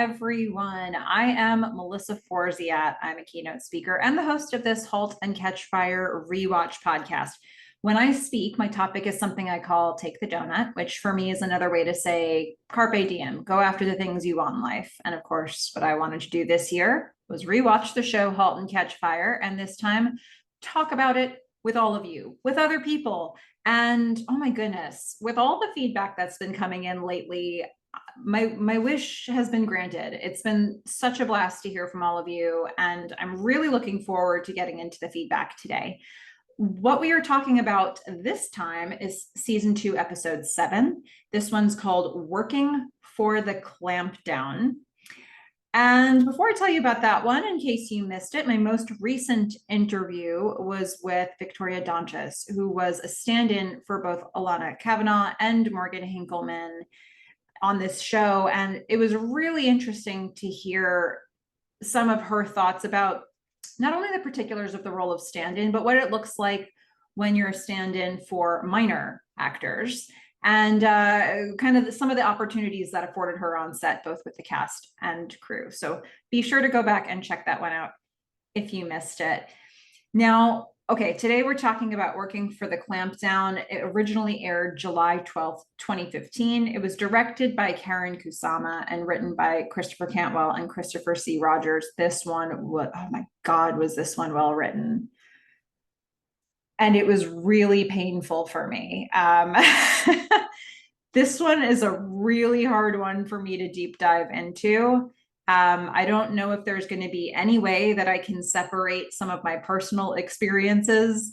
everyone. I am Melissa Forziat. I'm a keynote speaker and the host of this Halt and Catch Fire rewatch podcast. When I speak, my topic is something I call Take the Doughnut, which for me is another way to say carpe diem, go after the things you want in life. And of course, what I wanted to do this year was rewatch the show Halt and Catch Fire, and this time talk about it with all of you, with other people. And oh my goodness, with all the feedback that's been coming in lately, my wish has been granted. It's been such a blast to hear from all of you, and I'm really looking forward to getting into the feedback today. What we are talking about this time is season 2, episode 7. This one's called Working for the Clampdown. And before I tell you about that one, in case you missed it, my most recent interview was with Victoria Donchis, who was a stand-in for both Alana Kavanaugh and Morgan Hinkleman on this show. And it was really interesting to hear some of her thoughts about not only the particulars of the role of stand-in, but what it looks like when you're a stand-in for minor actors, and kind of some of the opportunities that afforded her on set, both with the cast and crew. So be sure to go back and check that one out if you missed it. Now, okay, today we're talking about Working for the Clampdown. It originally aired July 12th, 2015. It was directed by Karen Kusama and written by Christopher Cantwell and Christopher C. Rogers. This one was, oh my God, was this one well written? And it was really painful for me. This one is a really hard one for me to deep dive into. I don't know if there's going to be any way that I can separate some of my personal experiences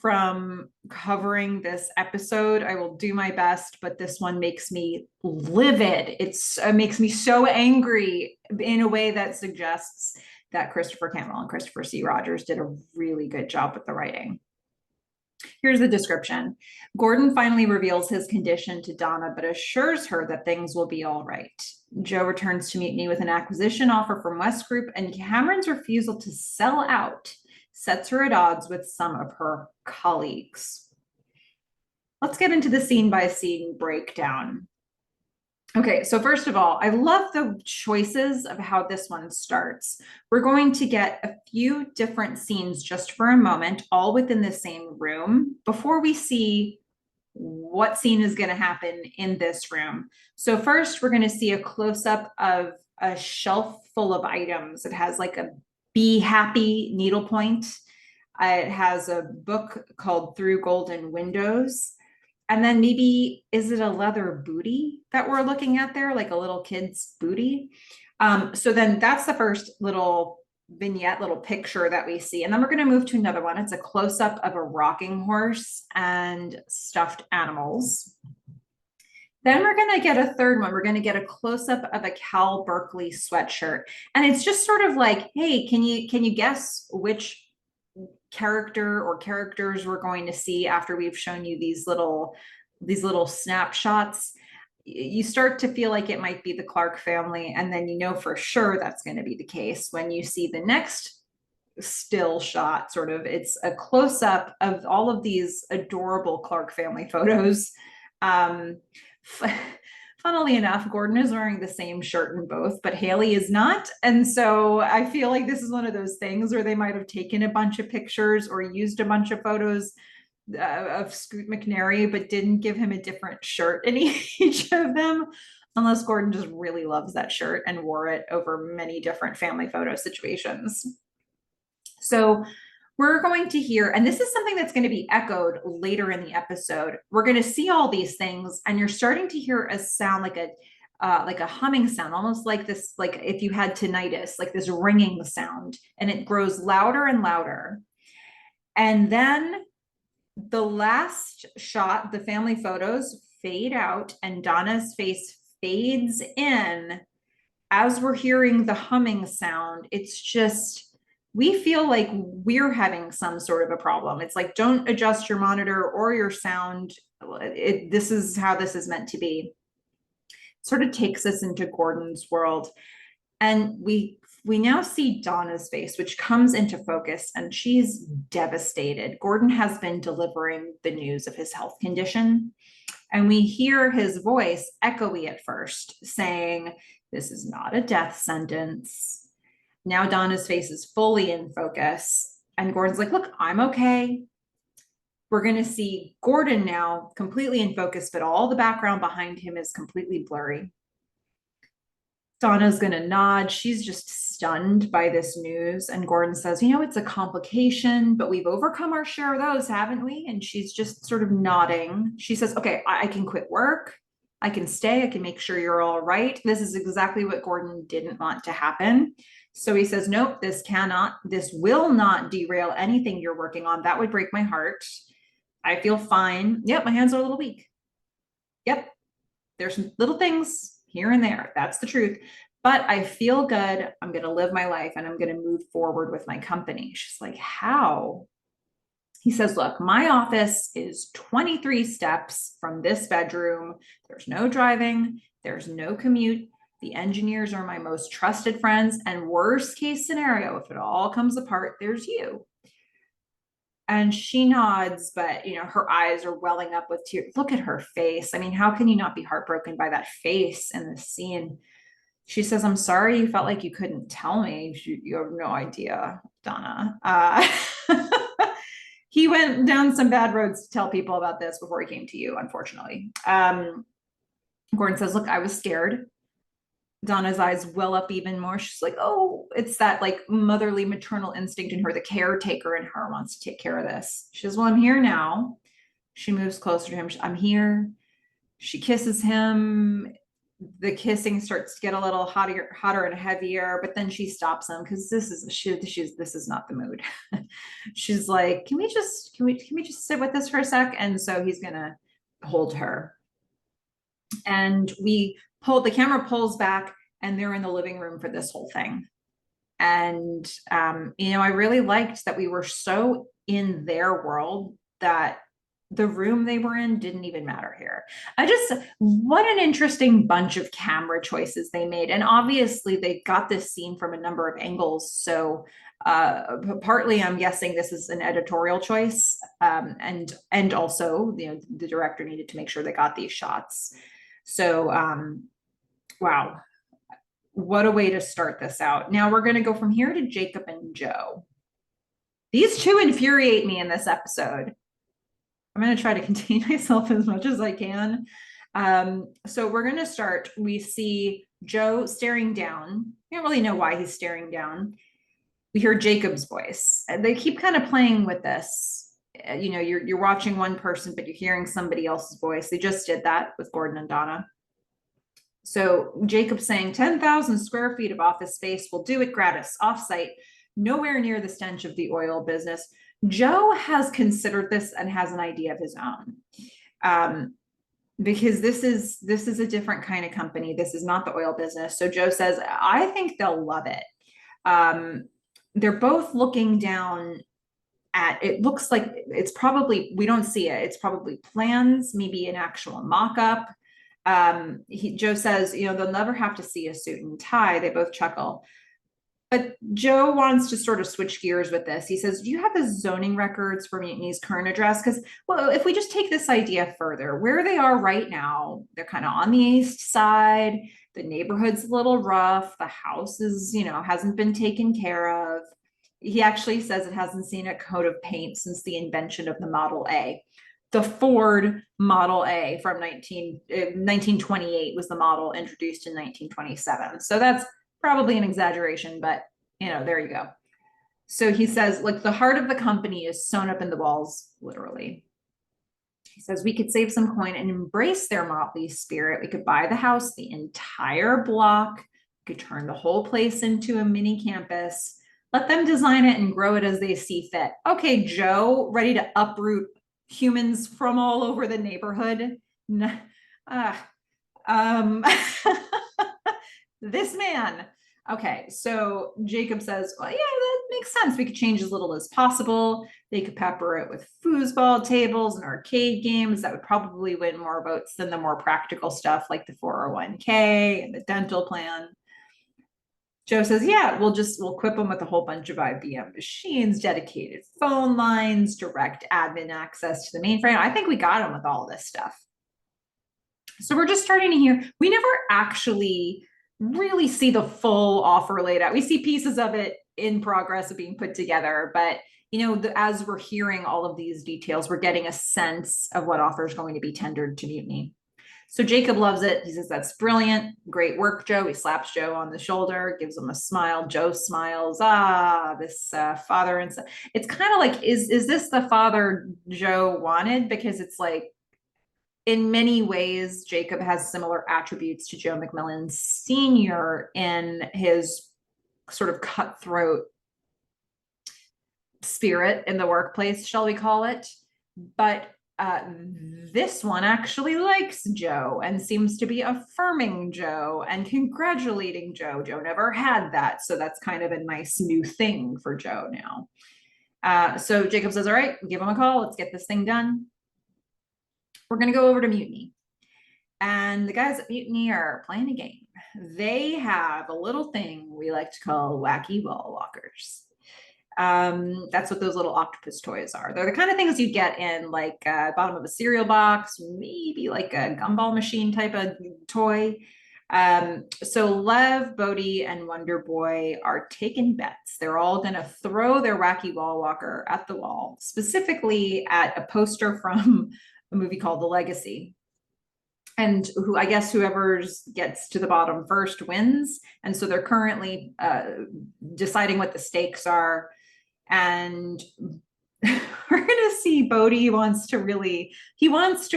from covering this episode. I will do my best, but this one makes me livid. It makes me so angry in a way that suggests that Christopher Cantwell and Christopher C. Rogers did a really good job with the writing. Here's the description. Gordon finally reveals his condition to Donna, but assures her that things will be all right. Joe returns to Mutiny with an acquisition offer from West Group, and Cameron's refusal to sell out sets her at odds with some of her colleagues. Let's get into the scene-by-scene breakdown. Okay, so first of all, I love the choices of how this one starts. We're going to get a few different scenes just for a moment, all within the same room, before we see what scene is going to happen in this room. So first, we're going to see a close-up of a shelf full of items. It has like a Be Happy needlepoint. It has a book called Through Golden Windows. And then maybe, is it a leather booty that we're looking at there, like a little kid's booty? So then that's the first little vignette, little picture that we see. And then we're going to move to another one. It's a close-up of a rocking horse and stuffed animals. Then we're going to get a third one. We're going to get a close-up of a Cal Berkeley sweatshirt. And it's just sort of like, hey, can you guess which character or characters we're going to see after we've shown you these little snapshots? You start to feel like it might be the Clark family, and then you know for sure that's going to be the case when you see the next still shot. Sort of, it's a close-up of all of these adorable Clark family photos. Funnily enough, Gordon is wearing the same shirt in both, but Haley is not. And so I feel like this is one of those things where they might have taken a bunch of pictures or used a bunch of photos of Scoot McNairy, but didn't give him a different shirt in each of them, unless Gordon just really loves that shirt and wore it over many different family photo situations. So we're going to hear, and this is something that's going to be echoed later in the episode. We're going to see all these things, and you're starting to hear a sound like a humming sound, almost like this, like if you had tinnitus, like this ringing sound, and it grows louder and louder. And then the last shot, the family photos fade out, and Donna's face fades in as we're hearing the humming sound. It's just, we feel like we're having some sort of a problem. It's like, don't adjust your monitor or your sound. This is how this is meant to be. It sort of takes us into Gordon's world. And we now see Donna's face, which comes into focus, and she's devastated. Gordon has been delivering the news of his health condition. And we hear his voice echoey at first saying, "This is not a death sentence." Now Donna's face is fully in focus. And Gordon's like, "Look, I'm okay." We're going to see Gordon now completely in focus, but all the background behind him is completely blurry. Donna's going to nod. She's just stunned by this news. And Gordon says, "It's a complication, but we've overcome our share of those, haven't we?" And she's just sort of nodding. She says, "Okay, I can quit work. I can stay. I can make sure you're all right." This is exactly what Gordon didn't want to happen. So he says, "Nope, this will not derail anything you're working on. That would break my heart. I feel fine. Yep, my hands are a little weak. Yep, there's some little things here and there. That's the truth. But I feel good. I'm going to live my life and I'm going to move forward with my company." She's like, "How?" He says, "Look, my office is 23 steps from this bedroom. There's no driving. There's no commute. The engineers are my most trusted friends. And worst case scenario, if it all comes apart, there's you." And she nods, but her eyes are welling up with tears. Look at her face. I mean, how can you not be heartbroken by that face in the scene? She says, "I'm sorry you felt like you couldn't tell me. You have no idea, Donna." He went down some bad roads to tell people about this before he came to you, unfortunately. Gordon says, "Look, I was scared." Donna's eyes well up even more. She's like, "Oh," it's that like motherly maternal instinct in her. The caretaker in her wants to take care of this. She says, "Well, I'm here now." She moves closer to him. "I'm here." She kisses him. The kissing starts to get a little hotter and heavier, but then she stops him because this is not the mood. She's like, can we just sit with this for a sec?" And so he's gonna hold her. And the camera pulls back and they're in the living room for this whole thing. And I really liked that we were so in their world that the room they were in didn't even matter here. What an interesting bunch of camera choices they made. And obviously they got this scene from a number of angles. So partly I'm guessing this is an editorial choice. And also, the director needed to make sure they got these shots. So, wow, what a way to start this out. Now we're going to go from here to Jacob and Joe. These two infuriate me in this episode. I'm going to try to contain myself as much as I can. So we're going to start. We see Joe staring down. We don't really know why he's staring down. We hear Jacob's voice. They keep kind of playing with this. You're watching one person, but you're hearing somebody else's voice. They just did that with Gordon and Donna. So Jacob's saying 10,000 square feet of office space will do it gratis, offsite, nowhere near the stench of the oil business. Joe has considered this and has an idea of his own. Because this is a different kind of company. This is not the oil business. So Joe says, "I think they'll love it." They're both looking down at, it looks like it's probably, we don't see it. It's probably plans, maybe an actual mock-up. Joe says, they'll never have to see a suit and tie. They both chuckle. But Joe wants to sort of switch gears with this. He says, "Do you have the zoning records for Mutiny's current address? Because, well, if we just take this idea further, where they are right now, they're kind of on the east side. The neighborhood's a little rough. The house is, hasn't been taken care of." He actually says it hasn't seen a coat of paint since the invention of the Model A. The Ford Model A from 1928 was the model introduced in 1927. So that's probably an exaggeration, but there you go. So he says, like, the heart of the company is sewn up in the walls, literally. He says, "We could save some coin and embrace their motley spirit. We could buy the house, the entire block. We could turn the whole place into a mini campus. Let them design it and grow it as they see fit." Okay, Joe, ready to uproot humans from all over the neighborhood. This man. Okay, so Jacob says, "Well, yeah, that makes sense. We could change as little as possible. They could pepper it with foosball tables and arcade games. That would probably win more votes than the more practical stuff like the 401k and the dental plan." Joe says, "Yeah, we'll equip them with a whole bunch of IBM machines, dedicated phone lines, direct admin access to the mainframe. I think we got them with all this stuff." So we're just starting to hear, we never actually really see the full offer laid out. We see pieces of it in progress of being put together, but as we're hearing all of these details, we're getting a sense of what offer is going to be tendered to Mutiny. So Jacob loves it. He says, that's brilliant. Great work, Joe. He slaps Joe on the shoulder, gives him a smile. Joe smiles. This father and son. It's kind of like, is this the father Joe wanted? Because it's like, in many ways, Jacob has similar attributes to Joe McMillan Sr. in his sort of cutthroat spirit in the workplace, shall we call it? But this one actually likes Joe and seems to be affirming Joe and congratulating Joe. Joe never had that, so that's kind of a nice new thing for Joe now. So Jacob says, all right, give him a call. Let's get this thing done. We're going to go over to Mutiny. And the guys at Mutiny are playing a game. They have a little thing we like to call wacky wall walkers. That's what those little octopus toys are. They're the kind of things you get in like bottom of a cereal box, maybe like a gumball machine type of toy. So Lev, Bodhi, and Wonder Boy are taking bets. They're all going to throw their wacky wall walker at the wall, specifically at a poster from a movie called The Legacy. And I guess whoever gets to the bottom first wins. And so they're currently deciding what the stakes are. And we're gonna see Bodhi wants to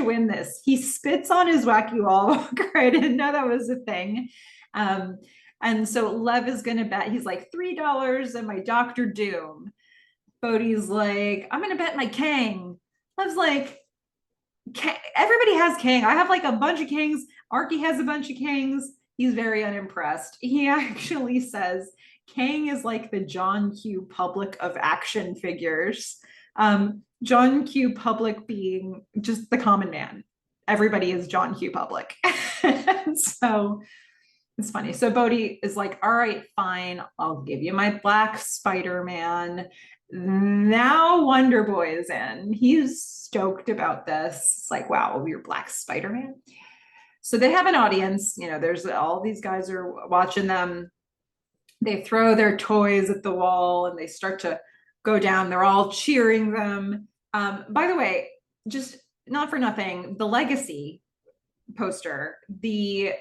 win this. He spits on his wacky wall walker. I didn't know that was a thing. And so Lev is gonna bet. He's like $3 and my Dr. Doom. Bodhi's like, I'm gonna bet my Kang. Lev's like, everybody has Kang. I have like a bunch of Kangs. Arky has a bunch of Kangs. He's very unimpressed. He actually says Kang is like the John Q. Public of action figures. John Q. Public being just the common man. Everybody is John Q. Public. So it's funny. So Bodhi is like, all right, fine. I'll give you my black Spider-Man. Now Wonder Boy is in. He's stoked about this. It's like, wow, you're Black Spider-Man. So they have an audience. There's all these guys are watching them. They throw their toys at the wall and they start to go down. They're all cheering them. By the way, just not for nothing, the Legacy poster, the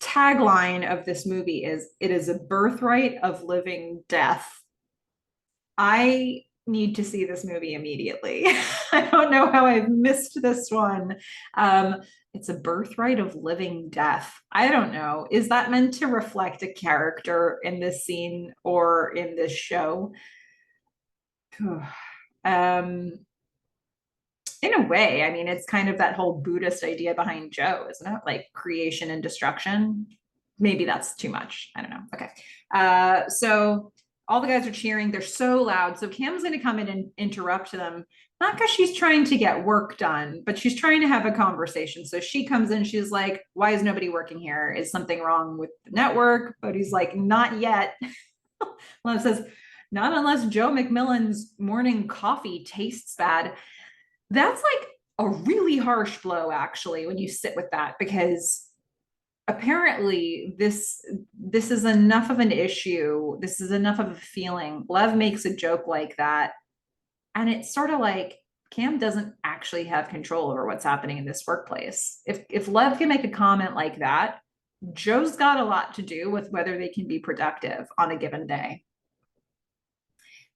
tagline of this movie is, it is a birthright of living death. I need to see this movie immediately. I don't know how I've missed this one. It's a birthright of living death. I don't know. Is that meant to reflect a character in this scene or in this show? In a way, I mean, it's kind of that whole Buddhist idea behind Joe, isn't it? Like creation and destruction. Maybe that's too much. I don't know. Okay. So all the guys are cheering. They're so loud. So Cam's going to come in and interrupt them, not because she's trying to get work done, but she's trying to have a conversation. So she comes in. She's like, why is nobody working here? Is something wrong with the network? But he's like, not yet. Lev says, not unless Joe McMillan's morning coffee tastes bad. That's like a really harsh blow, actually, when you sit with that, because apparently this is enough of an issue. This is enough of a feeling. Lev makes a joke like that. And it's sort of like Cam doesn't actually have control over what's happening in this workplace. If Lev can make a comment like that, Joe's got a lot to do with whether they can be productive on a given day.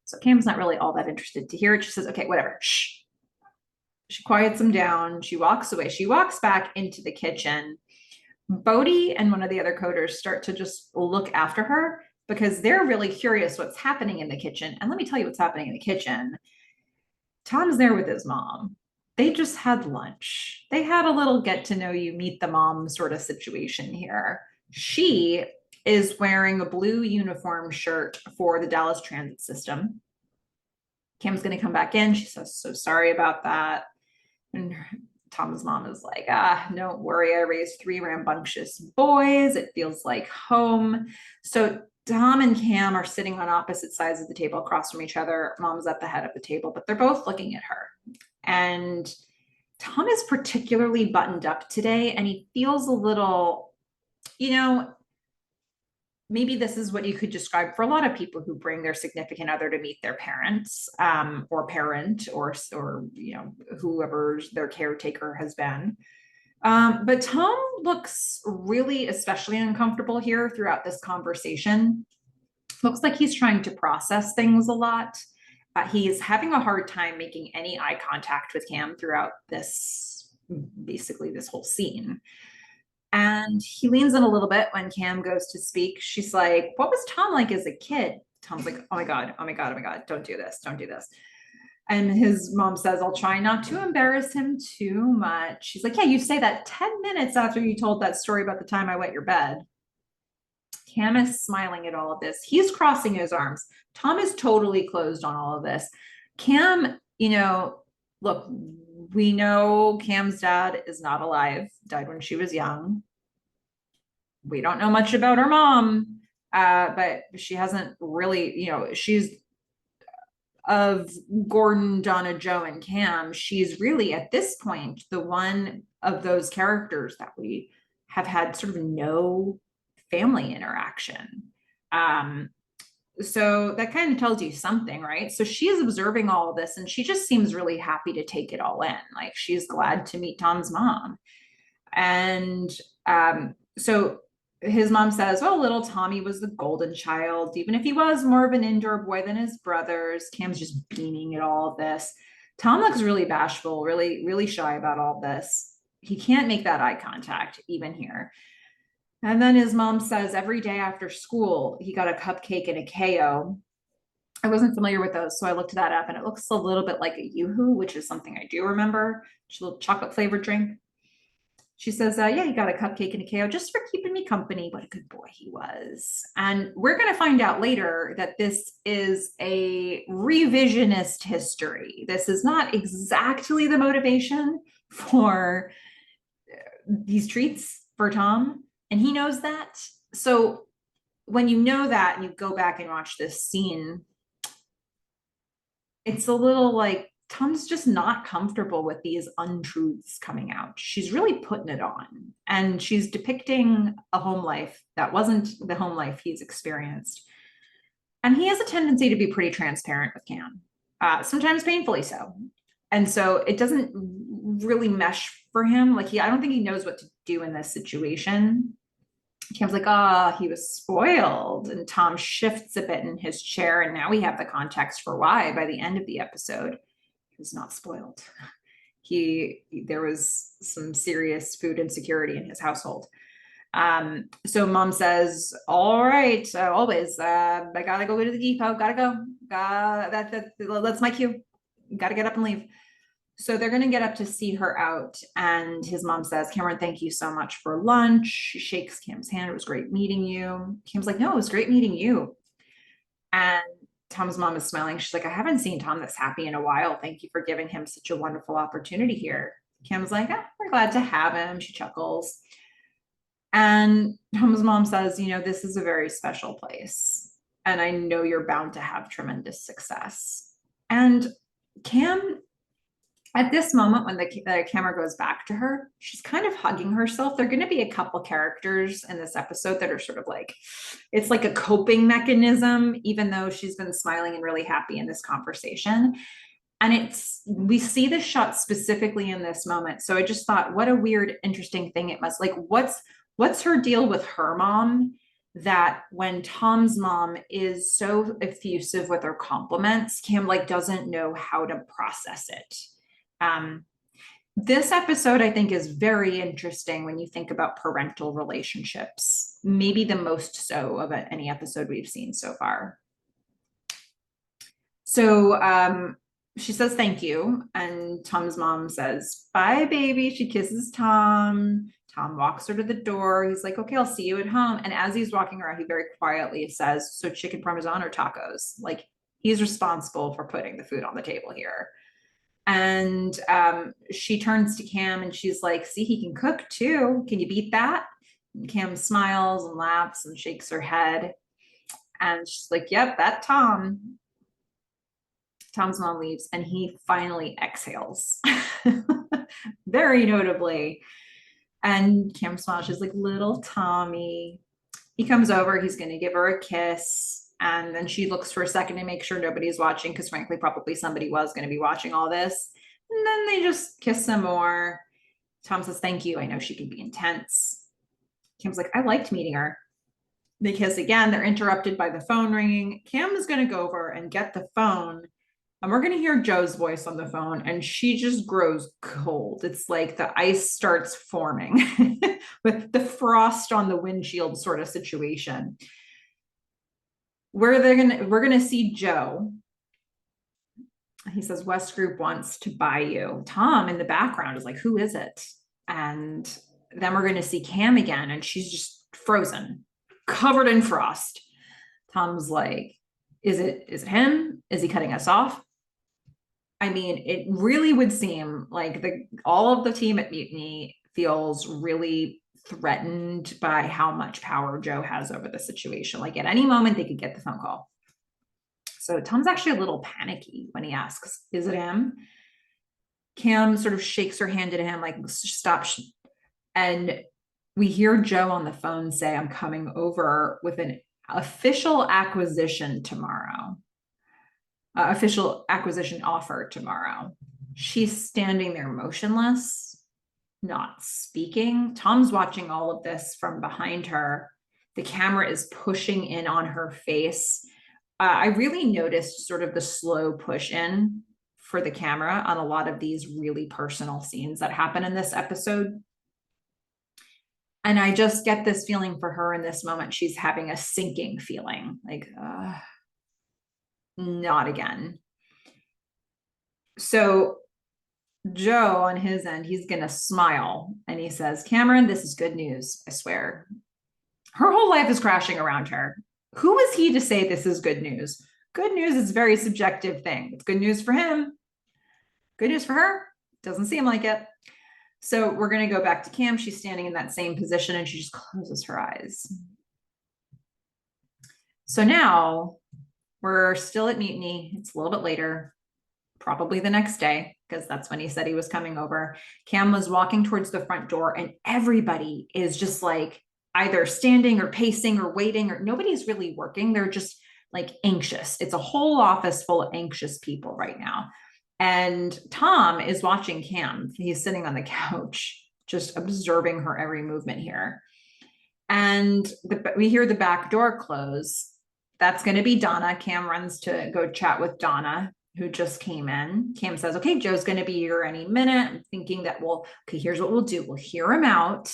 So Cam's not really all that interested to hear it. She says, okay, whatever. Shh. She quiets him down. She walks away. She walks back into the kitchen. Bodhi and one of the other coders start to just look after her because they're really curious what's happening in the kitchen. And let me tell you what's happening in the kitchen. Tom's there with his mom. They just had lunch. They had a little get to know you, meet the mom sort of situation here. She is wearing a blue uniform shirt for the Dallas Transit System. Kim's going to come back in. She says, so sorry about that. And Tom's mom is like, don't worry. I raised 3 rambunctious boys. It feels like home. So Tom and Cam are sitting on opposite sides of the table across from each other. Mom's at the head of the table, but they're both looking at her. And Tom is particularly buttoned up today, and he feels a little, you know, maybe this is what you could describe for a lot of people who bring their significant other to meet their parents, or parent, or whoever their caretaker has been. But Tom looks really especially uncomfortable here throughout this conversation. Looks like he's trying to process things a lot. He's having a hard time making any eye contact with Cam throughout basically this whole scene. And he leans in a little bit when Cam goes to speak. She's like, "What was Tom like as a kid?" Tom's like, "Oh my God, oh my God, oh my God, don't do this, don't do this." And his mom says, "I'll try not to embarrass him too much." She's like, "Yeah, you say that 10 minutes after you told that story about the time I wet your bed." Cam is smiling at all of this. He's crossing his arms. Tom is totally closed on all of this. Cam, look, we know Cam's dad is not alive, died when she was young. We don't know much about her mom, but she hasn't really, she's of Gordon, Donna, Joe, and Cam. She's really at this point the one of those characters that we have had sort of no family interaction. So that kind of tells you something, right? So she's observing all of this and she just seems really happy to take it all in. Like she's glad to meet Tom's mom. And so his mom says, "Well, little Tommy was the golden child, even if he was more of an indoor boy than his brothers." Cam's just beaming at all of this. Tom looks really bashful, really, really shy about all this. He can't make that eye contact even here. And then his mom says every day after school, he got a cupcake and a KO. I wasn't familiar with those, so I looked that up and it looks a little bit like a Yoo-hoo, which is something I do remember. It's a little chocolate flavored drink. She says, "Yeah, he got a cupcake and a KO just for keeping me company. What a good boy he was." And we're going to find out later that this is a revisionist history. This is not exactly the motivation for these treats for Tom. And he knows that. So when you know that and you go back and watch this scene, it's a little like Tom's just not comfortable with these untruths coming out. She's really putting it on. And she's depicting a home life that wasn't the home life he's experienced. And he has a tendency to be pretty transparent with Cam, sometimes painfully so. And so it doesn't really mesh for him. Like I don't think he knows what to do in this situation. Cam's like, "Oh, he was spoiled." And Tom shifts a bit in his chair. And now we have the context for why by the end of the episode, he was not spoiled. There was some serious food insecurity in his household. So mom says, "All right, always, I gotta go to the depot, gotta go. That's my cue. Gotta get up and leave." So they're going to get up to see her out. And his mom says, "Cameron, thank you so much for lunch." She shakes Cam's hand. "It was great meeting you." Cam's like, "No, it was great meeting you." And Tom's mom is smiling. She's like, "I haven't seen Tom this happy in a while. Thank you for giving him such a wonderful opportunity here." Cam's like, "We're glad to have him." She chuckles. And Tom's mom says, "This is a very special place. And I know you're bound to have tremendous success." And Cam, at this moment, when the camera goes back to her, she's kind of hugging herself. There are going to be a couple characters in this episode that are sort of like, it's like a coping mechanism, even though she's been smiling and really happy in this conversation. And we see this shot specifically in this moment. So I just thought, what a weird, interesting thing it must, like, what's her deal with her mom? That when Tom's mom is so effusive with her compliments, Cam doesn't know how to process it. This episode, I think, is very interesting when you think about parental relationships, maybe the most so of any episode we've seen so far. So she says thank you, and Tom's mom says, "Bye, baby." She kisses Tom. Tom walks her to the door. He's like, "Okay, I'll see you at home." And as he's walking around, he very quietly says, "So chicken parmesan or tacos?" Like he's responsible for putting the food on the table here. And she turns to Cam and she's like, "See, he can cook too. Can you beat that?" And Cam smiles and laughs and shakes her head. And she's like, "Yep, that Tom." Tom's mom leaves and he finally exhales. Very notably. And Cam Smosh is like, little Tommy. He comes over, he's going to give her a kiss. And then she looks for a second to make sure nobody's watching, because frankly, probably somebody was going to be watching all this. And then they just kiss some more. Tom says, thank you. I know she can be intense. Cam's like, I liked meeting her. They kiss again. They're interrupted by the phone ringing. Cam is going to go over and get the phone. And we're going to hear Joe's voice on the phone, and she just grows cold. It's like the ice starts forming with the frost on the windshield sort of situation. We're going to see Joe. He says, West Group wants to buy you. Tom in the background is like, who is it? And then we're going to see Cam again, and she's just frozen, covered in frost. Tom's like, is it him? Is he cutting us off? I mean, it really would seem like all of the team at Mutiny feels really threatened by how much power Joe has over the situation. Like at any moment, they could get the phone call. So Tom's actually a little panicky when he asks, is it him? Cam sort of shakes her hand at him, like, stop. And we hear Joe on the phone say, I'm coming over with an official acquisition tomorrow. Official acquisition offer tomorrow. She's standing there motionless, not speaking. Tom's watching all of this from behind her. The camera is pushing in on her face. I really noticed sort of the slow push in for the camera on a lot of these really personal scenes that happen in this episode. And I just get this feeling for her in this moment. She's having a sinking feeling, like, not again. So Joe on his end, he's going to smile and he says, Cameron, this is good news. I swear. Her whole life is crashing around her. Who is he to say this is good news? Good news is a very subjective thing. It's good news for him. Good news for her. Doesn't seem like it. So we're going to go back to Cam. She's standing in that same position and she just closes her eyes. So now we're still at Mutiny. It's a little bit later, probably the next day, because that's when he said he was coming over. Cam was walking towards the front door and everybody is just like either standing or pacing or waiting, or nobody's really working. They're just like anxious. It's a whole office full of anxious people right now. And Tom is watching Cam. He's sitting on the couch, just observing her every movement here. And we hear the back door close. That's going to be Donna. Cam runs to go chat with Donna, who just came in. Cam says, okay, Joe's going to be here any minute. I'm thinking that okay, here's what we'll do. We'll hear him out,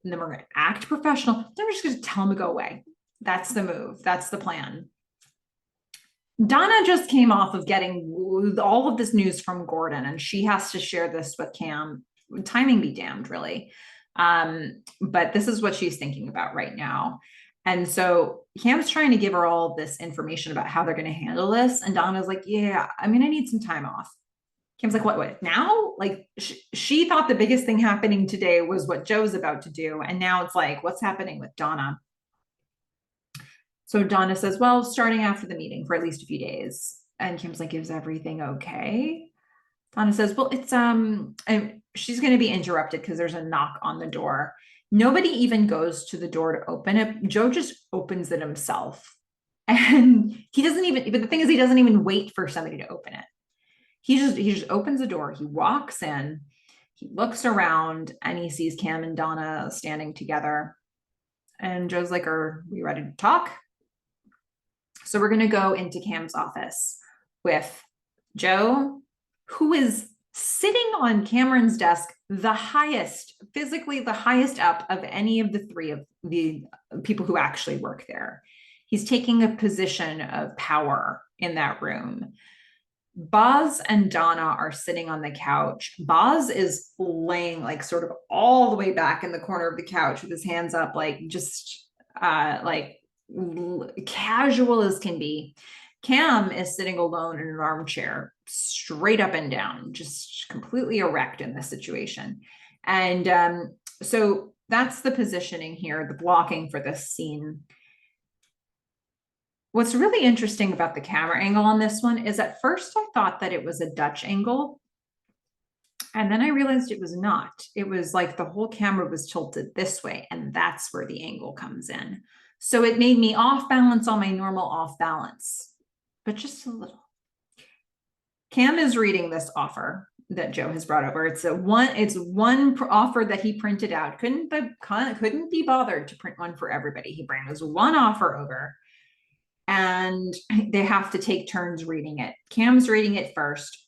and then we're going to act professional. Then we're just going to tell him to go away. That's the move. That's the plan. Donna just came off of getting all of this news from Gordon, and she has to share this with Cam. Timing be damned, really. But this is what she's thinking about right now. And so Cam's trying to give her all this information about how they're going to handle this. And Donna's like, yeah, I mean, I need some time off. Cam's like, what now? Like she thought the biggest thing happening today was what Joe's about to do. And now it's like, what's happening with Donna? So Donna says, well, starting after the meeting for at least a few days. And Cam's like, is everything okay? Donna says, well, it's, and she's going to be interrupted because there's a knock on the door. Nobody even goes to the door to open it. Joe just opens it himself. And he doesn't even, but the thing is, he doesn't even wait for somebody to open it. He just opens the door. He walks in, he looks around, and he sees Cam and Donna standing together. And Joe's like, are we ready to talk? So we're going to go into Cam's office with Joe, who is sitting on Cameron's desk, physically the highest up of any of the three of the people who actually work there. He's taking a position of power in that room. Boz and Donna are sitting on the couch. Boz is laying like sort of all the way back in the corner of the couch with his hands up, like just like casual as can be. Cam is sitting alone in an armchair, straight up and down, just completely erect in this situation. And so that's the positioning here, the blocking for this scene. What's really interesting about the camera angle on this one is at first I thought that it was a Dutch angle. And then I realized it was not. It was like the whole camera was tilted this way, and that's where the angle comes in. So it made me off balance on my normal off balance, but just a little. Cam is reading this offer that Joe has brought over. It's one offer that he printed out. Couldn't be bothered to print one for everybody. He brings one offer over, and they have to take turns reading it. Cam's reading it first.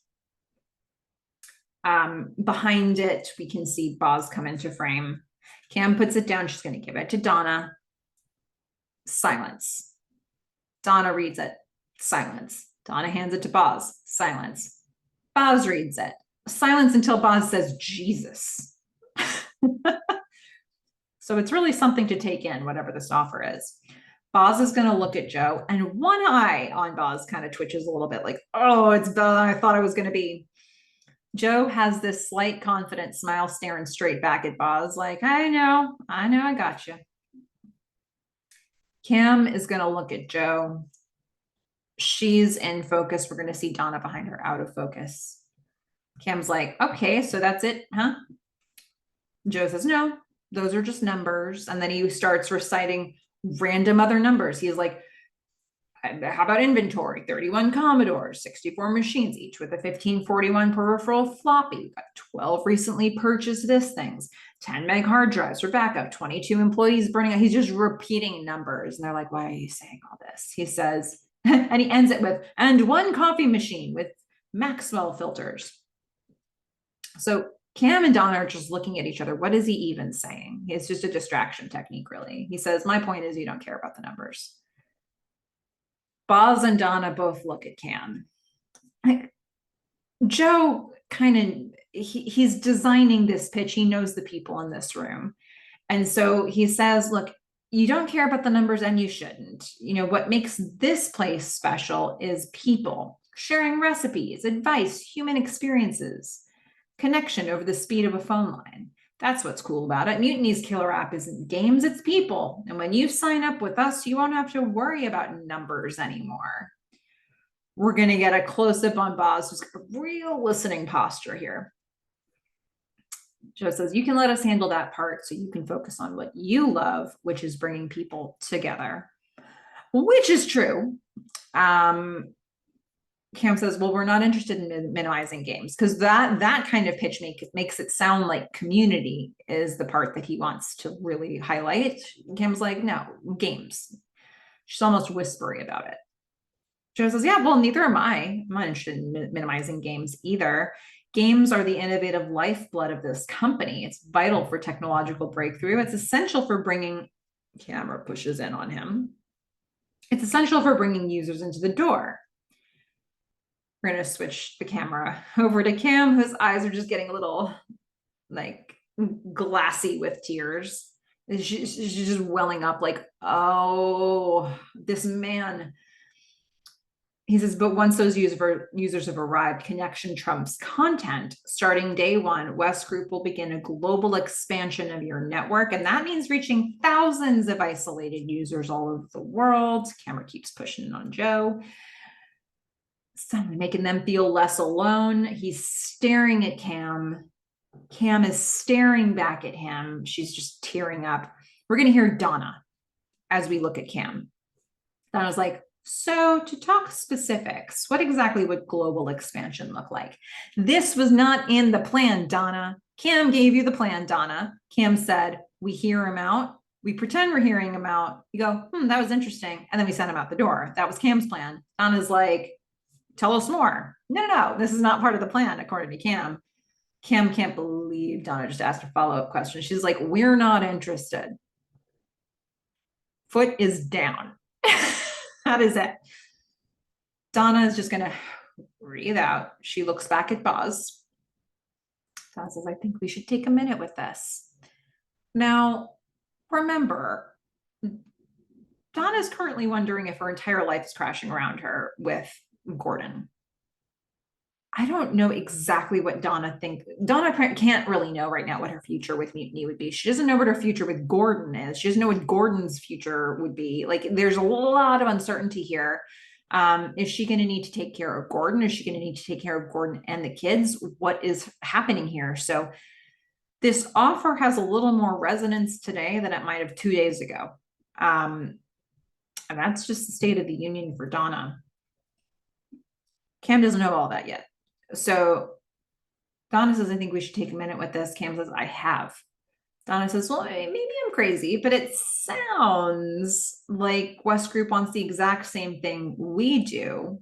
Behind it, we can see Boz come into frame. Cam puts it down. She's going to give it to Donna. Silence. Donna reads it. Silence. Donna hands it to Boz. Silence. Boz reads it. Silence until Boz says, Jesus. So it's really something to take in, whatever this offer is. Boz is going to look at Joe, and one eye on Boz kind of twitches a little bit like, oh, it's better than I thought it was going to be. Joe has this slight confident smile staring straight back at Boz like, I know, I got you. Kim is going to look at Joe. She's in focus. We're going to see Donna behind her out of focus. Kim's like, okay, so that's it, huh? Joe says, no, those are just numbers. And then he starts reciting random other numbers. He's like, how about inventory? 31 Commodores, 64 machines, each with a 1541 peripheral floppy. We've got 12 recently purchased this things, 10 meg hard drives for backup, 22 employees burning out. He's just repeating numbers. And they're like, why are you saying all this? He says, and he ends it with, and one coffee machine with Maxwell filters. So Cam and Donna are just looking at each other. What is he even saying? It's just a distraction technique, really. He says, my point is you don't care about the numbers. Boz and Donna both look at Cam. Like, Joe kind of, he's designing this pitch. He knows the people in this room. And so he says, look, you don't care about the numbers and you shouldn't. You know, what makes this place special is people sharing recipes, advice, human experiences, connection over the speed of a phone line. That's what's cool about it. Mutiny's killer app isn't games, it's people. And when you sign up with us, you won't have to worry about numbers anymore. We're going to get a close-up on Boz, who's got a real listening posture here. Joe says, you can let us handle that part so you can focus on what you love, which is bringing people together, which is true. Cam says, well, we're not interested in minimizing games, because that kind of pitch makes it sound like community is the part that he wants to really highlight. Cam's like, no, games. She's almost whispery about it. Joe says, yeah, well, neither am I. I'm not interested in minimizing games either. Games are the innovative lifeblood of this company. It's vital for technological breakthrough. It's essential for bringing, camera pushes in on him. It's essential for bringing users into the door. We're going to switch the camera over to Cam, whose eyes are just getting a little like glassy with tears. She's just welling up like, oh, this man. He says, but once those users have arrived, connection trumps content. Starting day one, West Group will begin a global expansion of your network. And that means reaching thousands of isolated users all over the world. Camera keeps pushing on Joe. Suddenly making them feel less alone. He's staring at Cam. Cam is staring back at him. She's just tearing up. We're going to hear Donna as we look at Cam. Donna's like, so to talk specifics, what exactly would global expansion look like? This was not in the plan, Donna. Cam gave you the plan, Donna. Cam said, we hear him out. We pretend we're hearing him out. You go, that was interesting. And then we send him out the door. That was Cam's plan. Donna's like, tell us more. No, this is not part of the plan, according to Cam. Cam can't believe Donna just asked a follow-up question. She's like, we're not interested. Foot is down. That is it. Donna is just going to breathe out. She looks back at Boz. Donna says, I think we should take a minute with this. Now, remember, Donna is currently wondering if her entire life is crashing around her with Gordon. I don't know exactly what Donna thinks. Donna can't really know right now what her future with Mutiny would be. She doesn't know what her future with Gordon is. She doesn't know what Gordon's future would be. Like, there's a lot of uncertainty here. Is she going to need to take care of Gordon? Is she going to need to take care of Gordon and the kids? What is happening here? So this offer has a little more resonance today than it might have 2 days ago. And that's just the state of the union for Donna. Cam doesn't know all that yet. So Donna says, I think we should take a minute with this. Cam says, I have. Donna says, well, maybe I'm crazy, but it sounds like West Group wants the exact same thing we do.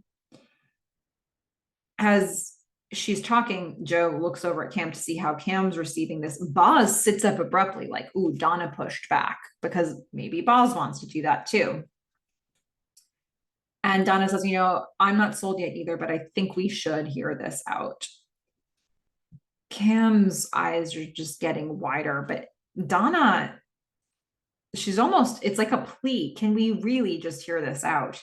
As she's talking, Joe looks over at Cam to see how Cam's receiving this. Boz sits up abruptly, like, ooh, Donna pushed back, because maybe Boz wants to do that too. And Donna says, I'm not sold yet either, but I think we should hear this out. Cam's eyes are just getting wider, but Donna, it's like a plea. Can we really just hear this out?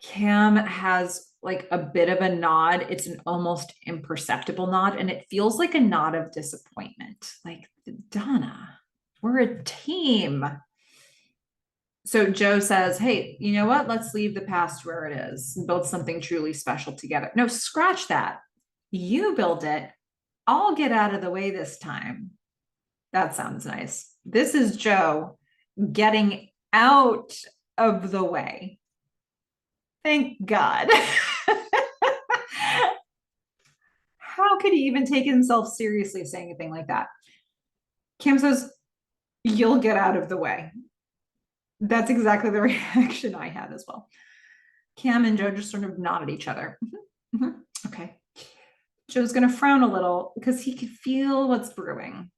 Cam has like a bit of a nod. It's an almost imperceptible nod, and it feels like a nod of disappointment. Like, Donna, we're a team. So Joe says, hey, you know what? Let's leave the past where it is and build something truly special together. No, scratch that. You build it. I'll get out of the way this time. That sounds nice. This is Joe getting out of the way. Thank God. How could he even take himself seriously saying a thing like that? Cam says, you'll get out of the way. That's exactly the reaction I had as well. Cam and Joe just sort of nod at each other. Okay. Joe's going to frown a little because he could feel what's brewing.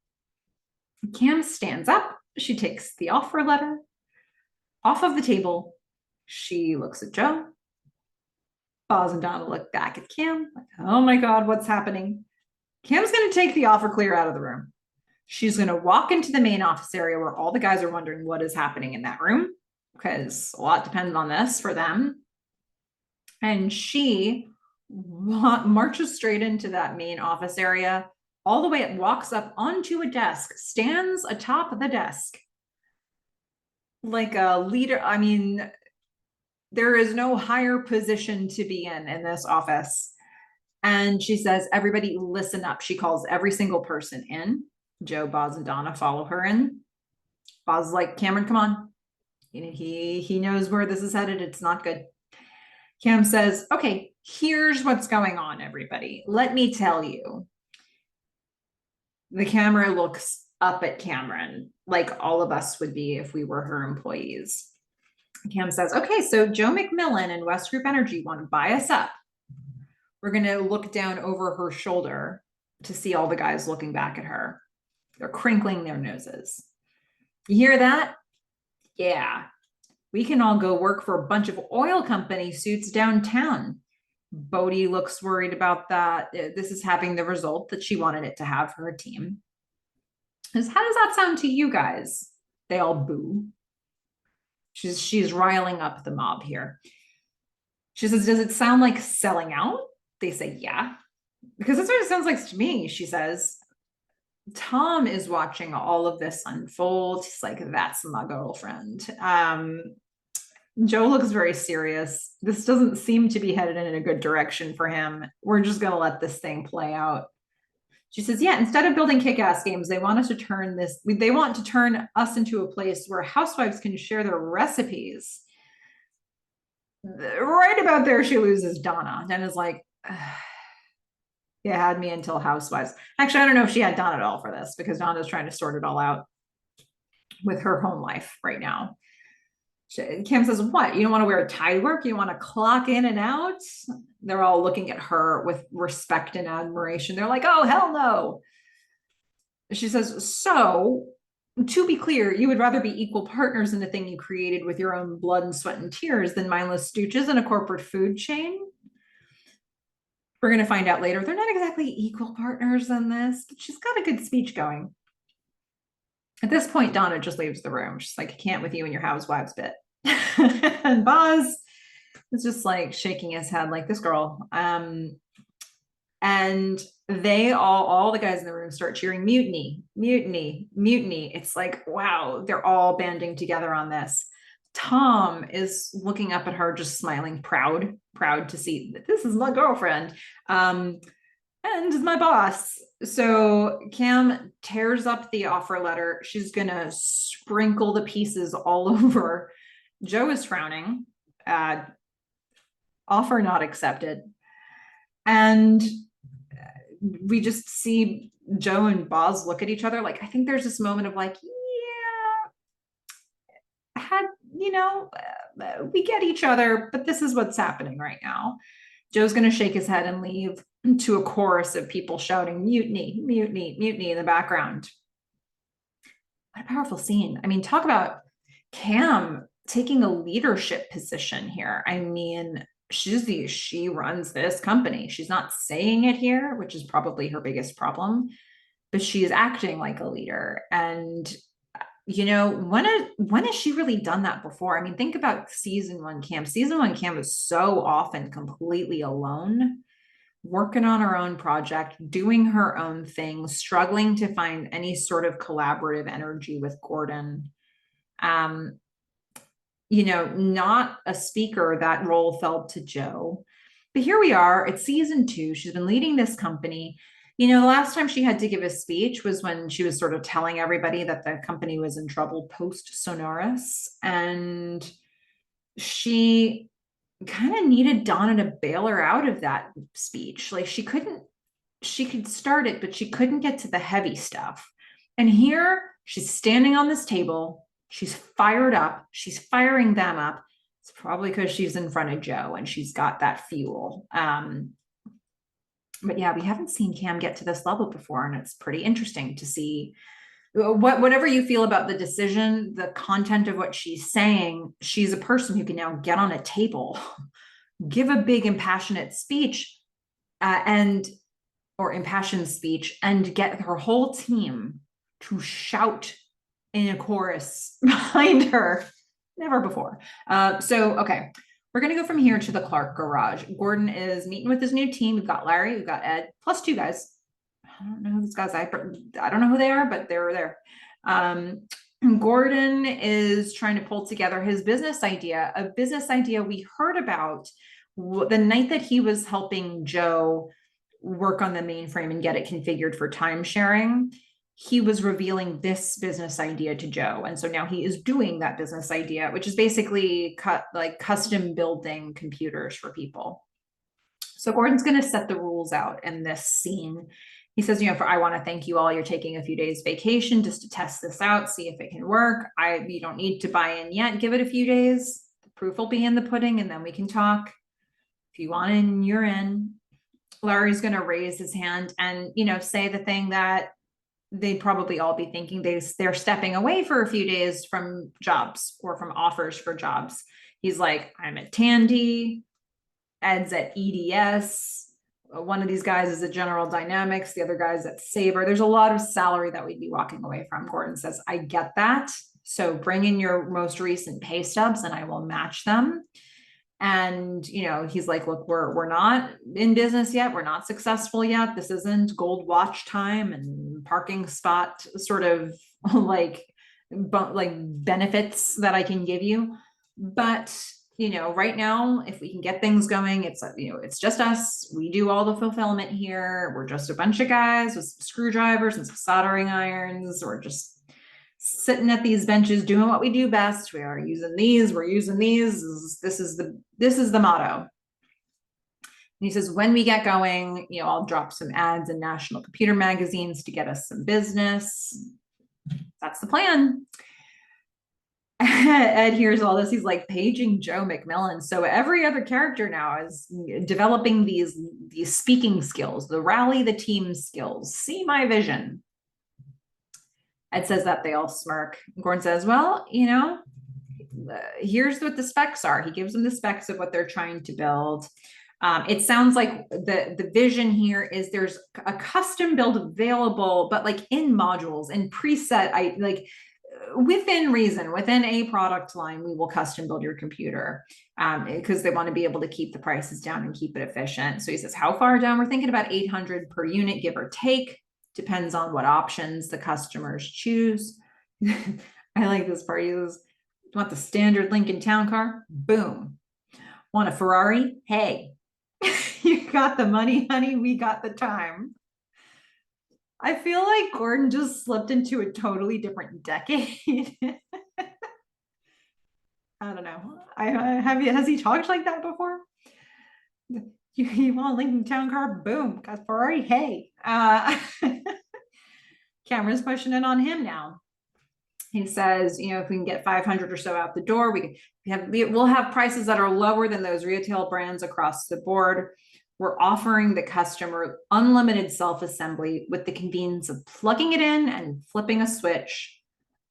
Cam stands up. She takes the offer letter off of the table. She looks at Joe. Boz and Donna look back at Cam. Like, oh my God, what's happening? Cam's going to take the offer clear out of the room. She's going to walk into the main office area where all the guys are wondering what is happening in that room, because a lot depends on this for them. And she marches straight into that main office area, all the way it walks up onto a desk, stands atop of the desk like a leader. I mean, there is no higher position to be in this office. And she says, everybody listen up. She calls every single person in. Joe, Boz, and Donna follow her in. Boz is like, Cameron, come on. He knows where this is headed. It's not good. Cam says, okay, here's what's going on, everybody. Let me tell you. The camera looks up at Cameron, like all of us would be if we were her employees. Cam says, okay, so Joe McMillan and West Group Energy want to buy us up. We're going to look down over her shoulder to see all the guys looking back at her. They're crinkling their noses. You hear that? Yeah. We can all go work for a bunch of oil company suits downtown. Bodie looks worried about that. This is having the result that she wanted it to have for her team. How does that sound to you guys? They all boo. She's riling up the mob here. She says, does it sound like selling out? They say, yeah. Because that's what it sounds like to me, she says. Tom is watching all of this unfold. He's like, that's my girlfriend. Joe looks very serious. This doesn't seem to be headed in a good direction for him. We're just going to let this thing play out. She says, yeah, instead of building kick-ass games, they want to turn us into a place where housewives can share their recipes. Right about there, she loses Donna. Donna's like, you had me until housewives. Actually, I don't know if she had Donna at all for this, because Donna's trying to sort it all out with her home life right now. Cam says, what? You don't want to wear a tie to work? You want to clock in and out? They're all looking at her with respect and admiration. They're like, oh, hell no. She says, so to be clear, you would rather be equal partners in the thing you created with your own blood and sweat and tears than mindless stooges in a corporate food chain? We're going to find out later. They're not exactly equal partners in this, but she's got a good speech going. At this point, Donna just leaves the room. She's like, I can't with you and your housewives bit. And Boz It's just like shaking his head like this girl. And they all the guys in the room start cheering mutiny, mutiny, mutiny. It's like, wow, they're all banding together on this. Tom is looking up at her, just smiling, proud to see that this is my girlfriend. And my boss. So Cam tears up the offer letter. She's gonna sprinkle the pieces all over. Joe is frowning. Offer not accepted. And we just see Joe and Boz look at each other. Like, I think there's this moment of like, yeah, we get each other, but this is what's happening right now. Joe's going to shake his head and leave, to a chorus of people shouting mutiny, mutiny, mutiny in the background. What a powerful scene. I mean, talk about Cam taking a leadership position here. I mean, she runs this company. She's not saying it here, which is probably her biggest problem, but she is acting like a leader. And when has she really done that before? I mean, think about season one Cam. Season one Cam is so often completely alone, working on her own project, doing her own thing, struggling to find any sort of collaborative energy with Gordon. Not a speaker. That role fell to Joe. But here we are, it's season 2. She's been leading this company. The last time she had to give a speech was when she was sort of telling everybody that the company was in trouble post Sonoris. And she kind of needed Donna to bail her out of that speech. Like she could start it, but she couldn't get to the heavy stuff. And here she's standing on this table. She's fired up. She's firing them up. It's probably because she's in front of Joe and she's got that fuel. But yeah, we haven't seen Cam get to this level before, and it's pretty interesting to see. Whatever you feel about the decision, the content of what she's saying, she's a person who can now get on a table, give a big impassionate speech, or impassioned speech, and get her whole team to shout in a chorus behind her. Never before. Okay. We're going to go from here to the Clark garage. Gordon is meeting with his new team. We've got Larry, we've got Ed, plus 2 guys. I don't know who these guys, I don't know who they are, but they're there. Gordon is trying to pull together his business idea, a business idea we heard about the night that he was helping Joe work on the mainframe and get it configured for time sharing. He was revealing this business idea to Joe. And so now he is doing that business idea, which is basically custom building computers for people. So Gordon's going to set the rules out in this scene. He says, I want to thank you all. You're taking a few days vacation just to test this out, see if it can work. You don't need to buy in yet. Give it a few days. The proof will be in the pudding, and then we can talk. If you want in, you're in. Larry's going to raise his hand and, say the thing that they'd probably all be thinking. They're stepping away for a few days from jobs or from offers for jobs. He's like, I'm at Tandy. Ed's at EDS. One of these guys is at General Dynamics. The other guy's at Sabre. There's a lot of salary that we'd be walking away from. Gordon says, I get that. So bring in your most recent pay stubs and I will match them. And, he's like, look, we're not in business yet. We're not successful yet. This isn't gold watch time and parking spot sort of like benefits that I can give you. But, right now, if we can get things going, it's just us. We do all the fulfillment here. We're just a bunch of guys with some screwdrivers and some soldering irons. We're just sitting at these benches doing what we do best. We are using these. We're using these. This is the motto. And he says, when we get going, I'll drop some ads in national computer magazines to get us some business. That's the plan. Ed hears all this. He's like paging Joe McMillan. So every other character now is developing these speaking skills, the rally the team skills. See my vision. Ed says that, they all smirk. Gordon says, well, here's what the specs are. He gives them the specs of what they're trying to build. It sounds like the vision here is there's a custom build available, but like in modules and preset, within reason, within a product line, we will custom build your computer because they want to be able to keep the prices down and keep it efficient. So he says, how far down? We're thinking about 800 per unit, give or take. Depends on what options the customers choose. I like this part. He says, want the standard Lincoln Town Car? Boom. Want a Ferrari? Hey, you got the money, honey. We got the time. I feel like Gordon just slipped into a totally different decade. I don't know. Has he talked like that before? You want a Lincoln Town Car? Boom. Got Ferrari? Hey. Cameron's pushing it on him now. He says, if we can get 500 or so out the door, we'll have prices that are lower than those retail brands across the board. We're offering the customer unlimited self-assembly with the convenience of plugging it in and flipping a switch.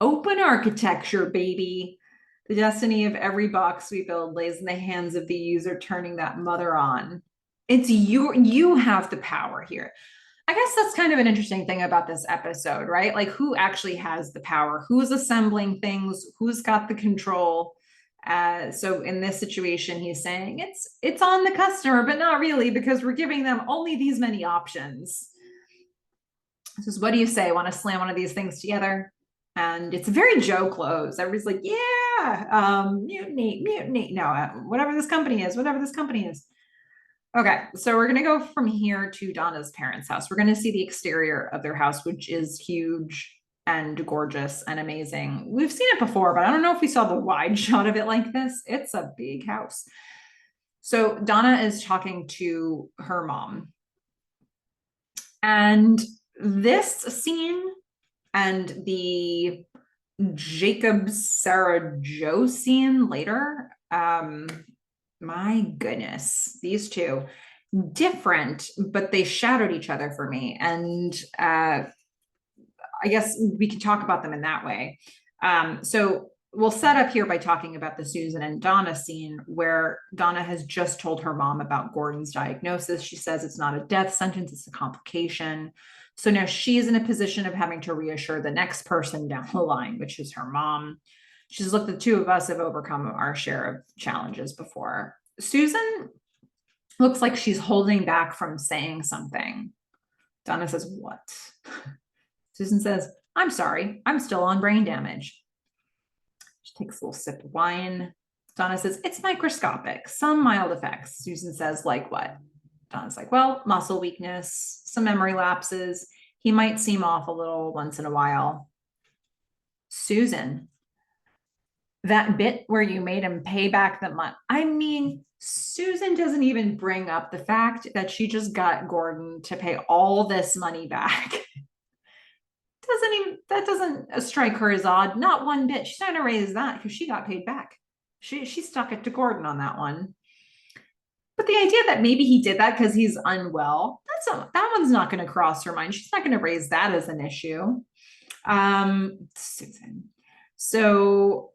Open architecture, baby. The destiny of every box we build lays in the hands of the user turning that mother on. It's you have the power here. I guess that's kind of an interesting thing about this episode, right? Like, who actually has the power? Who's assembling things? Who's got the control? So in this situation, he's saying it's on the customer, but not really, because we're giving them only these many options. This is, what do you say? Want to slam one of these things together? And it's a very Joe close. Everybody's like, yeah, mutiny. No, whatever this company is. Okay, so we're going to go from here to Donna's parents' house. We're going to see the exterior of their house, which is huge and gorgeous and amazing. We've seen it before, but I don't know if we saw the wide shot of it like this. It's a big house. So Donna is talking to her mom. And this scene and the Jacob Sarah Joe scene later, my goodness, these two, different, but they shadowed each other for me. And I guess we could talk about them in that way. So we'll set up here by talking about the Susan and Donna scene, where Donna has just told her mom about Gordon's diagnosis. She says it's not a death sentence, it's a complication. So now she's in a position of having to reassure the next person down the line, which is her mom. She's, look, the two of us have overcome our share of challenges before. Susan looks like she's holding back from saying something. Donna says, what? Susan says, I'm sorry, I'm still on brain damage. She takes a little sip of wine. Donna says, it's microscopic, some mild effects. Susan says, like what? Donna's like, well, muscle weakness, some memory lapses. He might seem off a little once in a while. Susan, that bit where you made him pay back the money. I mean, Susan doesn't even bring up the fact that she just got Gordon to pay all this money back. That doesn't strike her as odd. Not one bit. She's not gonna raise that because she got paid back. She stuck it to Gordon on that one. But the idea that maybe he did that because he's unwell, that one's not going to cross her mind. She's not going to raise that as an issue. Susan. So,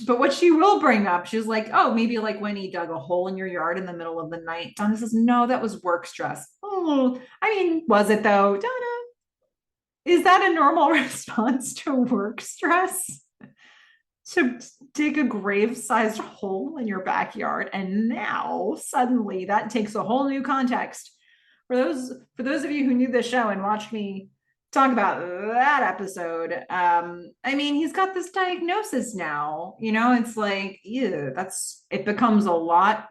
but what she will bring up, she's like, oh, maybe like when he dug a hole in your yard in the middle of the night. Donna says, no, that was work stress. Oh, I mean, was it though? Donna, is that a normal response to work stress? To dig a grave-sized hole in your backyard, and now suddenly that takes a whole new context. For those of you who knew the show and watched me talk about that episode, I mean, he's got this diagnosis now. It's like, ew, it becomes a lot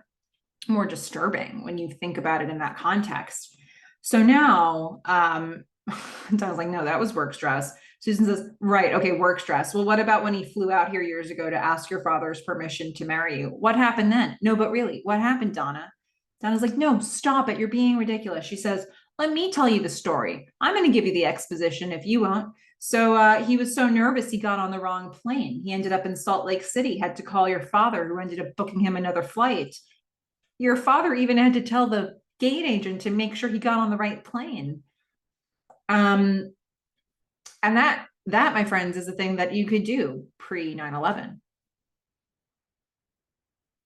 more disturbing when you think about it in that context. So now, I was like, no, that was work stress. Susan says, right, okay, work stress. Well, what about when he flew out here years ago to ask your father's permission to marry you? What happened then? No, but really, what happened, Donna? Donna's like, no, stop it. You're being ridiculous. She says, let me tell you the story. I'm going to give you the exposition if you won't. So he was so nervous he got on the wrong plane. He ended up in Salt Lake City, had to call your father, who ended up booking him another flight. Your father even had to tell the gate agent to make sure he got on the right plane. And that, my friends, is a thing that you could do pre 9/11.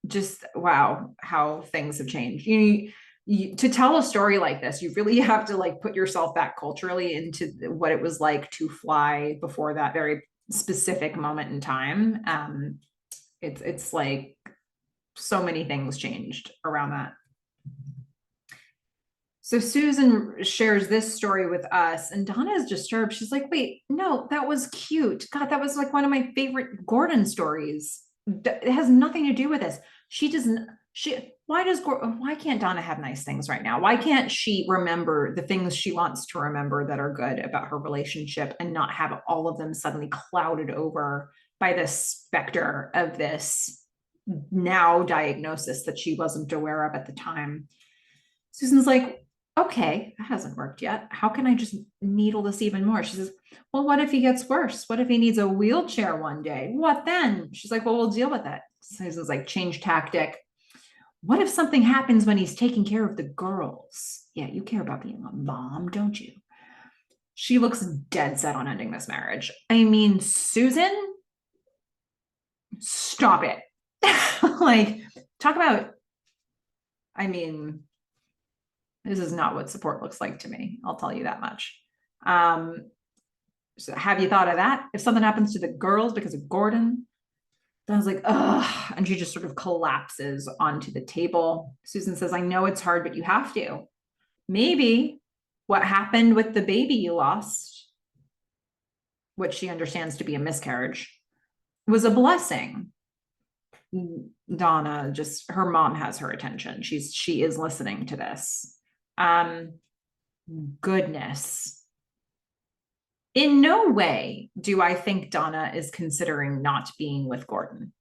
Just wow, how things have changed. To tell a story like this, you really have to like put yourself back culturally into what it was like to fly before that very specific moment in time. It's like so many things changed around that. So Susan shares this story with us, and Donna is disturbed. She's like, wait, no, that was cute. God, that was like one of my favorite Gordon stories. It has nothing to do with this. Why can't Donna have nice things right now? Why can't she remember the things she wants to remember that are good about her relationship and not have all of them suddenly clouded over by the specter of this now diagnosis that she wasn't aware of at the time? Susan's like, okay, that hasn't worked yet. How can I just needle this even more? She says, well, what if he gets worse? What if he needs a wheelchair one day? What then? She's like, well, we'll deal with it. Susan's like, change tactic. What if something happens when he's taking care of the girls? Yeah, you care about being a mom, don't you? She looks dead set on ending this marriage. I mean, Susan, stop it. Like, talk about, I mean, this is not what support looks like to me. I'll tell you that much. So have you thought of that? If something happens to the girls because of Gordon, then I was like, ugh. And she just sort of collapses onto the table. Susan says, I know it's hard, but you have to. Maybe what happened with the baby you lost, which she understands to be a miscarriage, was a blessing. Donna, just her mom has her attention. She is listening to this. Goodness. In no way do I think Donna is considering not being with Gordon.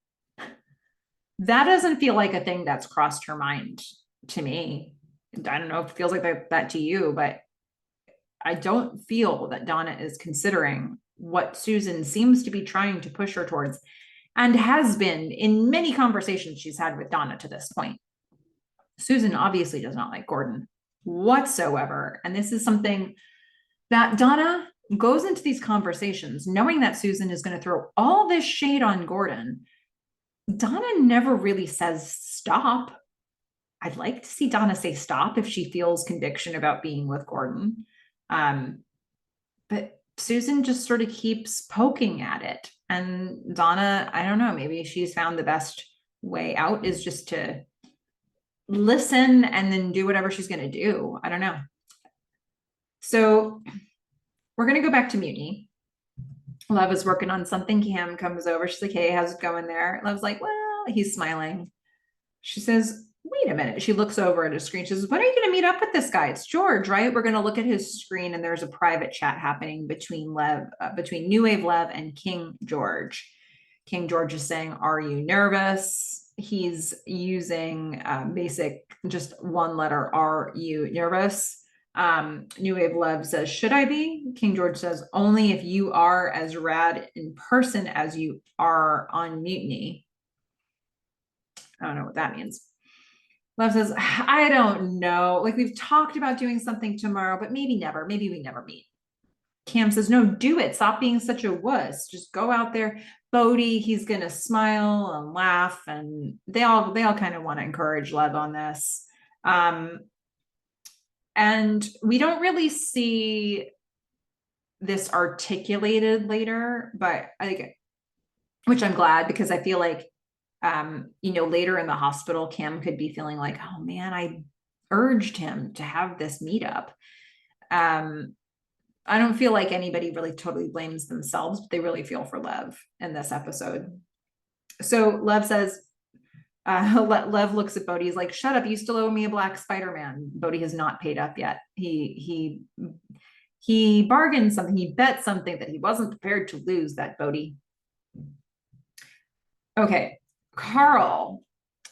That doesn't feel like a thing that's crossed her mind to me. I don't know if it feels like that to you, but I don't feel that Donna is considering what Susan seems to be trying to push her towards, and has been in many conversations she's had with Donna to this point. Susan obviously does not like Gordon whatsoever. And this is something that Donna goes into these conversations knowing that Susan is going to throw all this shade on Gordon. Donna never really says stop. I'd like to see Donna say stop if she feels conviction about being with Gordon. But Susan just sort of keeps poking at it. And Donna, I don't know, maybe she's found the best way out is just to listen and then do whatever she's going to do. I don't know. So we're going to go back to Mutiny. Love is working on something. Cam comes over. She's like, hey, how's it going there? Love's like, well, he's smiling. She says, wait a minute. She looks over at his screen. She says, when are you going to meet up with this guy? It's George, right? We're going to look at his screen, and there's a private chat happening between New Wave Lev and King George. King George is saying, are you nervous? He's using basic, just one letter, are you nervous? New Wave Lev says, should I be? King George says, only if you are as rad in person as you are on Mutiny. I don't know what that means. Lev says, I don't know. Like, we've talked about doing something tomorrow, but maybe never. Maybe we never meet. Cam says, no, do it. Stop being such a wuss. Just go out there. Bodhi, he's going to smile and laugh. And they all kind of want to encourage Lev on this. And we don't really see this articulated later, but I think, which I'm glad, because I feel like, later in the hospital, Cam could be feeling like, oh man, I urged him to have this meetup. I don't feel like anybody really totally blames themselves, but they really feel for Lev in this episode. So Lev says, Lev looks at Bodhi. He's like, shut up, you still owe me a black Spider-Man. Bodhi has not paid up yet. He bargained something, he bet something that he wasn't prepared to lose, that Bodhi. Okay, Carl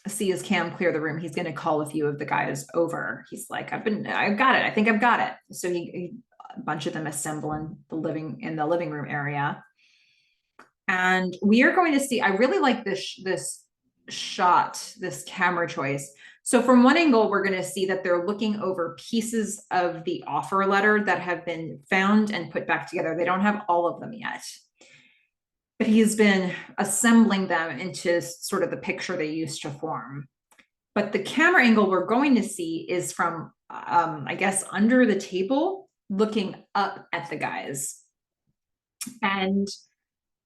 sees Cam clear the room. He's going to call a few of the guys over. He's like, I've got it. I think I've got it. So a bunch of them assemble in the living room area. And we are going to see, I really like this shot, this camera choice. So from one angle, we're going to see that they're looking over pieces of the offer letter that have been found and put back together. They don't have all of them yet, but he's been assembling them into sort of the picture they used to form. But the camera angle we're going to see is from, I guess, under the table, looking up at the guys. And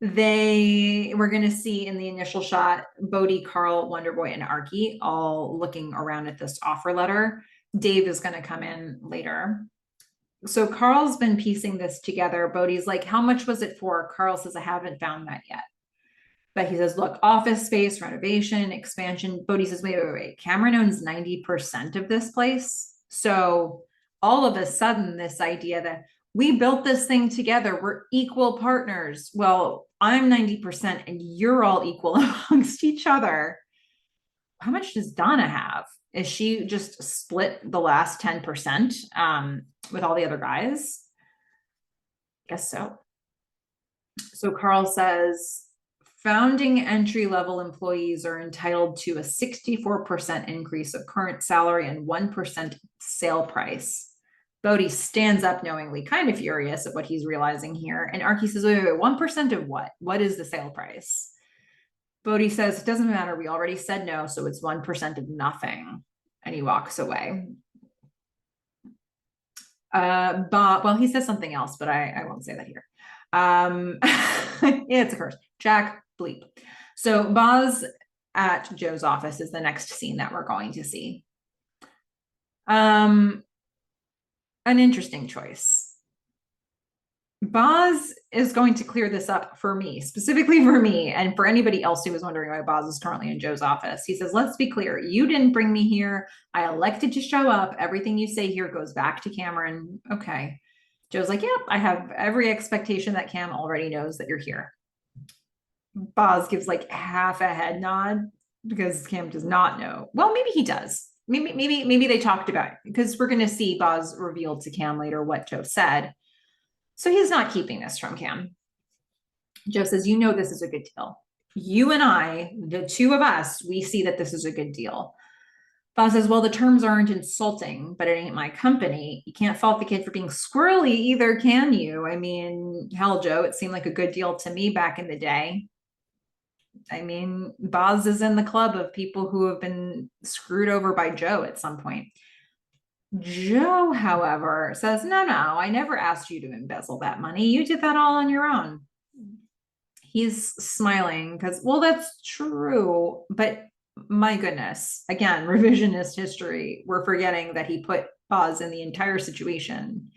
we're going to see in the initial shot, Bodhi, Carl, Wonderboy, and Arky all looking around at this offer letter. Dave is going to come in later. So Carl's been piecing this together. Bodhi's like, how much was it for? Carl says, I haven't found that yet. But he says, look, office space, renovation, expansion. Bodhi says, wait. Cameron owns 90% of this place. So all of a sudden, this idea that we built this thing together, we're equal partners. Well, I'm 90% and you're all equal amongst each other. How much does Donna have? Is she just split the last 10% with all the other guys? Guess so. So Carl says, founding entry-level employees are entitled to a 64% increase of current salary and 1% sale price. Bodhi stands up knowingly, kind of furious at what he's realizing here. And Arky says, wait, 1% of what? What is the sale price? Bodhi says, it doesn't matter. We already said no, so it's 1% of nothing. And he walks away. Well, he says something else, but I won't say that here. It's a curse. Jack bleep. So Boz at Joe's office is the next scene that we're going to see. An interesting choice. Boz is going to clear this up for me, specifically for me, and for anybody else who was wondering why Boz is currently in Joe's office. He says, let's be clear. You didn't bring me here. I elected to show up. Everything you say here goes back to Cameron. Okay. Joe's like, yep, I have every expectation that Cam already knows that you're here. Boz gives like half a head nod because Cam does not know. Well, maybe he does. Maybe they talked about it, because we're going to see Boz revealed to Cam later what Joe said. So he's not keeping this from Cam. Joe says, you know, this is a good deal. You and I, the two of us, we see that this is a good deal. Boz says, well, the terms aren't insulting, but it ain't my company. You can't fault the kid for being squirrely either, can you? I mean, hell, Joe, it seemed like a good deal to me back in the day. I mean, Boz is in the club of people who have been screwed over by Joe at some point. Joe, however, says, no, I never asked you to embezzle that money. You did that all on your own. He's smiling because, well, that's true. But my goodness, again, revisionist history. We're forgetting that he put Boz in the entire situation.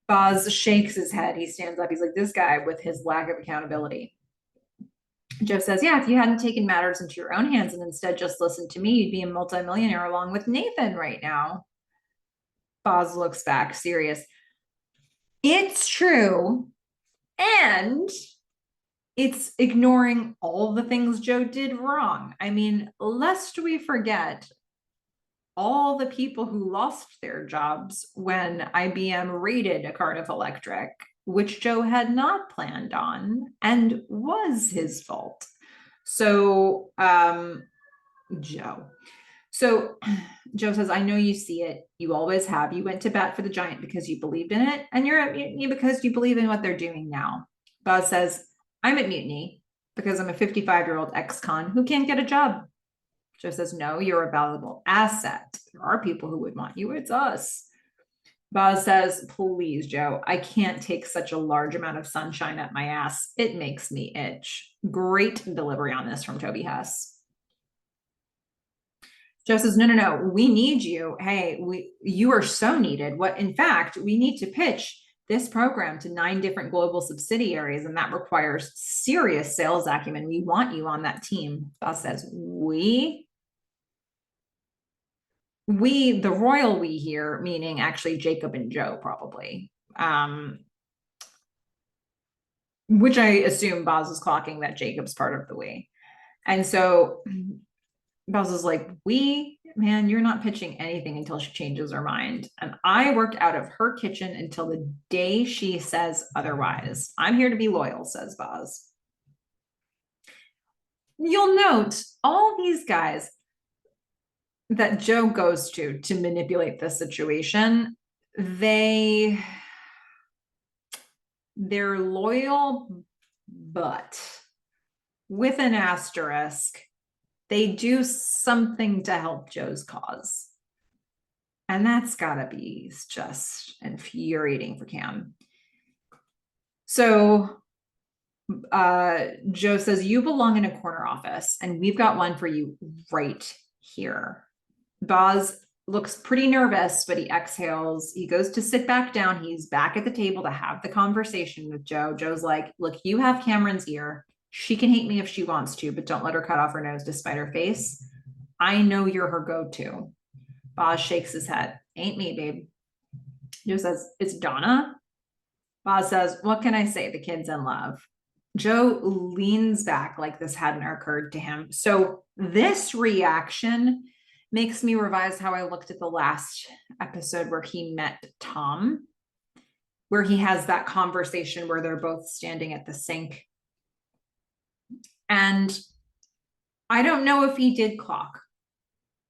Boz shakes his head. He stands up. He's like, this guy with his lack of accountability. Joe says, yeah, if you hadn't taken matters into your own hands and instead just listened to me, you'd be a multimillionaire along with Nathan right now. Boz looks back, serious. It's true. And it's ignoring all the things Joe did wrong. I mean, lest we forget all the people who lost their jobs when IBM raided Cardiff Electric, which Joe had not planned on and was his fault. So, Joe. So Joe says, I know you see it. You always have. You went to bat for the Giant because you believed in it, and you're at Mutiny because you believe in what they're doing now. Boz says, I'm at Mutiny because I'm a 55-year-old ex-con who can't get a job. Joe says, no, you're a valuable asset. There are people who would want you. It's us. Boz says, please, Joe, I can't take such a large amount of sunshine at my ass. It makes me itch. Great delivery on this from Toby Huss. Joe says, no, we need you. Hey, you are so needed. In fact, we need to pitch this program to 9 different global subsidiaries, and that requires serious sales acumen. We want you on that team. Boz says, the royal we here, meaning actually Jacob and Joe, probably. Which I assume Boz is clocking that Jacob's part of the we. And so Boz is like, man, you're not pitching anything until she changes her mind. And I worked out of her kitchen until the day she says otherwise. I'm here to be loyal, says Boz. You'll note all these guys that Joe goes to manipulate the situation, they're loyal, but with an asterisk, they do something to help Joe's cause. And that's gotta be just infuriating for Cam. So Joe says, you belong in a corner office, and we've got one for you right here. Boz looks pretty nervous, but he exhales. He goes to sit back down. He's back at the table to have the conversation with Joe. Joe's like, look, you have Cameron's ear. She can hate me if she wants to, but don't let her cut off her nose to spite her face. I know you're her go-to. Boz shakes his head. Ain't me, babe. Joe says, it's Donna. Boz says, what can I say? The kid's in love. Joe leans back like this hadn't occurred to him. So this reaction makes me revise how I looked at the last episode where he met Tom, where he has that conversation where they're both standing at the sink. And I don't know if he did clock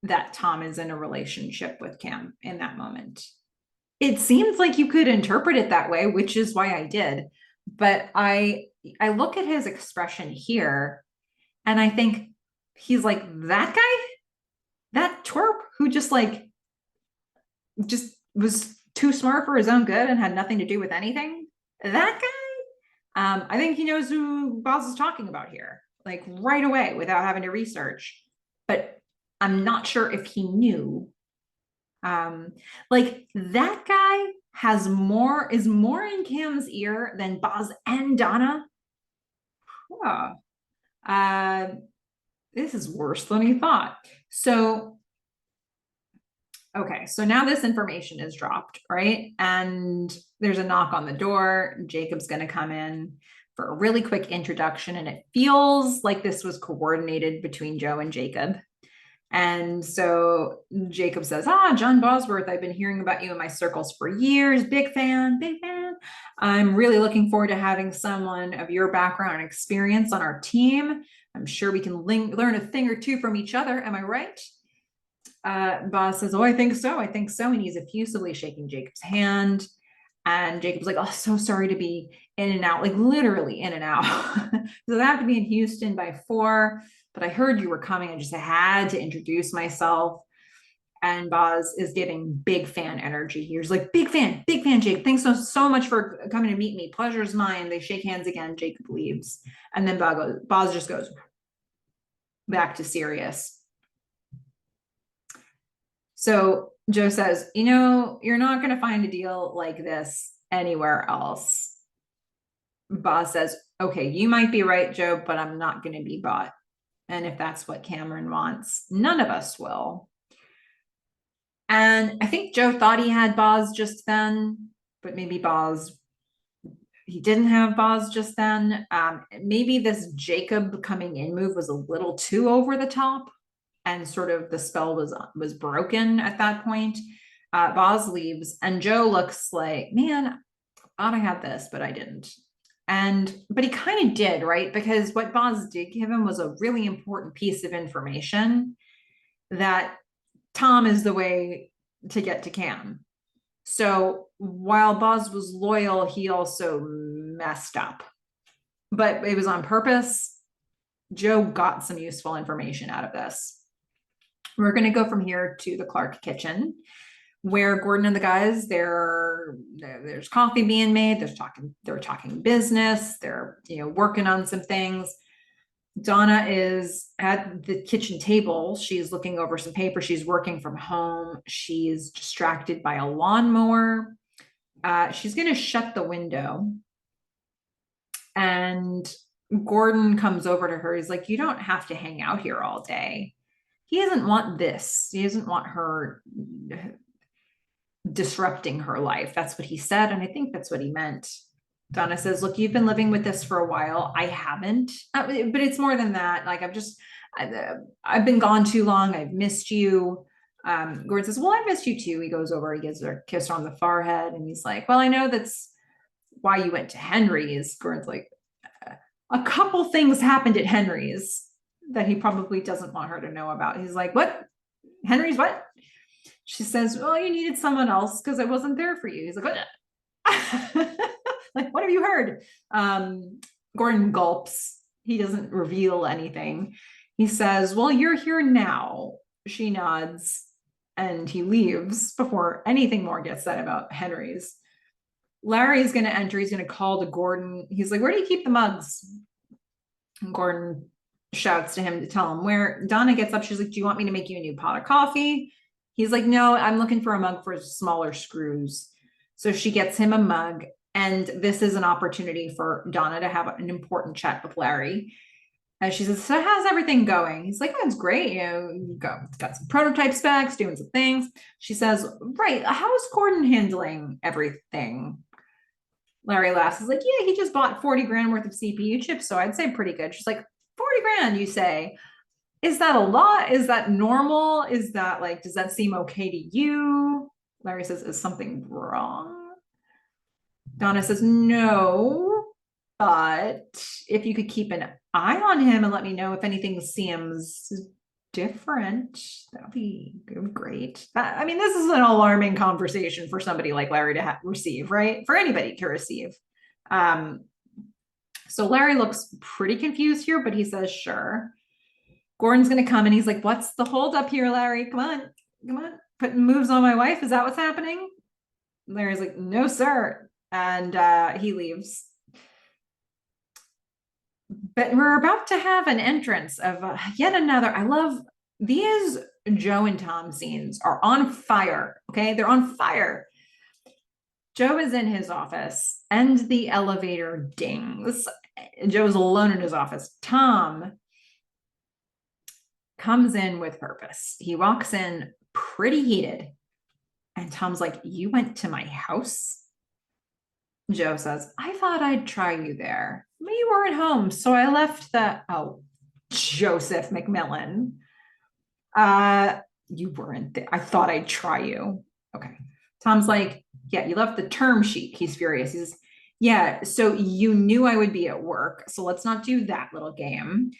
that Tom is in a relationship with Cam in that moment. It seems like you could interpret it that way, which is why I did. But I look at his expression here and I think he's like, that guy, that twerp who just was too smart for his own good and had nothing to do with anything. That guy, I think he knows who Boz is talking about here, like right away without having to research. But I'm not sure if he knew. Like that guy is more in Cam's ear than Boz and Donna. This is worse than he thought. So, okay, so now this information is dropped, right? And there's a knock on the door. Jacob's going to come in for a really quick introduction, and it feels like this was coordinated between Joe and Jacob. And so Jacob says, John Bosworth, I've been hearing about you in my circles for years. Big fan, big fan. I'm really looking forward to having someone of your background and experience on our team. I'm sure we can learn a thing or two from each other. Am I right? Boz says, I think so. I think so. And he's effusively shaking Jacob's hand. And Jacob's like, so sorry to be in and out, like literally in and out. So I have to be in Houston by 4. But I heard you were coming. I had to introduce myself. And Boz is giving big fan energy. He's like, big fan, Jake. Thanks so much for coming to meet me. Pleasure's mine. They shake hands again. Jacob leaves. And then Boz just goes back to serious. So Joe says, you're not going to find a deal like this anywhere else. Boz says, okay, you might be right, Joe, but I'm not going to be bought. And if that's what Cameron wants, none of us will. And I think Joe thought he had Boz just then, but maybe he didn't have Boz just then. Maybe this Jacob coming in move was a little too over the top, and sort of the spell was broken at that point. Boz leaves, and Joe looks like, man, I thought I had this, but I didn't. But he kind of did, right? Because what Boz did give him was a really important piece of information that Tom is the way to get to Cam. So while Boz was loyal, he also messed up. But it was on purpose. Joe got some useful information out of this. We're going to go from here to the Clark kitchen, where Gordon and the guys, there's coffee being made. They're talking business. They're working on some things. Donna is at the kitchen table. She's looking over some paper. She's working from home. She's distracted by a lawnmower. She's going to shut the window. And Gordon comes over to her. He's like, you don't have to hang out here all day. He doesn't want this. He doesn't want her disrupting her life. That's what he said. And I think that's what he meant. Donna says, look, you've been living with this for a while. I haven't, but it's more than that. Like I've been gone too long. I've missed you. Gordon says, well, I missed you too. He goes over, he gives her a kiss on the forehead. And he's like, well, I know that's why you went to Henry's. Gordon's like, a couple things happened at Henry's that he probably doesn't want her to know about. He's like, what? Henry's what? She says, well, you needed someone else because I wasn't there for you. He's like, what? Like, what have you heard? Gordon gulps. He doesn't reveal anything. He says, well, you're here now. She nods, and he leaves before anything more gets said about Henry's. Larry's going to enter. He's going to call to Gordon. He's like, where do you keep the mugs? And Gordon shouts to him to tell him where. Donna gets up. She's like, do you want me to make you a new pot of coffee? He's like, no, I'm looking for a mug for smaller screws. So she gets him a mug. And this is an opportunity for Donna to have an important chat with Larry. And she says, so how's everything going? He's like, oh, it's great. You got some prototype specs, doing some things. She says, right, how's Gordon handling everything? Larry laughs. He's like, yeah, he just bought 40 grand worth of CPU chips. So I'd say pretty good. She's like, 40 grand, you say? Is that a lot? Is that normal? Is that like, does that seem okay to you? Larry says, is something wrong? Donna says, no, but if you could keep an eye on him and let me know if anything seems different, that'd be great. I mean, this is an alarming conversation for somebody like Larry to receive, right? For anybody to receive. So Larry looks pretty confused here, but he says, sure. Gordon's going to come and he's like, what's the hold up here, Larry? Come on, putting moves on my wife. Is that what's happening? Larry's like, no, sir. And he leaves. But we're about to have an entrance of yet another. I love these Joe and Tom scenes are on fire. Okay. They're on fire. Joe is in his office and the elevator dings. Joe's alone in his office. Tom comes in with purpose. He walks in pretty heated. And Tom's like, you went to my house? Joe says, I thought I'd try you there. But you weren't home, so I left the, oh, Joseph McMillan. You weren't there. I thought I'd try you. Okay. Tom's like, yeah, you left the term sheet. He's furious. He says, yeah, so you knew I would be at work. So let's not do that little game.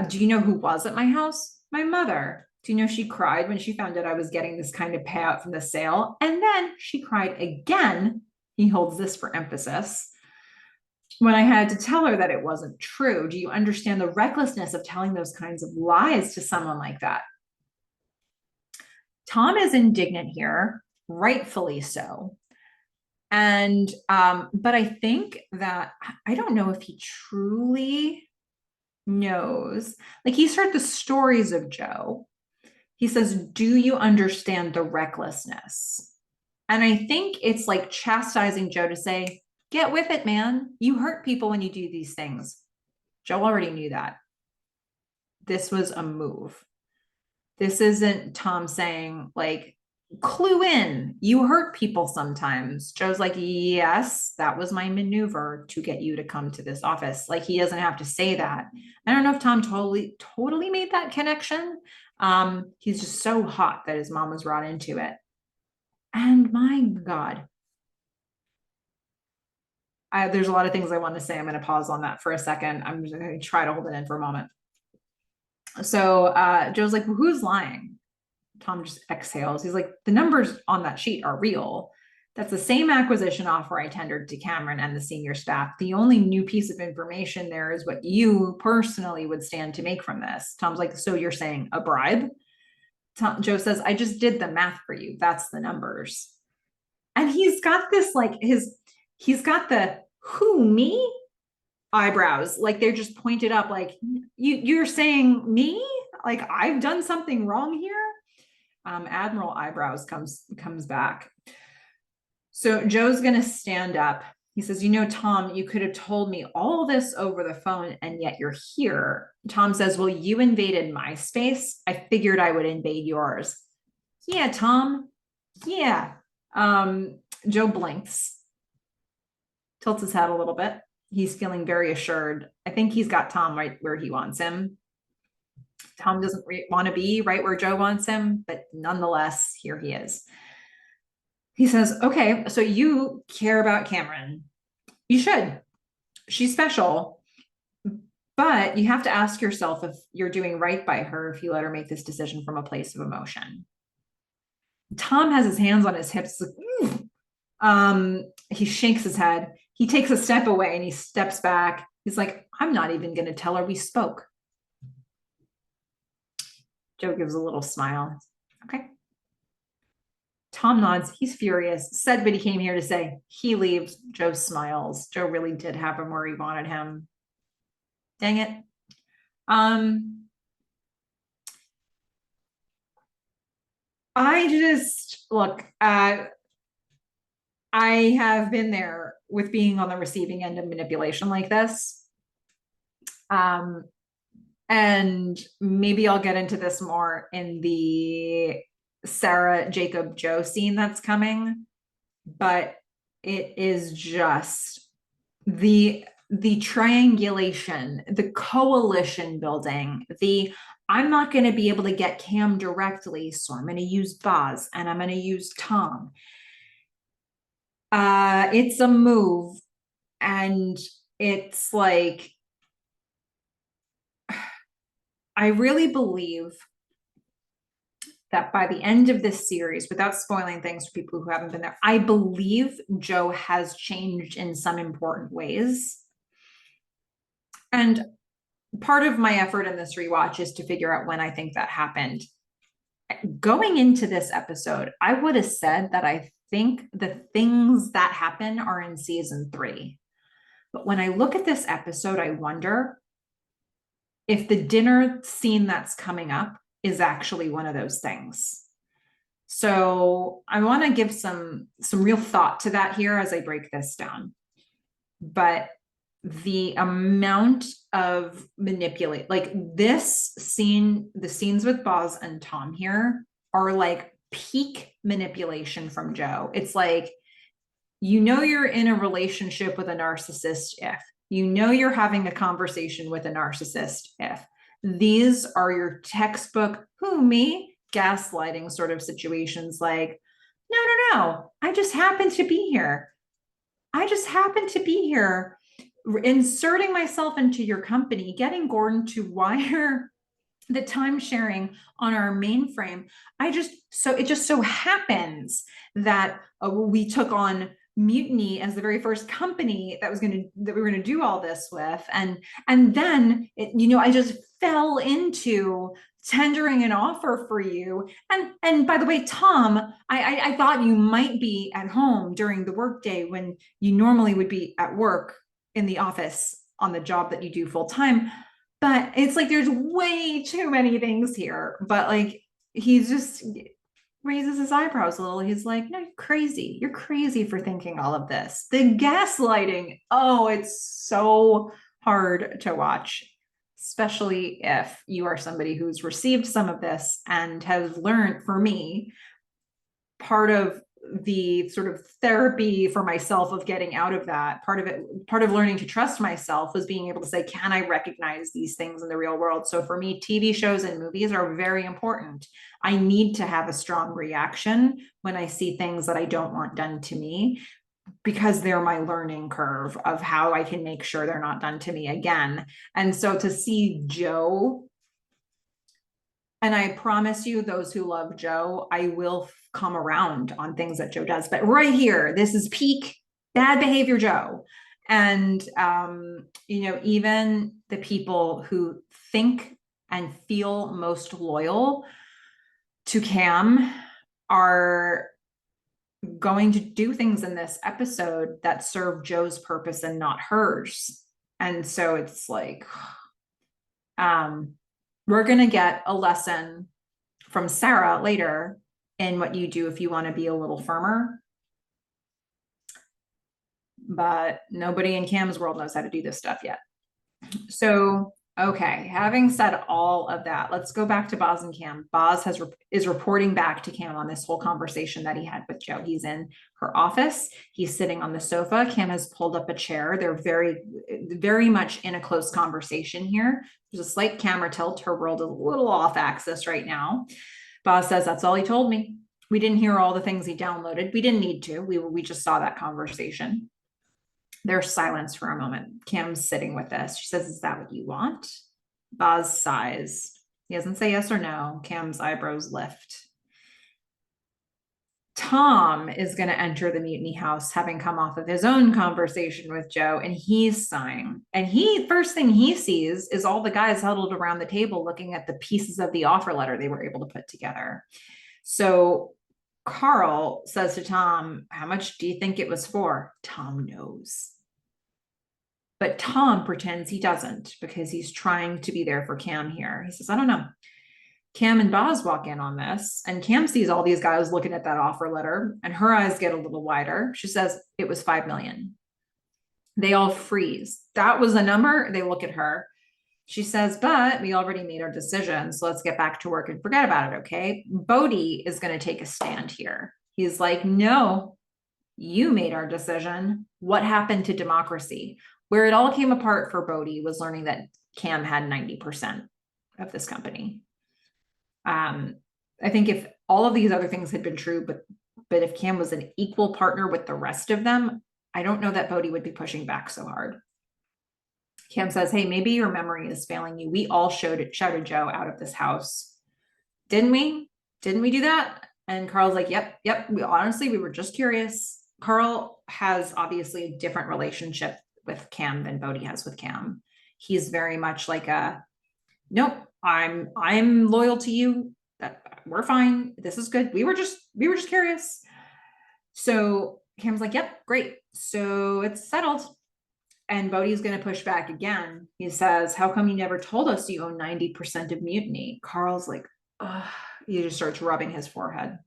Do you know who was at my house? My mother. Do you know she cried when she found out I was getting this kind of payout from the sale? And then she cried again. He holds this for emphasis. When I had to tell her that it wasn't true. Do you understand the recklessness of telling those kinds of lies to someone like that? Tom is indignant here, rightfully so. And, but I think that, I don't know if he truly knows, like he's heard the stories of Joe. He says, do you understand the recklessness? And I think it's like chastising Joe to say, get with it, man. You hurt people when you do these things. Joe already knew that. This was a move. This isn't Tom saying like, clue in, you hurt people sometimes. Joe's like, yes, that was my maneuver to get you to come to this office. Like he doesn't have to say that. I don't know if Tom totally made that connection. He's just so hot that his mom was brought into it. And my God, there's a lot of things I want to say. I'm going to pause on that for a second. I'm just going to try to hold it in for a moment. So Joe's like, well, who's lying? Tom just exhales. He's like, the numbers on that sheet are real. That's the same acquisition offer I tendered to Cameron and the senior staff. The only new piece of information there is what you personally would stand to make from this. Tom's like, so you're saying a bribe? Joe says, I just did the math for you. That's the numbers. And he's got this like he's got the who me eyebrows, like they're just pointed up, like you're saying me, like I've done something wrong here. Admiral eyebrows comes back. So Joe's gonna stand up. He says, you know, Tom, you could have told me all this over the phone and yet you're here. Tom says, well, you invaded my space. I figured I would invade yours. Yeah, Tom. Yeah. Joe blinks, tilts his head a little bit. He's feeling very assured. I think he's got Tom right where he wants him. Tom doesn't want to be right where Joe wants him, but nonetheless, here he is. He says, okay, so you care about Cameron. You should. She's special. But you have to ask yourself if you're doing right by her if you let her make this decision from a place of emotion. Tom has his hands on his hips. He shakes his head. He takes a step away and he steps back. He's like, I'm not even going to tell her we spoke. Joe gives a little smile. Okay. Tom nods. He's furious. Said what he came here to say. He leaves. Joe smiles. Joe really did have him where he wanted him. Dang it. I just look, I have been there with being on the receiving end of manipulation like this. And maybe I'll get into this more in the Sarah, Jacob, Joe scene that's coming, but it is just the triangulation, the coalition building, I'm not going to be able to get Cam directly, so I'm going to use Boz and I'm going to use Tom. It's a move, and it's like, I really believe that by the end of this series, without spoiling things for people who haven't been there, I believe Joe has changed in some important ways. And part of my effort in this rewatch is to figure out when I think that happened. Going into this episode, I would have said that I think the things that happen are in season 3. But when I look at this episode, I wonder if the dinner scene that's coming up is actually one of those things. So I want to give some real thought to that here as I break this down. But the amount of manipulate, like this scene, the scenes with Boz and Tom here are like peak manipulation from Joe. It's like, you know, you're in a relationship with a narcissist if you know you're having a conversation with a narcissist if these are your textbook who me gaslighting sort of situations. Like, no, I just happen to be here, inserting myself into your company, getting Gordon to wire the time sharing on our mainframe. It just so happens that we took on Mutiny as the very first company that we were going to do all this with, and then I just fell into tendering an offer for you. And by the way, Tom, I thought you might be at home during the workday when you normally would be at work in the office on the job that you do full time. But it's like there's way too many things here. But like, he's just raises his eyebrows a little. He's like, no, you're crazy for thinking all of this. The gaslighting, oh, it's so hard to watch, especially if you are somebody who's received some of this and has learned. For me, part of the sort of therapy for myself of getting out of that, part of learning to trust myself was being able to say, can I recognize these things in the real world? So for me, TV shows and movies are very important. I need to have a strong reaction when I see things that I don't want done to me, because they're my learning curve of how I can make sure they're not done to me again. And so to see Joe, and I promise you, those who love Joe, I will come around on things that Joe does. But right here, this is peak bad behavior Joe. And, even the people who think and feel most loyal to Cam are going to do things in this episode that serve Joe's purpose and not hers. And so it's like, we're going to get a lesson from Sarah later in what you do if you want to be a little firmer. But nobody in Cam's world knows how to do this stuff yet. So, okay, having said all of that, let's go back to Boz and Cam. Boz is reporting back to Cam on this whole conversation that he had with Joe. He's in her office. He's sitting on the sofa. Cam has pulled up a chair. They're very, very much in a close conversation here. There's a slight camera tilt. Her world is a little off axis right now. Boz says, that's all he told me. We didn't hear all the things he downloaded. We didn't need to. We just saw that conversation. There's silence for a moment. Cam's sitting with this. She says, is that what you want? Boz sighs. He doesn't say yes or no. Cam's eyebrows lift. Tom is going to enter the mutiny house, having come off of his own conversation with Joe, and he's sighing. And first thing he sees is all the guys huddled around the table looking at the pieces of the offer letter they were able to put together. So Carl says to Tom, how much do you think it was for? Tom knows. But Tom pretends he doesn't because he's trying to be there for Cam here. He says, I don't know. Cam and Boz walk in on this, and Cam sees all these guys looking at that offer letter, and her eyes get a little wider. She says, it was 5 million. They all freeze. That was the number. They look at her. She says, but we already made our decision, so let's get back to work and forget about it, okay? Bodhi is going to take a stand here. He's like, no, you made our decision. What happened to democracy? Where it all came apart for Bodhi was learning that Cam had 90% of this company. I think if all of these other things had been true, but if Cam was an equal partner with the rest of them, I don't know that Bodhi would be pushing back so hard. Cam says, hey, maybe your memory is failing you. We all shouted Joe out of this house. Didn't we? Didn't we do that? And Carl's like, yep. We were just curious. Carl has obviously a different relationship with Cam than Bodhi has with Cam. He's very much like nope, I'm loyal to you. We're fine. This is good. We were just curious. So Cam's like, yep, great. So it's settled. And Bodhi's going to push back again. He says, how come you never told us you own 90% of Mutiny? Carl's like, ugh. He just starts rubbing his forehead.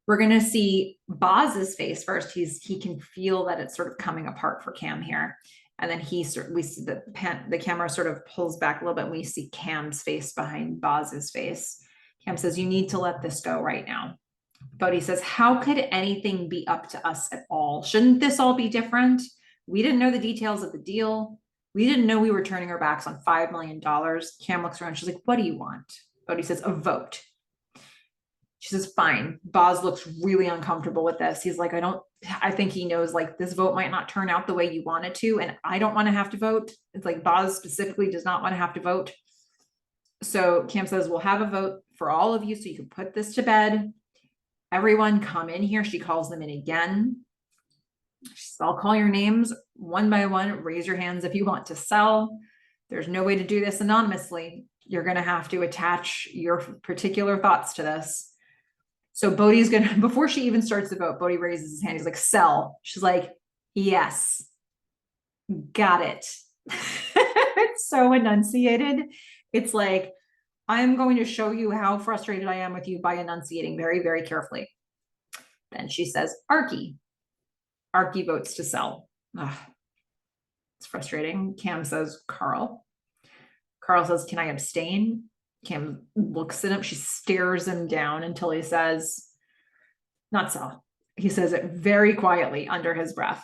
We're going to see Boz's face first. He can feel that it's sort of coming apart for Cam here. And then we see the camera sort of pulls back a little bit, and we see Cam's face behind Boz's face. Cam says, you need to let this go right now. Bodhi says, how could anything be up to us at all? Shouldn't this all be different? We didn't know the details of the deal. We didn't know we were turning our backs on $5 million. Cam looks around. She's like, what do you want? Bodhi says, a vote. She says, fine. Boz looks really uncomfortable with this. He's like, I think he knows like this vote might not turn out the way you want it to. And I don't want to have to vote. It's like Boz specifically does not want to have to vote. So Cam says, we'll have a vote for all of you so you can put this to bed. Everyone come in here. She calls them in again. She says, I'll call your names one by one. Raise your hands if you want to sell. There's no way to do this anonymously. You're going to have to attach your particular thoughts to this. So Bodhi's going to, before she even starts the vote, Bodhi raises his hand. He's like, sell. She's like, yes, got it. It's so enunciated. It's like, I'm going to show you how frustrated I am with you by enunciating very, very carefully. Then she says, Archie. Archie votes to sell. Ugh. It's frustrating. Cam says, Carl. Carl says, can I abstain? Cam looks at him. She stares him down until he says, not sell. He says it very quietly under his breath.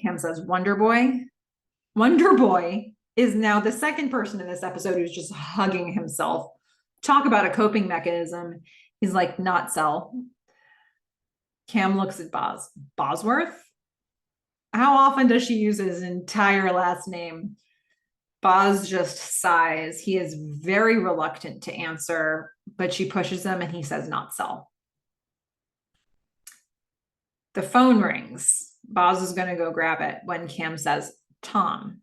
Cam says, Wonder Boy. Wonder Boy is now the second person in this episode who's just hugging himself. Talk about a coping mechanism. He's like, not sell. Cam looks at Boz. Bosworth? How often does she use his entire last name? Boz just sighs. He is very reluctant to answer, but she pushes him and he says, not sell. The phone rings. Boz is going to go grab it when Cam says, Tom.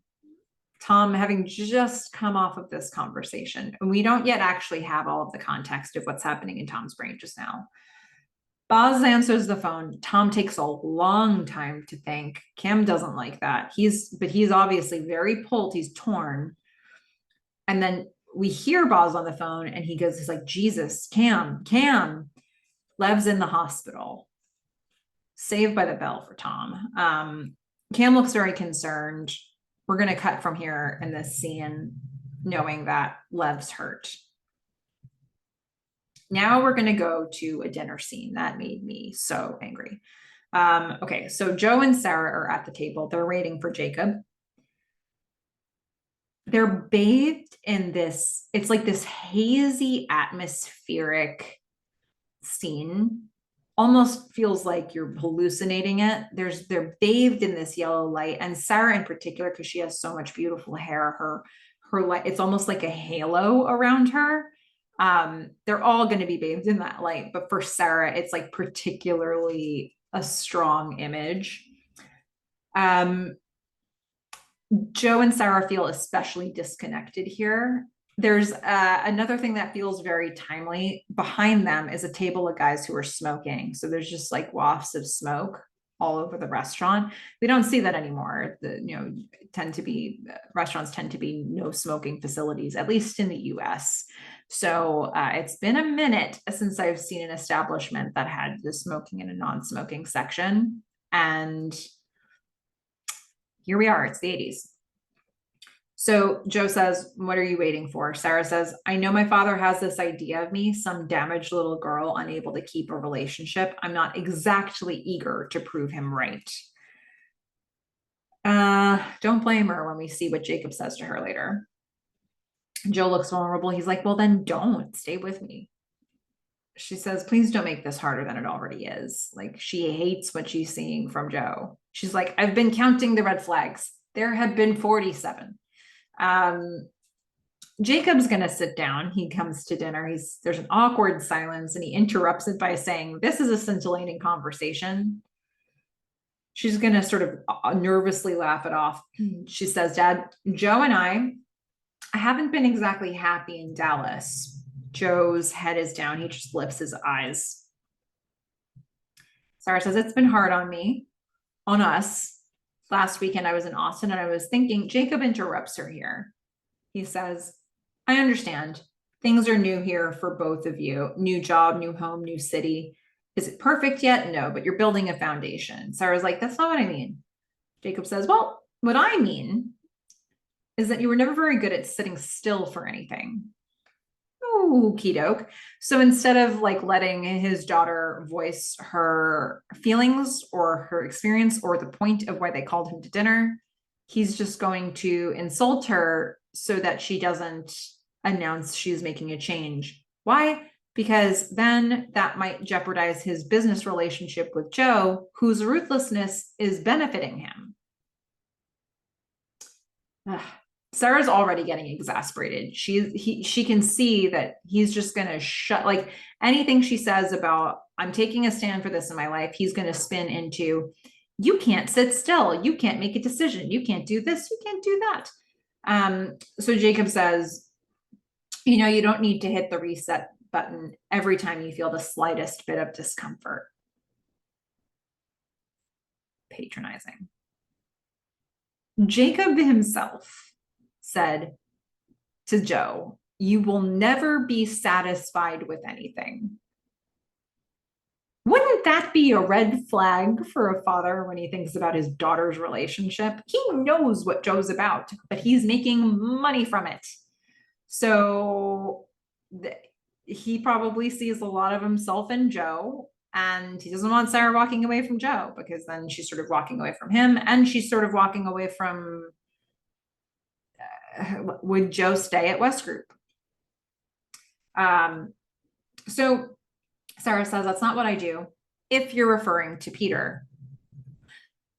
Tom, having just come off of this conversation, and we don't yet actually have all of the context of what's happening in Tom's brain just now. Boz answers the phone. Tom takes a long time to think. Cam doesn't like that. He's obviously very pulled. He's torn. And then we hear Boz on the phone and he's like, Jesus, Cam. Lev's in the hospital. Saved by the bell for Tom. Cam looks very concerned. We're going to cut from here in this scene, knowing that Lev's hurt. Now we're going to go to a dinner scene. That made me so angry. Okay, so Joe and Sarah are at the table. They're waiting for Jacob. They're bathed in this, it's like this hazy atmospheric scene. Almost feels like you're hallucinating it. They're bathed in this yellow light, and Sarah in particular, because she has so much beautiful hair, her light, it's almost like a halo around her. They're all going to be bathed in that light, but for Sarah, it's like particularly a strong image. Joe and Sarah feel especially disconnected here. There's another thing that feels very timely. Behind them is a table of guys who are smoking. So there's just like wafts of smoke all over the restaurant. We don't see that anymore. Restaurants tend to be no smoking facilities, at least in the US. So it's been a minute since I've seen an establishment that had the smoking and a non-smoking section. And here we are, it's the 80s. So Joe says, what are you waiting for? Sarah says, I know my father has this idea of me, some damaged little girl unable to keep a relationship. I'm not exactly eager to prove him right. Don't blame her when we see what Jacob says to her later. Joe looks vulnerable. He's like, well, then don't stay with me. She says, please don't make this harder than it already is. Like, she hates what she's seeing from Joe. She's like, I've been counting the red flags. There have been 47. Jacob's gonna sit down. He comes to dinner. There's an awkward silence, and he interrupts it by saying, this is a scintillating conversation. She's gonna sort of nervously laugh it off. She says, Dad, Joe and I haven't been exactly happy in Dallas. Joe's head is down. He just lifts his eyes. Sarah says, it's been hard on me, on us. Last weekend I was in Austin and I was thinking. Jacob interrupts her here. He says, I understand. Things are new here for both of you. New job, new home, new city. Is it perfect yet? No, but you're building a foundation. Sarah's like, that's not what I mean. Jacob says, well, what I mean is that you were never very good at sitting still for anything. Okie doke. So instead of like letting his daughter voice her feelings or her experience or the point of why they called him to dinner, he's just going to insult her so that she doesn't announce she's making a change. Why? Because then that might jeopardize his business relationship with Joe, whose ruthlessness is benefiting him. Sarah's already getting exasperated. She can see that he's just going to shut, like, anything she says about, I'm taking a stand for this in my life, he's going to spin into, you can't sit still. You can't make a decision. You can't do this. You can't do that. So Jacob says, you don't need to hit the reset button every time you feel the slightest bit of discomfort. Patronizing. Jacob himself said to Joe, you will never be satisfied with anything. Wouldn't that be a red flag for a father when he thinks about his daughter's relationship? He knows what Joe's about, but he's making money from it. So he probably sees a lot of himself in Joe, and he doesn't want Sarah walking away from Joe, because then she's sort of walking away from him, and she's sort of walking away from, would Joe stay at West Group? So Sarah says, that's not what I do, if you're referring to Peter.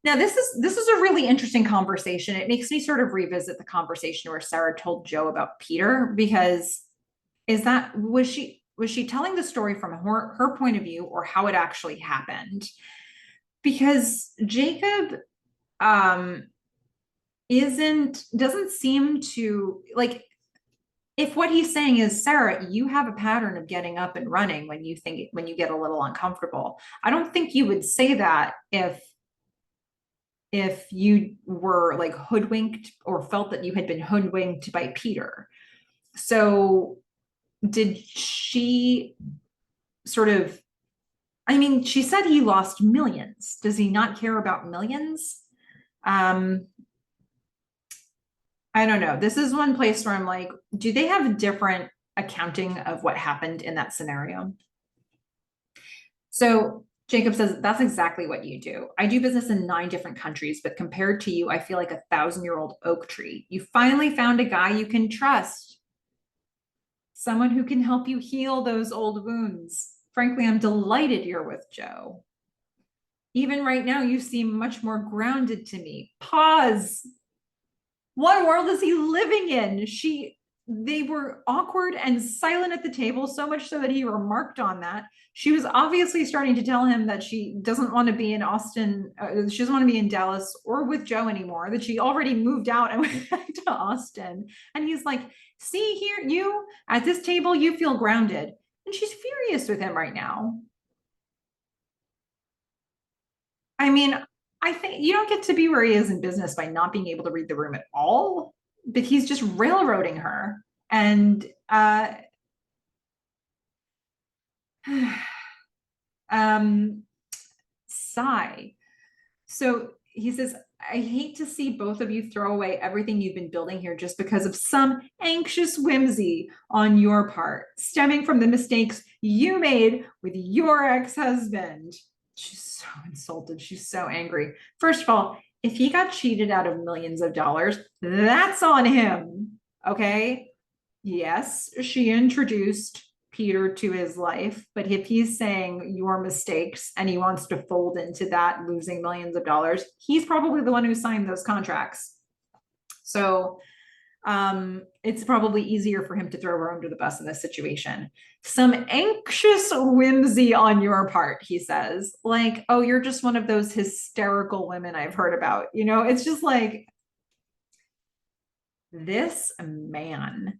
Now, this is a really interesting conversation. It makes me sort of revisit the conversation where Sarah told Joe about Peter, because was she telling the story from her point of view, or how it actually happened? Because Jacob doesn't seem to, like, if what he's saying is, Sarah, you have a pattern of getting up and running when you get a little uncomfortable. I don't think you would say that if you were like hoodwinked or felt that you had been hoodwinked by Peter. So did she sort of, she said he lost millions. Does he not care about millions? I don't know. This is one place where I'm like, do they have a different accounting of what happened in that scenario? So Jacob says, that's exactly what you do. I do business in 9 different countries, but compared to you, I feel like a 1,000-year-old oak tree. You finally found a guy you can trust. Someone who can help you heal those old wounds. Frankly, I'm delighted you're with Joe. Even right now, you seem much more grounded to me. Pause. What world is he living in? they were awkward and silent at the table, so much so that he remarked on that. She was obviously starting to tell him that she doesn't want to be in Austin. She doesn't want to be in Dallas or with Joe anymore, that she already moved out and went back to Austin. And he's like, see here, you at this table, you feel grounded. And she's furious with him right now. I mean, I think you don't get to be where he is in business by not being able to read the room at all, but he's just railroading her. And um sigh. So he says, I hate to see both of you throw away everything you've been building here just because of some anxious whimsy on your part, stemming from the mistakes you made with your ex-husband. She's so insulted. She's so angry. First of all, if he got cheated out of millions of dollars, that's on him. Okay. Yes, she introduced Peter to his life, but if he's saying your mistakes and he wants to fold into that losing millions of dollars, he's probably the one who signed those contracts. So it's probably easier for him to throw her under the bus in this situation. Some anxious whimsy on your part, he says, like, oh, you're just one of those hysterical women I've heard about. You know, it's just like, this man,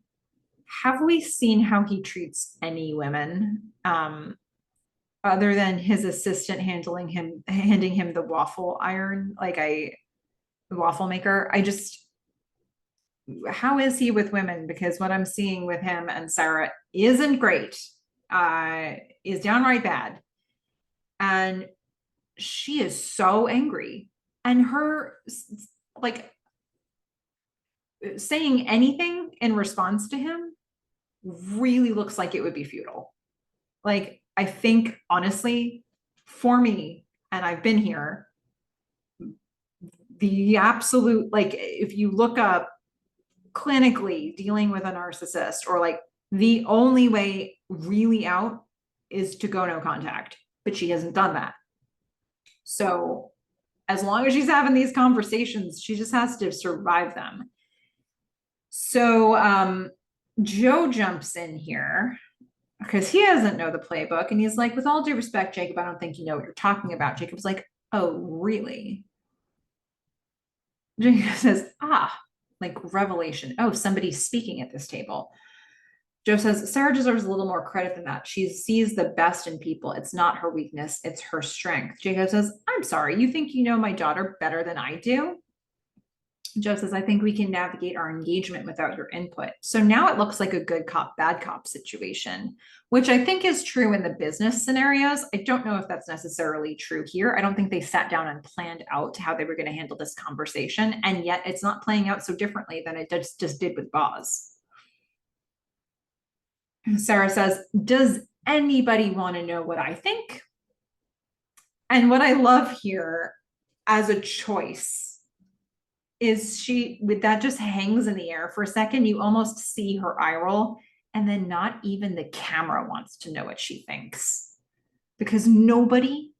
have we seen how he treats any women other than his assistant handing him the waffle iron, the waffle maker? I just, how is he with women? Because what I'm seeing with him and Sarah isn't great, is downright bad. And she is so angry. And her, like, saying anything in response to him really looks like it would be futile. Like, I think, honestly, for me, and I've been here, the absolute, like, if you look up clinically dealing with a narcissist, or like the only way really out is to go no contact, but she hasn't done that. So as long as she's having these conversations, she just has to survive them. So Joe jumps in here because he doesn't know the playbook, and he's like, with all due respect, Jacob, I don't think you know what you're talking about. Jacob's like, oh, really? Jacob says, like revelation. Oh, somebody's speaking at this table. Joe says, Sarah deserves a little more credit than that. She sees the best in people. It's not her weakness, it's her strength. Jacob says, I'm sorry, you think you know my daughter better than I do? Joe says, I think we can navigate our engagement without your input. So now it looks like a good cop, bad cop situation, which I think is true in the business scenarios. I don't know if that's necessarily true here. I don't think they sat down and planned out how they were going to handle this conversation. And yet it's not playing out so differently than it just did with Boz. Sarah says, does anybody want to know what I think? And what I love here as a choice is she, with that just hangs in the air for a second. You almost see her eye roll, and then not even the camera wants to know what she thinks, because nobody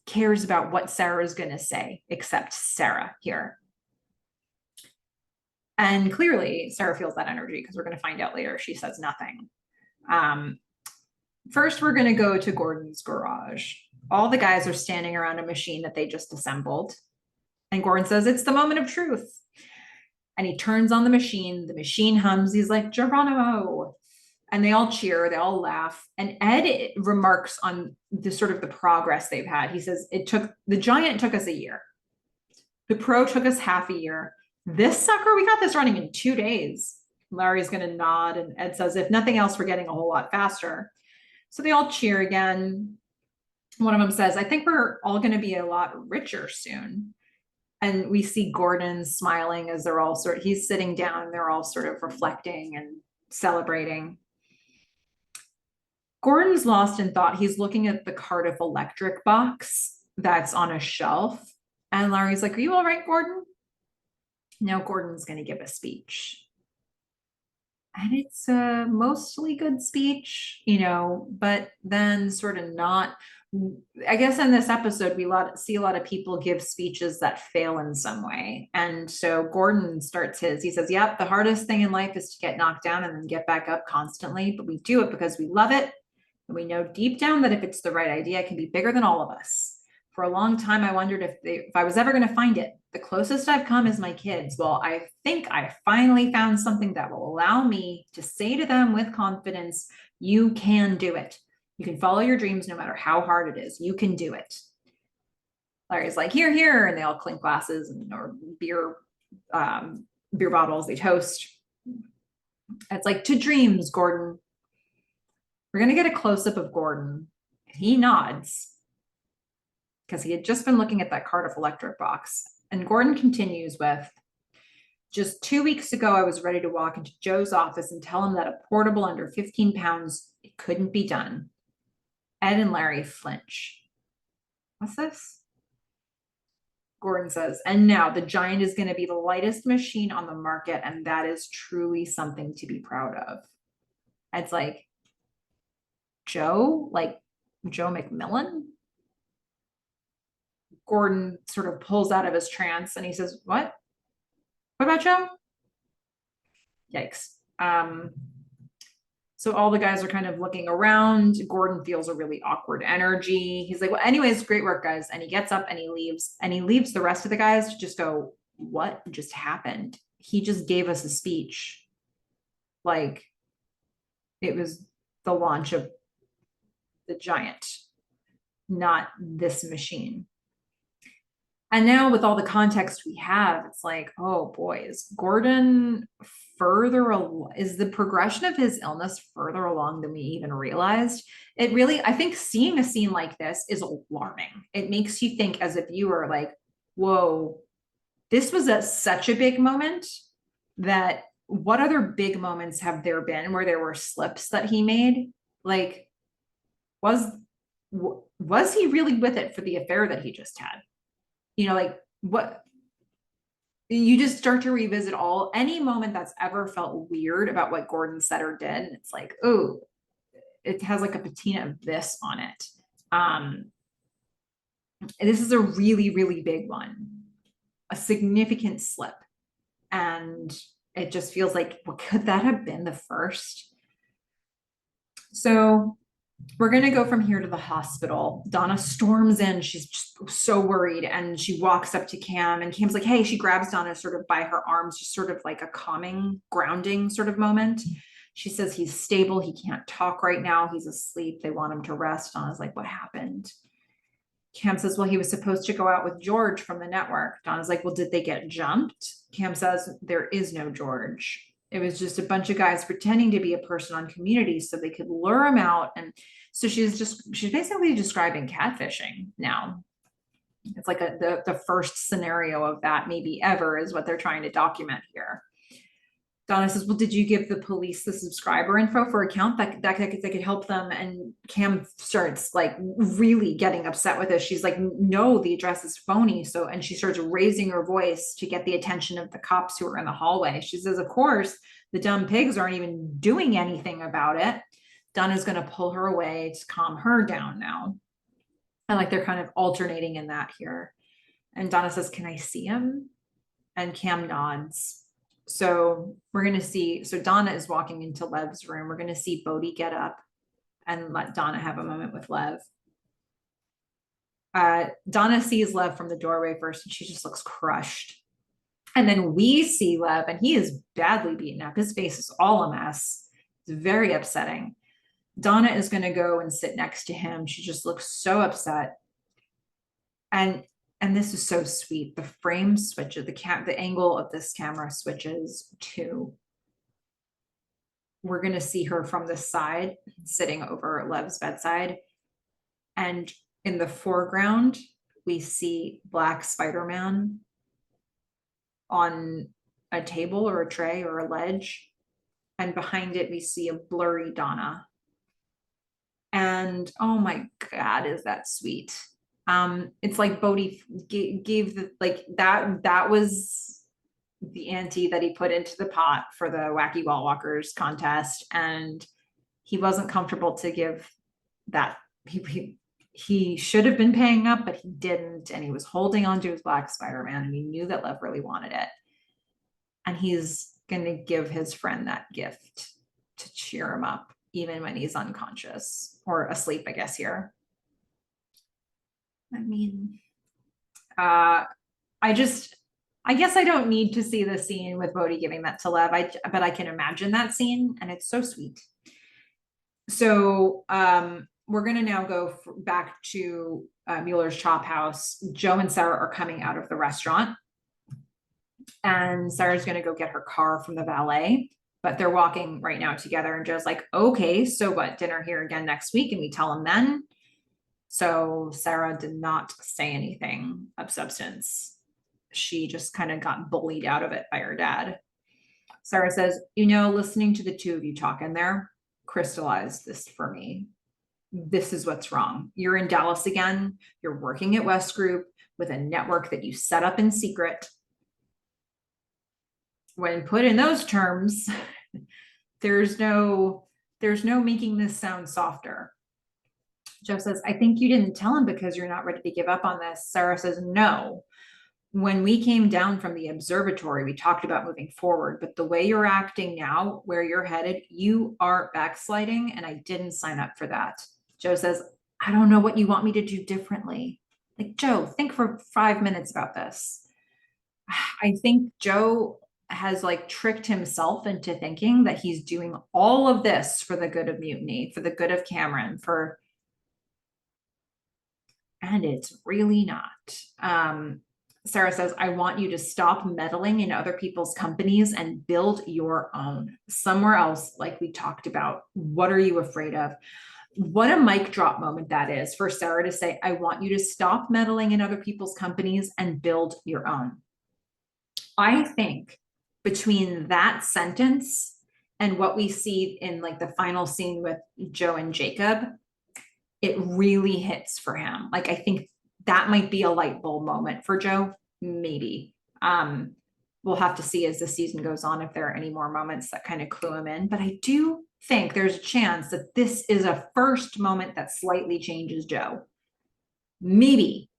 cares about what Sarah is going to say except Sarah here. And clearly Sarah feels that energy, because we're going to find out later she says nothing. First, we're going to go to Gordon's garage. All the guys are standing around a machine that they just assembled. And Gordon says, it's the moment of truth. And he turns on the machine hums. He's like, Geronimo. And they all cheer, they all laugh. And Ed remarks on the sort of the progress they've had. He says, the Giant took us a year. The Pro took us half a year. This sucker, we got this running in 2 days. Larry's going to nod, and Ed says, if nothing else, we're getting a whole lot faster. So they all cheer again. One of them says, I think we're all going to be a lot richer soon. And we see Gordon smiling as they're all he's sitting down and they're all sort of reflecting and celebrating. Gordon's lost in thought. He's looking at the Cardiff electric box that's on a shelf. And Larry's like, are you all right, Gordon? Now Gordon's going to give a speech. And it's a mostly good speech, but then sort of not. I guess in this episode, we see a lot of people give speeches that fail in some way. And so Gordon starts his, he says, yep, the hardest thing in life is to get knocked down and then get back up constantly, but we do it because we love it. And we know deep down that if it's the right idea, it can be bigger than all of us. For a long time, I wondered if I was ever going to find it. The closest I've come is my kids. Well, I think I finally found something that will allow me to say to them with confidence, you can do it. You can follow your dreams no matter how hard it is. You can do it. Larry's like, here, here. And they all clink glasses and or beer bottles. They toast. It's like, to dreams, Gordon. We're going to get a close-up of Gordon. He nods because he had just been looking at that Cardiff Electric box. And Gordon continues with, just 2 weeks ago, I was ready to walk into Joe's office and tell him that a portable under 15 pounds, it couldn't be done. Ed and Larry flinch. What's this? Gordon says, and now the Giant is going to be the lightest machine on the market, and that is truly something to be proud of. Ed's like, Joe? Like Joe McMillan? Gordon sort of pulls out of his trance and he says, what? What about Joe? Yikes. So all the guys are kind of looking around. Gordon feels a really awkward energy. He's like, well, anyways, great work, guys. And he gets up and he leaves. And he leaves the rest of the guys to just go, what just happened? He just gave us a speech. Like it was the launch of the Giant, not this machine. And now with all the context we have, it's like, oh boy, is Gordon is the progression of his illness further along than we even realized? It really, I think seeing a scene like this is alarming. It makes you think as a viewer, like, whoa, this was such a big moment that what other big moments have there been where there were slips that he made? Like, was he really with it for the affair that he just had? You know, like what you just start to revisit any moment that's ever felt weird about what Gordon said or did. And it's like, oh, it has like a patina of this on it. This is a really, really big one, a significant slip. And it just feels like, well, could that have been the first? So we're going to go from here to the hospital. Donna storms in. She's just so worried. And she walks up to Cam and Cam's like, hey, she grabs Donna sort of by her arms, just sort of like a calming, grounding sort of moment. She says he's stable. He can't talk right now. He's asleep. They want him to rest. Donna's like, what happened? Cam says, well, he was supposed to go out with George from the network. Donna's like, well, did they get jumped? Cam says, there is no George. It was just a bunch of guys pretending to be a person on Community so they could lure him out. And so she's basically describing catfishing now. It's like the first scenario of that maybe ever is what they're trying to document here. Donna says, well, did you give the police the subscriber info for account that could help them? And Cam starts like really getting upset with this. She's like, no, the address is phony. So, and she starts raising her voice to get the attention of the cops who are in the hallway. She says, of course, the dumb pigs aren't even doing anything about it. Donna's going to pull her away to calm her down now. And like they're kind of alternating in that here. And Donna says, can I see him? And Cam nods. So we're going to see, so Donna is walking into Lev's room. We're going to see Bodhi get up and let Donna have a moment with Lev. Donna sees Lev from the doorway first and she just looks crushed. And then we see Lev and he is badly beaten up. His face is all a mess. It's very upsetting. Donna is going to go and sit next to him. She just looks so upset. And this is so sweet. The frame switches, the angle of this camera switches to, we're going to see her from the side sitting over Lev's bedside. And in the foreground, we see Black Spider-Man on a table or a tray or a ledge. And behind it, we see a blurry Donna. And oh my God, is that sweet? It's like Bodhi gave the, like that was the ante that he put into the pot for the Wacky Wall Walkers contest. And he wasn't comfortable to give that. he should have been paying up, but he didn't. And he was holding on to his black Spider-Man, and he knew that Lev really wanted it. And he's going to give his friend that gift to cheer him up, even when he's unconscious or asleep, I guess, here. I mean, I guess I don't need to see the scene with Bodhi giving that to Lev, but I can imagine that scene, and it's so sweet. So we're going to now go back to Mueller's Chop House. Joe and Sarah are coming out of the restaurant, and Sarah's going to go get her car from the valet, but they're walking right now together. And Joe's like, okay, so what, dinner here again next week? And we tell him then. So Sarah did not say anything of substance. She just kind of got bullied out of it by her dad. Sarah says, listening to the two of you talk in there crystallized this for me. This is what's wrong. You're in Dallas again. You're working at West Group with a network that you set up in secret. When put in those terms, there's no making this sound softer. Joe says, I think you didn't tell him because you're not ready to give up on this. Sarah says, no. When we came down from the observatory, we talked about moving forward, but the way you're acting now, where you're headed, you are backsliding, and I didn't sign up for that. Joe says, I don't know what you want me to do differently. Like, Joe, think for 5 minutes about this. I think Joe has tricked himself into thinking that he's doing all of this for the good of Mutiny, for the good of Cameron, and it's really not. Sarah says, I want you to stop meddling in other people's companies and build your own somewhere else, like we talked about. What are you afraid of? What a mic drop moment that is for Sarah to say, I want you to stop meddling in other people's companies and build your own. I think between that sentence and what we see in the final scene with Joe and Jacob, it really hits for him. I think that might be a light bulb moment for Joe, maybe. We'll have to see as the season goes on if there are any more moments that kind of clue him in. But I do think there's a chance that this is a first moment that slightly changes Joe. Maybe.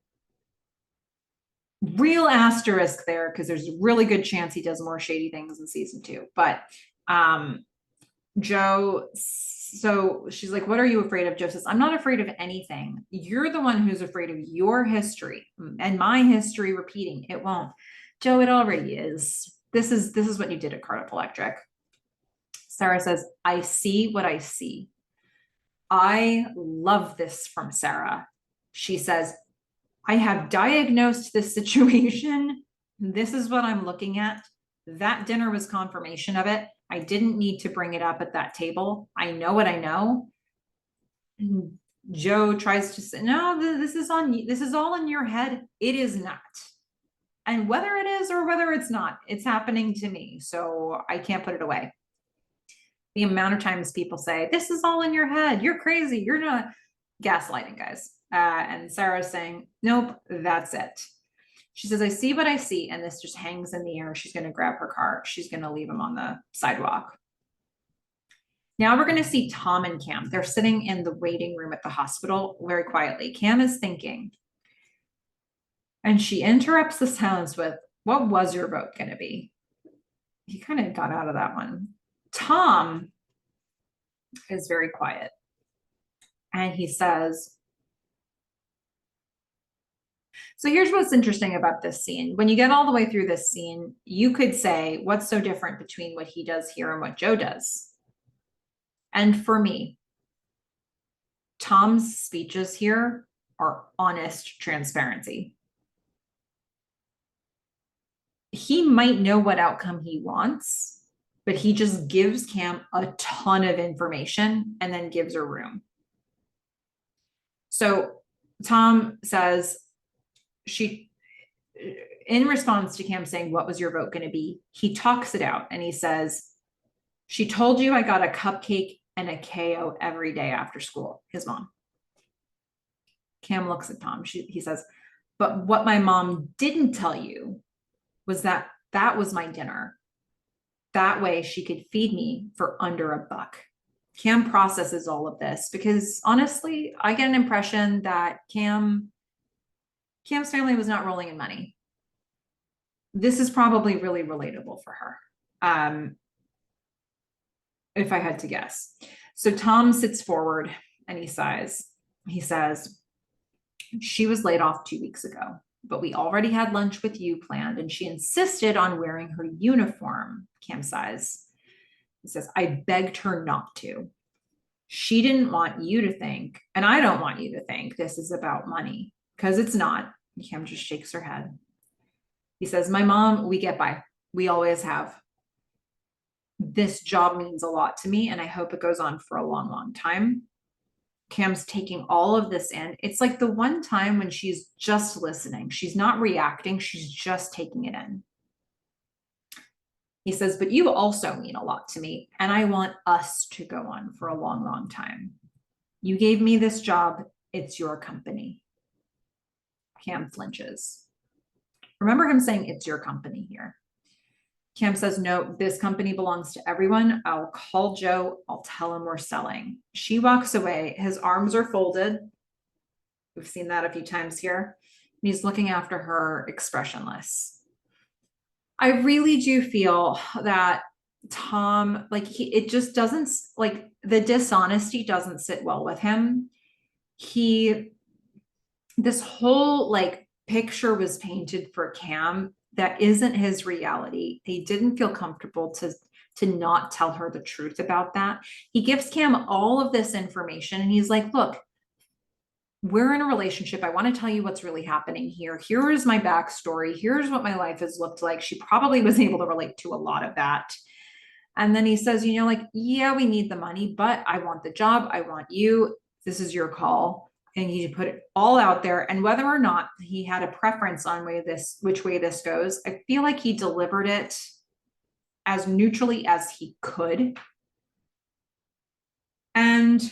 Real asterisk there, because there's a really good chance he does more shady things in season 2. But Joe, so she's like, what are you afraid of? Joe says, I'm not afraid of anything. You're the one who's afraid of your history and my history repeating. It won't. Joe, it already is. This is what you did at Cardiff Electric. Sarah says, I see what I see. I love this from Sarah. She says, I have diagnosed this situation. This is what I'm looking at. That dinner was confirmation of it. I didn't need to bring it up at that table. I know what I know. And Joe tries to say, no, this is all in your head. It is not. And whether it is or whether it's not, it's happening to me. So I can't put it away. The amount of times people say, this is all in your head. You're crazy. You're not. Gaslighting, guys. And Sarah's saying, nope, that's it. She says, I see what I see. And this just hangs in the air. She's going to grab her car. She's going to leave him on the sidewalk. Now we're going to see Tom and Cam. They're sitting in the waiting room at the hospital very quietly. Cam is thinking. And she interrupts the silence with, what was your vote going to be? He kind of got out of that one. Tom is very quiet. And he says, so here's what's interesting about this scene. When you get all the way through this scene, you could say, what's so different between what he does here and what Joe does? And for me, Tom's speeches here are honest transparency. He might know what outcome he wants, but he just gives Cam a ton of information and then gives her room. So Tom says, in response to Cam saying, what was your vote going to be? He talks it out and he says, she told you I got a cupcake and a KO every day after school, his mom. Cam looks at Tom. He says, but what my mom didn't tell you was that was my dinner. That way she could feed me for under $1. Cam processes all of this because honestly, I get an impression that Cam's family was not rolling in money. This is probably really relatable for her. If I had to guess. So Tom sits forward and he says, she was laid off 2 weeks ago, but we already had lunch with you planned and she insisted on wearing her uniform. Cam says, he says, I begged her not to. She didn't want you to think, and I don't want you to think this is about money, because it's not. Cam just shakes her head. He says, my mom, we get by. We always have. This job means a lot to me, and I hope it goes on for a long, long time. Cam's taking all of this in. It's like the one time when she's just listening. She's not reacting. She's just taking it in. He says, but you also mean a lot to me, and I want us to go on for a long, long time. You gave me this job. It's your company. Cam flinches. Remember him saying it's your company here. Cam says, no, this company belongs to everyone. I'll call Joe. I'll tell him we're selling. She walks away. His arms are folded. We've seen that a few times here. And he's looking after her, expressionless. I really do feel that Tom, like it just doesn't, like the dishonesty doesn't sit well with him. This whole like picture was painted for Cam that isn't his reality. He didn't feel comfortable to not tell her the truth about that. He gives Cam all of this information and he's like, look, we're in a relationship. I want to tell you what's really happening here. Here is my backstory. Here's what my life has looked like. She probably was able to relate to a lot of that. And then he says, you know, like, yeah, we need the money, but I want the job. I want you. This is your call. And he put it all out there. And whether or not he had a preference on which way this goes, I feel like he delivered it as neutrally as he could. And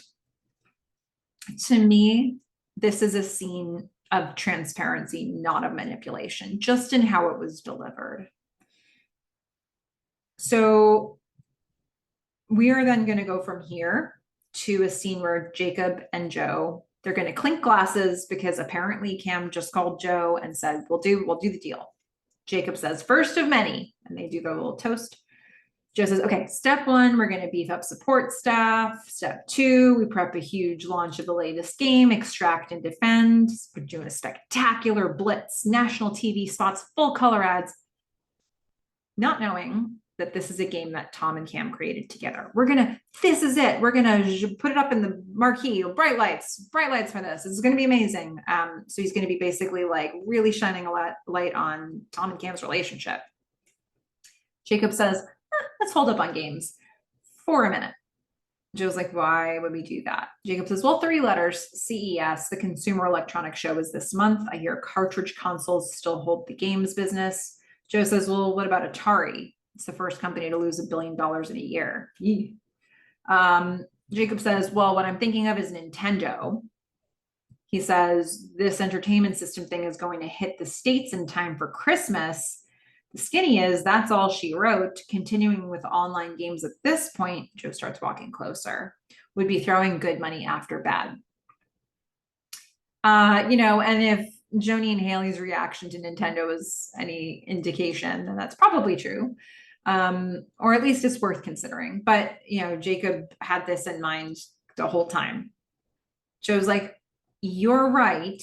to me, this is a scene of transparency, not of manipulation, just in how it was delivered. So we are then going to go from here to a scene where Jacob and Joe, they're going to clink glasses because apparently Cam just called Joe and said, we'll do the deal. Jacob says, first of many, and they do their little toast. Joe says, okay, step one, we're going to beef up support staff. Step two, we prep a huge launch of the latest game, extract and defend. We're doing a spectacular blitz, national TV spots, full color ads. Not knowing that this is a game that Tom and Cam created together. This is it. We're going to put it up in the marquee, bright lights for this. It's going to be amazing. So he's going to be basically like really shining a light on Tom and Cam's relationship. Jacob says, let's hold up on games for a minute. Joe's like, why would we do that? Jacob says, well, 3 letters, CES, the Consumer Electronics Show is this month. I hear cartridge consoles still hold the games business. Joe says, well, what about Atari? It's the first company to lose $1 billion in a year. Jacob says, well, what I'm thinking of is Nintendo. He says, this entertainment system thing is going to hit the States in time for Christmas. The skinny is, that's all she wrote. Continuing with online games at this point, Joe starts walking closer, would be throwing good money after bad. And if Joni and Haley's reaction to Nintendo is any indication, then that's probably true. Or at least it's worth considering. But, Jacob had this in mind the whole time. Joe's like, you're right.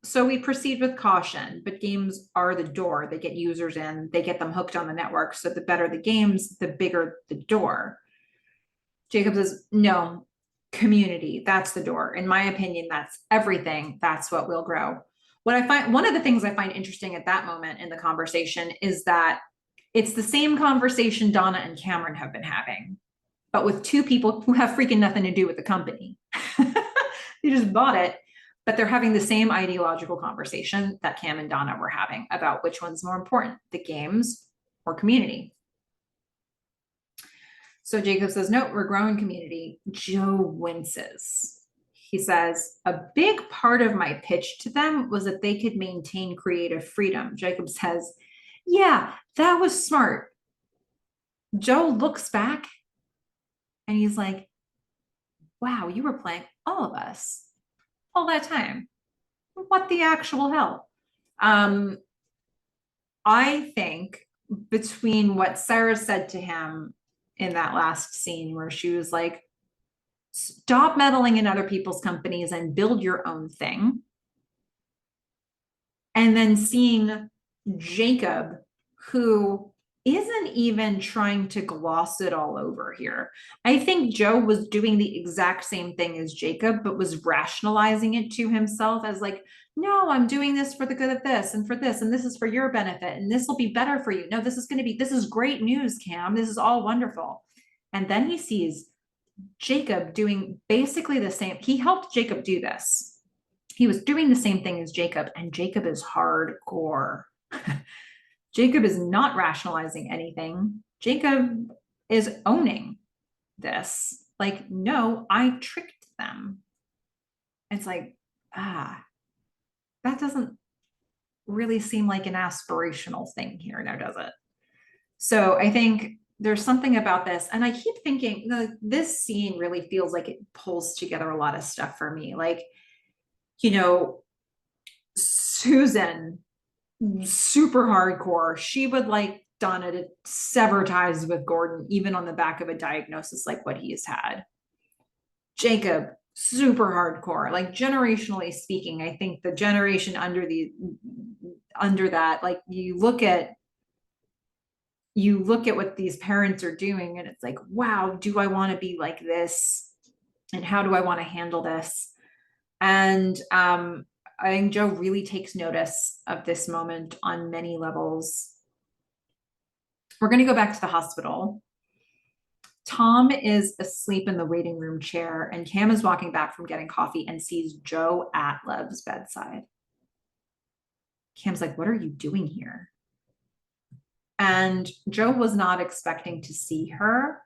So we proceed with caution, but games are the door. They get users in, they get them hooked on the network. So the better the games, the bigger the door. Jacob says, no, community, that's the door. In my opinion, that's everything. That's what will grow. One of the things I find interesting at that moment in the conversation is that it's the same conversation Donna and Cameron have been having, but with 2 people who have freaking nothing to do with the company. They just bought it. But they're having the same ideological conversation that Cam and Donna were having about which one's more important, the games or community. So Jacob says, no, we're growing community. Joe winces. He says, a big part of my pitch to them was that they could maintain creative freedom. Jacob says, yeah, that was smart. Joe looks back and he's like, wow, you were playing all of us all that time. What the actual hell? Um, I think between what Sarah said to him in that last scene where she was like, stop meddling in other people's companies and build your own thing. And then seeing Jacob, who isn't even trying to gloss it all over here. I think Joe was doing the exact same thing as Jacob, but was rationalizing it to himself as like, no, I'm doing this for the good of this and for this, and this is for your benefit, and this will be better for you. No, this is great news, Cam. This is all wonderful. And then he sees Jacob doing basically the same. He helped Jacob do this. He was doing the same thing as Jacob, and Jacob is hardcore. Jacob is not rationalizing anything. Jacob is owning this. Like, no, I tricked them. It's like, that doesn't really seem like an aspirational thing here, now does it? So I think there's something about this. And I keep thinking this scene really feels like it pulls together a lot of stuff for me. Like, Susan, super hardcore. She would like Donna to sever ties with Gordon, even on the back of a diagnosis like what he has had. Jacob, super hardcore. Like generationally speaking, I think the generation under that, like you look at what these parents are doing and it's like, wow, do I want to be like this? And how do I want to handle this? And I think Joe really takes notice of this moment on many levels. We're going to go back to the hospital. Tom is asleep in the waiting room chair, and Cam is walking back from getting coffee and sees Joe at Lev's bedside. Cam's like, what are you doing here? And Joe was not expecting to see her.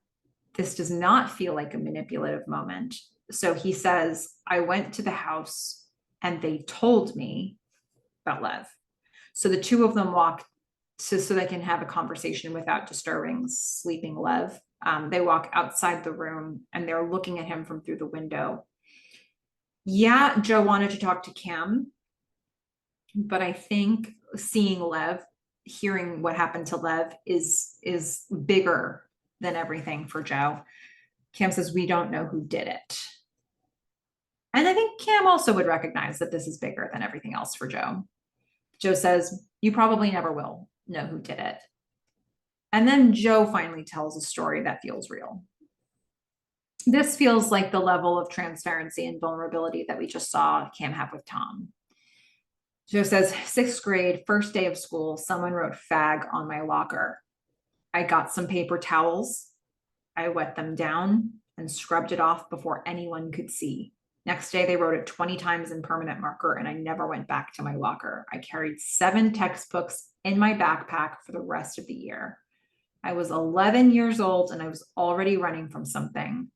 This does not feel like a manipulative moment. So he says, I went to the house and they told me about Lev. So the two of them walk so they can have a conversation without disturbing sleeping Lev. They walk outside the room and they're looking at him from through the window. Yeah, Joe wanted to talk to Cam, but I think seeing Lev, hearing what happened to Lev is bigger than everything for Joe. Cam says, we don't know who did it. And I think Cam also would recognize that this is bigger than everything else for Joe. Joe says, you probably never will know who did it. And then Joe finally tells a story that feels real. This feels like the level of transparency and vulnerability that we just saw Cam have with Tom. Joe says, 6th grade, first day of school, someone wrote fag on my locker. I got some paper towels. I wet them down and scrubbed it off before anyone could see. Next day, they wrote it 20 times in permanent marker, and I never went back to my locker. I carried 7 textbooks in my backpack for the rest of the year. I was 11 years old, and I was already running from something.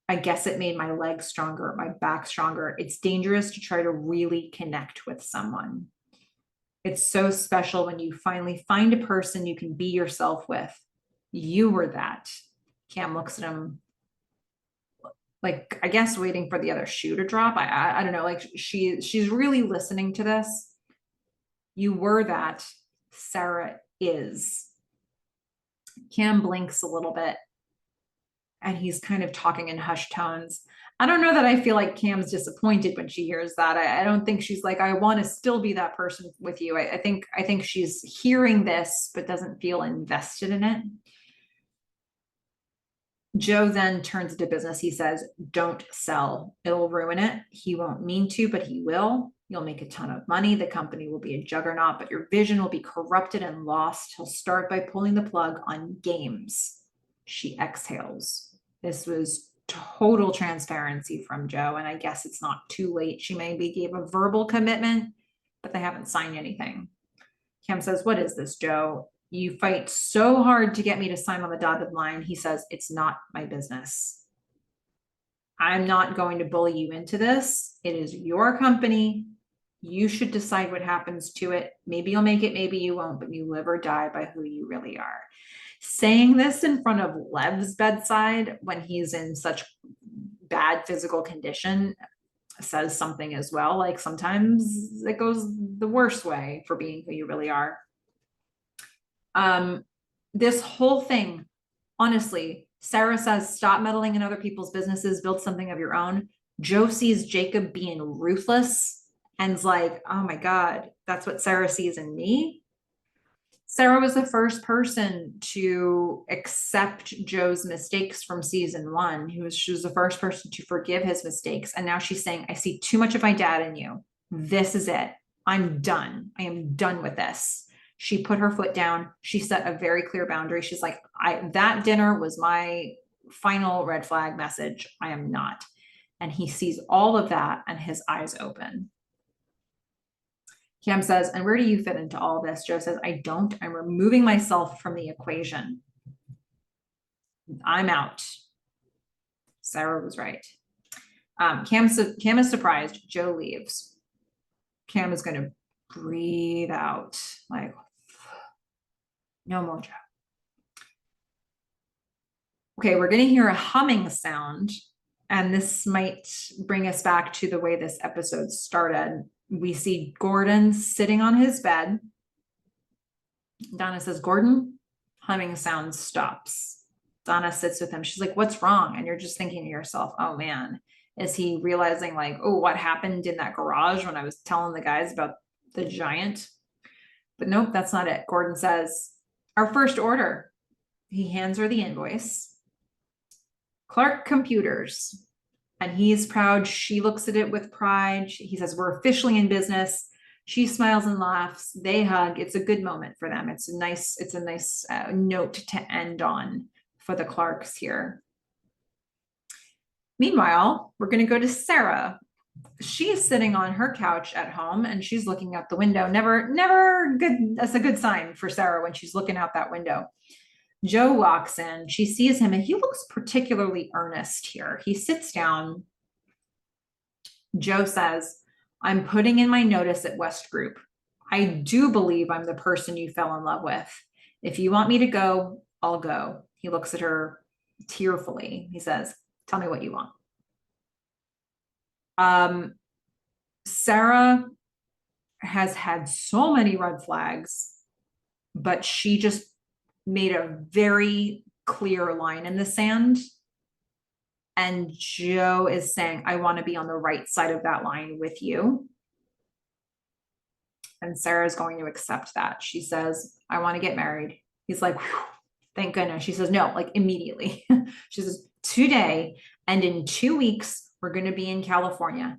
I guess it made my legs stronger, my back stronger. It's dangerous to try to really connect with someone. It's so special when you finally find a person you can be yourself with. You were that. Cam looks at him like, I guess waiting for the other shoe to drop. I don't know, like she's really listening to this. You were that. Sarah is. Cam blinks a little bit and he's kind of talking in hushed tones. I don't know that I feel like Cam's disappointed when she hears that. I don't think she's like, I want to still be that person with you. I think she's hearing this, but doesn't feel invested in it. Joe then turns into business. He says, don't sell. It'll ruin it. He won't mean to, but he will. You'll make a ton of money. The company will be a juggernaut, but your vision will be corrupted and lost. He'll start by pulling the plug on games. She exhales. This was total transparency from Joe, and I guess it's not too late. She maybe gave a verbal commitment, but they haven't signed anything. Cam says, what is this, Joe? You fight so hard to get me to sign on the dotted line. He says, it's not my business. I'm not going to bully you into this. It is your company. You should decide what happens to it. Maybe you'll make it, maybe you won't, but you live or die by who you really are. Saying this in front of Lev's bedside when he's in such bad physical condition says something as well. Like sometimes it goes the worst way for being who you really are. This whole thing, honestly, Sarah says, stop meddling in other people's businesses, build something of your own. Joe sees Jacob being ruthless and's like, oh my God, that's what Sarah sees in me. Sarah was the first person to accept Joe's mistakes from season one. She was the first person to forgive his mistakes. And now she's saying, I see too much of my dad in you. This is it. I'm done. I am done with this. She put her foot down. She set a very clear boundary. She's like, that dinner was my final red flag message. I am not. And he sees all of that and his eyes open. Cam says, and where do you fit into all this? Joe says, I don't. I'm removing myself from the equation. I'm out. Sarah was right. Cam is surprised. Joe leaves. Cam is going to breathe out, like, no more Joe. Okay, we're going to hear a humming sound, and this might bring us back to the way this episode started. We see Gordon sitting on his bed. Donna says, Gordon, humming sound stops. Donna sits with him. She's like, what's wrong? And you're just thinking to yourself, oh man, is he realizing like, oh, what happened in that garage when I was telling the guys about the giant? But nope, that's not it. Gordon says, our first order. He hands her the invoice. Clark Computers. And he's proud. She looks at it with pride. He says, we're officially in business. She smiles and laughs. They hug. It's a good moment for them. It's a nice note to end on for the Clarks here. Meanwhile, we're going to go to Sarah. She's sitting on her couch at home and she's looking out the window. Never good. That's a good sign for Sarah when she's looking out that window. Joe walks in, she sees him, and he looks particularly earnest here. He sits down. Joe says, I'm putting in my notice at West Group. I do believe I'm the person you fell in love with. If you want me to go, I'll go. He looks at her tearfully. He says, tell me what you want. Sarah has had so many red flags, but she just made a very clear line in the sand. And Joe is saying, I want to be on the right side of that line with you. And Sarah's going to accept that. She says, I want to get married. He's like, thank goodness. She says, no, like immediately. She says, today and in 2 weeks, we're going to be in California.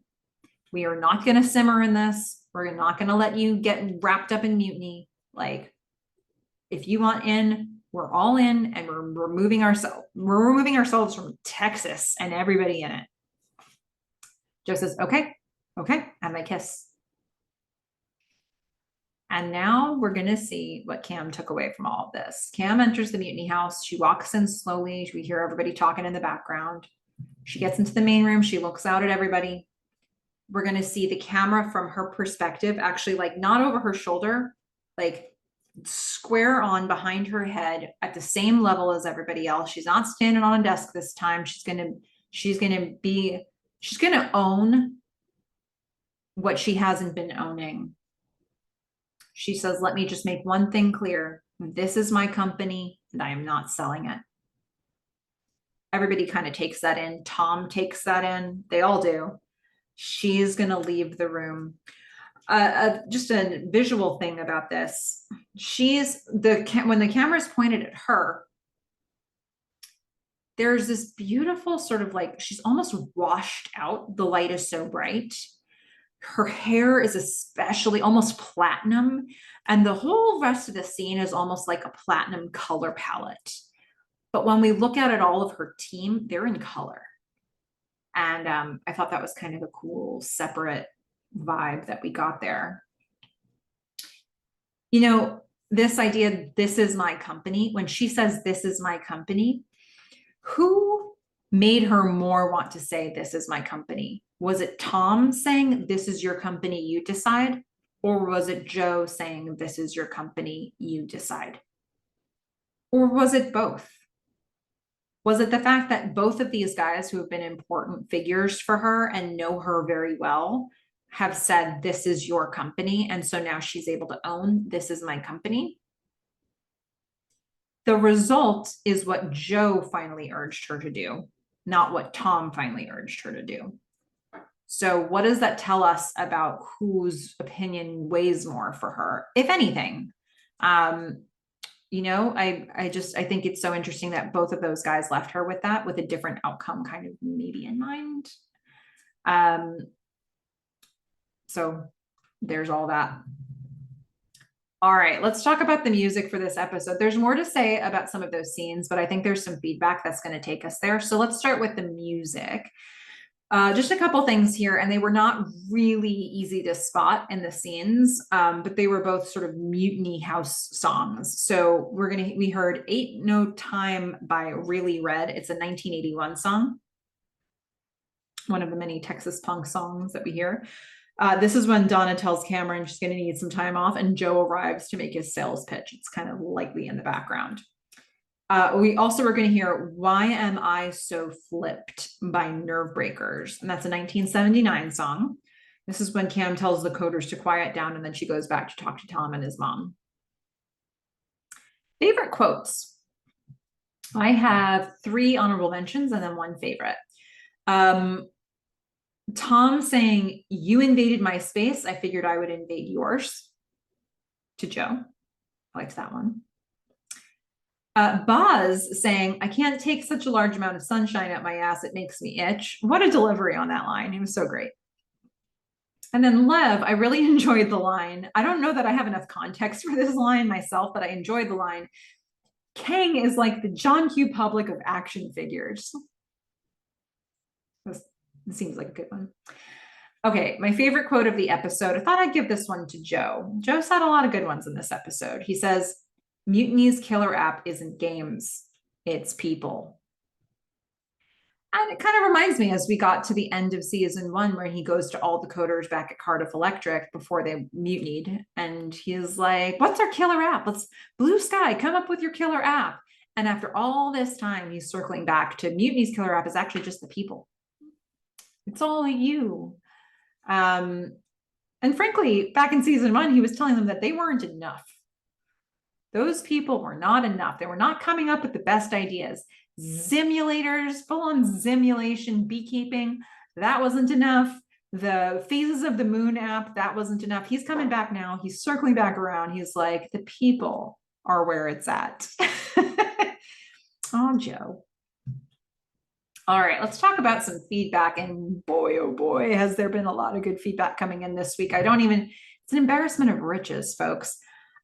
We are not going to simmer in this. We're not going to let you get wrapped up in mutiny. Like, if you want in, we're all in, and we're removing ourselves from Texas and everybody in it. Joe says, okay, and they kiss. And now we're going to see what Cam took away from all of this. Cam enters the mutiny house. She walks in slowly. We hear everybody talking in the background. She gets into the main room. She looks out at everybody. We're going to see the camera from her perspective, actually, like not over her shoulder, like square on behind her head at the same level as everybody else. She's not standing on a desk this time. She's going to own what she hasn't been owning. She says, let me just make one thing clear. This is my company and I am not selling it. Everybody kind of takes that in. Tom takes that in. They all do. She's going to leave the room. Just a visual thing about this. When the camera is pointed at her, there's this beautiful sort of like, she's almost washed out. The light is so bright. Her hair is especially almost platinum. And the whole rest of the scene is almost like a platinum color palette. But when we look at it, all of her team, they're in color. And I thought that was kind of a cool, separate vibe that we got there. You know, this idea, this is my company, when she says, this is my company, who made her more want to say, this is my company? Was it Tom saying, this is your company, you decide? Or was it Joe saying, this is your company, you decide? Or was it both? Was it the fact that both of these guys who have been important figures for her and know her very well have said, this is your company? And so now she's able to own, this is my company. The result is what Joe finally urged her to do, not what Tom finally urged her to do. So what does that tell us about whose opinion weighs more for her, if anything? You know, I think it's so interesting that both of those guys left her with that, with a different outcome kind of maybe in mind. So there's all that. All right, let's talk about the music for this episode. There's more to say about some of those scenes, but I think there's some feedback that's going to take us there. So let's start with the music. Just a couple things here, and they were not really easy to spot in the scenes, but they were both sort of mutiny house songs. So we heard Ain't No Time by Really Red. It's a 1981 song, one of the many Texas punk songs that we hear. This is when Donna tells Cameron she's going to need some time off, and Joe arrives to make his sales pitch. It's kind of lightly in the background. We also were going to hear Why Am I So Flipped by Nerve Breakers. And that's a 1979 song. This is when Cam tells the coders to quiet down, and then she goes back to talk to Tom and his mom. Favorite quotes. I have 3 honorable mentions and then 1 favorite. Tom saying, you invaded my space, I figured I would invade yours, to Joe. I liked that one. Boz saying, I can't take such a large amount of sunshine at my ass, it makes me itch. What a delivery on that line. He was so great. And then Lev, I really enjoyed the line. I don't know that I have enough context for this line myself, but I enjoyed the line. Kang is like the John Q. Public of action figures. This seems like a good one. Okay, my favorite quote of the episode. I thought I'd give this one to Joe. Joe said a lot of good ones in this episode. He says, Mutiny's killer app isn't games, it's people. And it kind of reminds me as we got to the end of season 1, where he goes to all the coders back at Cardiff Electric before they mutinied. And he's like, what's our killer app? Let's Blue Sky, come up with your killer app. And after all this time, he's circling back to Mutiny's killer app is actually just the people. It's all you. And frankly, back in season 1, he was telling them that they weren't enough. Those people were not enough. They were not coming up with the best ideas. Simulators, full-on simulation beekeeping, that wasn't enough. The Phases of the Moon app, that wasn't enough. He's coming back now. He's circling back around. He's like, the people are where it's at. Oh, Joe. All right, let's talk about some feedback. And boy, oh boy, has there been a lot of good feedback coming in this week. It's an embarrassment of riches, folks.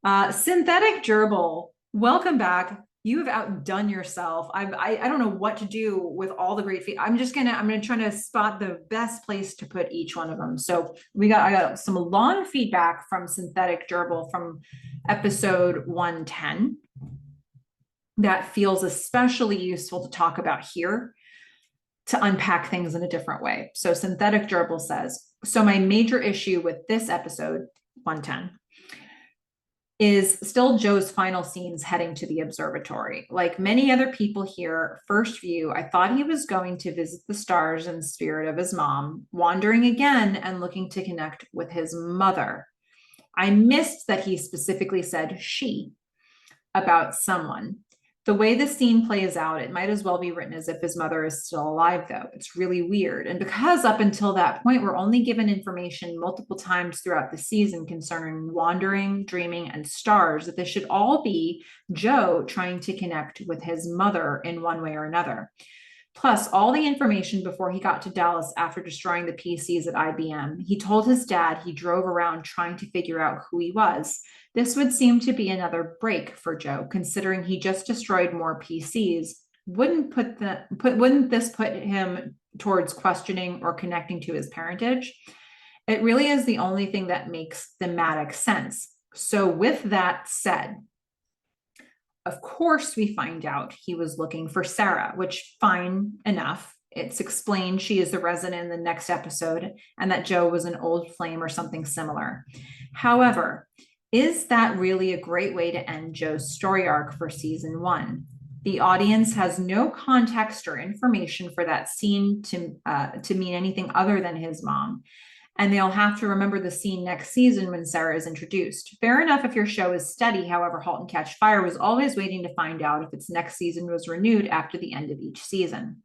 Synthetic Gerbil, welcome back. You have outdone yourself. I don't know what to do with all the great feedback. I'm gonna try to spot the best place to put each one of them. So I got some long feedback from Synthetic Gerbil from episode 110 that feels especially useful to talk about here, to unpack things in a different way. So Synthetic Gerbil says, so my major issue with this episode 110 is still Joe's final scenes heading to the observatory. Like many other people here, first view, I thought he was going to visit the stars in the spirit of his mom, wandering again and looking to connect with his mother. I missed that he specifically said she about someone. The way the scene plays out, it might as well be written as if his mother is still alive, though. It's really weird. And because up until that point, we're only given information multiple times throughout the season concerning wandering, dreaming, and stars, that this should all be Joe trying to connect with his mother in one way or another. Plus, all the information before he got to Dallas after destroying the PCs at IBM. He told his dad he drove around trying to figure out who he was. This would seem to be another break for Joe, considering he just destroyed more PCs. Wouldn't this put him towards questioning or connecting to his parentage? It really is the only thing that makes thematic sense. So with that said, of course, we find out he was looking for Sarah, which fine enough. It's explained she is the resident in the next episode and that Joe was an old flame or something similar. However, is that really a great way to end Joe's story arc for season 1? The audience has no context or information for that scene to mean anything other than his mom. And they'll have to remember the scene next season when Sarah is introduced. Fair enough if your show is steady. However, Halt and Catch Fire was always waiting to find out if its next season was renewed after the end of each season.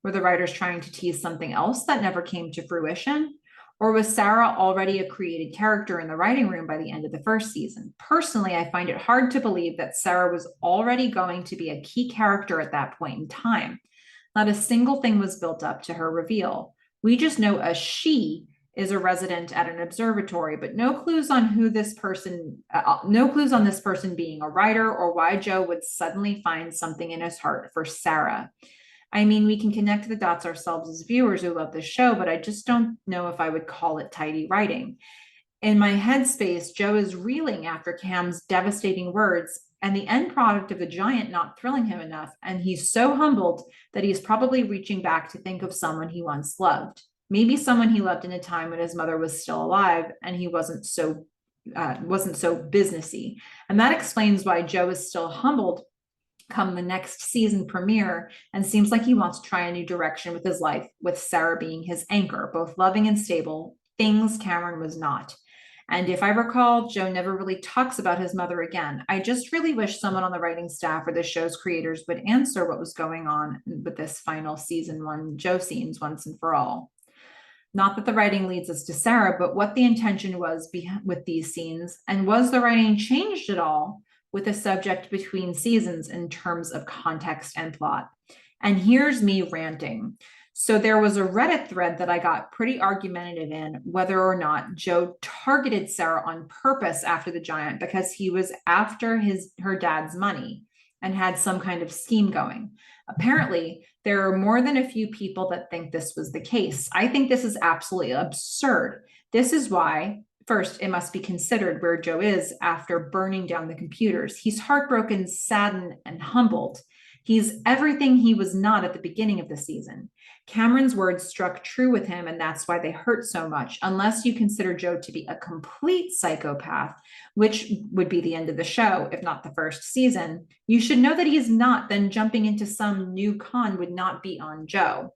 Were the writers trying to tease something else that never came to fruition? Or was Sarah already a created character in the writing room by the end of the first season? Personally, I find it hard to believe that Sarah was already going to be a key character at that point in time. Not a single thing was built up to her reveal. We just know a she is a resident at an observatory, but no clues on this person being a writer or why Joe would suddenly find something in his heart for Sarah. I mean, we can connect the dots ourselves as viewers who love the show, but I just don't know if I would call it tidy writing. In my headspace, Joe is reeling after Cam's devastating words and the end product of the giant not thrilling him enough, and he's so humbled that he's probably reaching back to think of someone he once loved. Maybe someone he loved in a time when his mother was still alive and he wasn't so businessy. And that explains why Joe is still humbled come the next season premiere and seems like he wants to try a new direction with his life, with Sarah being his anchor, both loving and stable, things Cameron was not. And if I recall, Joe never really talks about his mother again. I just really wish someone on the writing staff or the show's creators would answer what was going on with this final season 1 Joe scenes once and for all. Not that the writing leads us to Sarah, but what the intention was with these scenes, and was the writing changed at all with the subject between seasons in terms of context and plot? And here's me ranting. So there was a Reddit thread that I got pretty argumentative in whether or not Joe targeted Sarah on purpose after the giant because he was after her dad's money and had some kind of scheme going. Apparently, there are more than a few people that think this was the case. I think this is absolutely absurd. This is why, first, it must be considered where Joe is after burning down the computers. He's heartbroken, saddened, and humbled. He's everything he was not at the beginning of the season. Cameron's words struck true with him, and that's why they hurt so much. Unless you consider Joe to be a complete psychopath, which would be the end of the show, if not the first season, you should know that he's not. Then jumping into some new con would not be on Joe.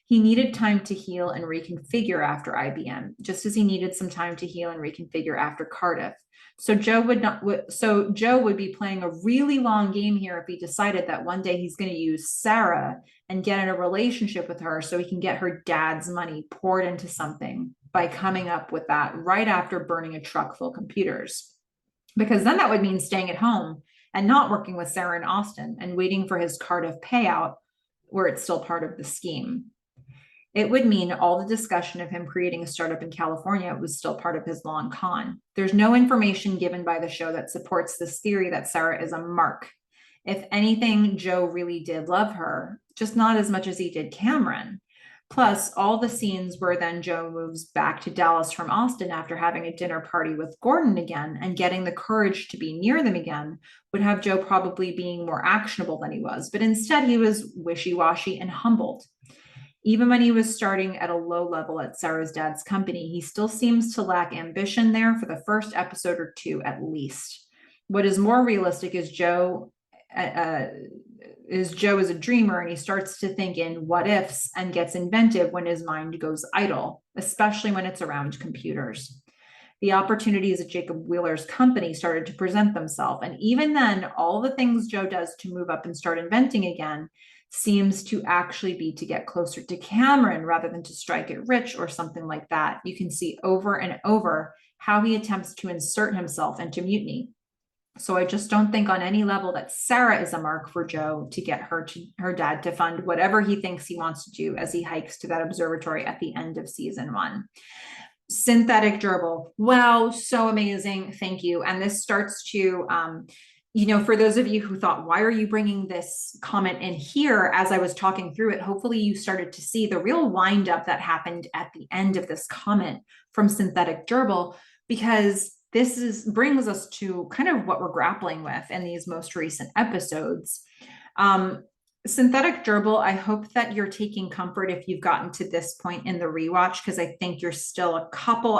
He needed time to heal and reconfigure after IBM, just as he needed some time to heal and reconfigure after Cardiff. So Joe would be playing a really long game here if he decided that one day he's going to use Sarah and get in a relationship with her so he can get her dad's money poured into something by coming up with that right after burning a truck full of computers. Because then that would mean staying at home and not working with Sarah in Austin and waiting for his Cardiff payout where it's still part of the scheme. It would mean all the discussion of him creating a startup in California was still part of his long con. There's no information given by the show that supports this theory that Sarah is a mark. If anything, Joe really did love her, just not as much as he did Cameron. Plus, all the scenes where then Joe moves back to Dallas from Austin after having a dinner party with Gordon again and getting the courage to be near them again would have Joe probably being more actionable than he was. But instead, he was wishy-washy and humbled. Even when he was starting at a low level at Sarah's dad's company, he still seems to lack ambition there for the first episode or two at least. What is more realistic is Joe is a dreamer, and he starts to think in what ifs and gets inventive when his mind goes idle, especially when it's around computers. The opportunities at Jacob Wheeler's company started to present themselves, and even then, all the things Joe does to move up and start inventing again seems to actually be to get closer to Cameron rather than to strike it rich or something like that. You can see over and over how he attempts to insert himself into mutiny. So I just don't think on any level that Sarah is a mark for Joe to get her dad to fund whatever he thinks he wants to do as he hikes to that observatory at the end of season 1. Synthetic gerbil. Wow, so amazing. Thank you. And this starts to for those of you who thought, why are you bringing this comment in here as I was talking through it? Hopefully you started to see the real wind up that happened at the end of this comment from Synthetic Gerbil, because this brings us to kind of what we're grappling with in these most recent episodes. Synthetic Gerbil, I hope that you're taking comfort if you've gotten to this point in the rewatch, because I think you're still a couple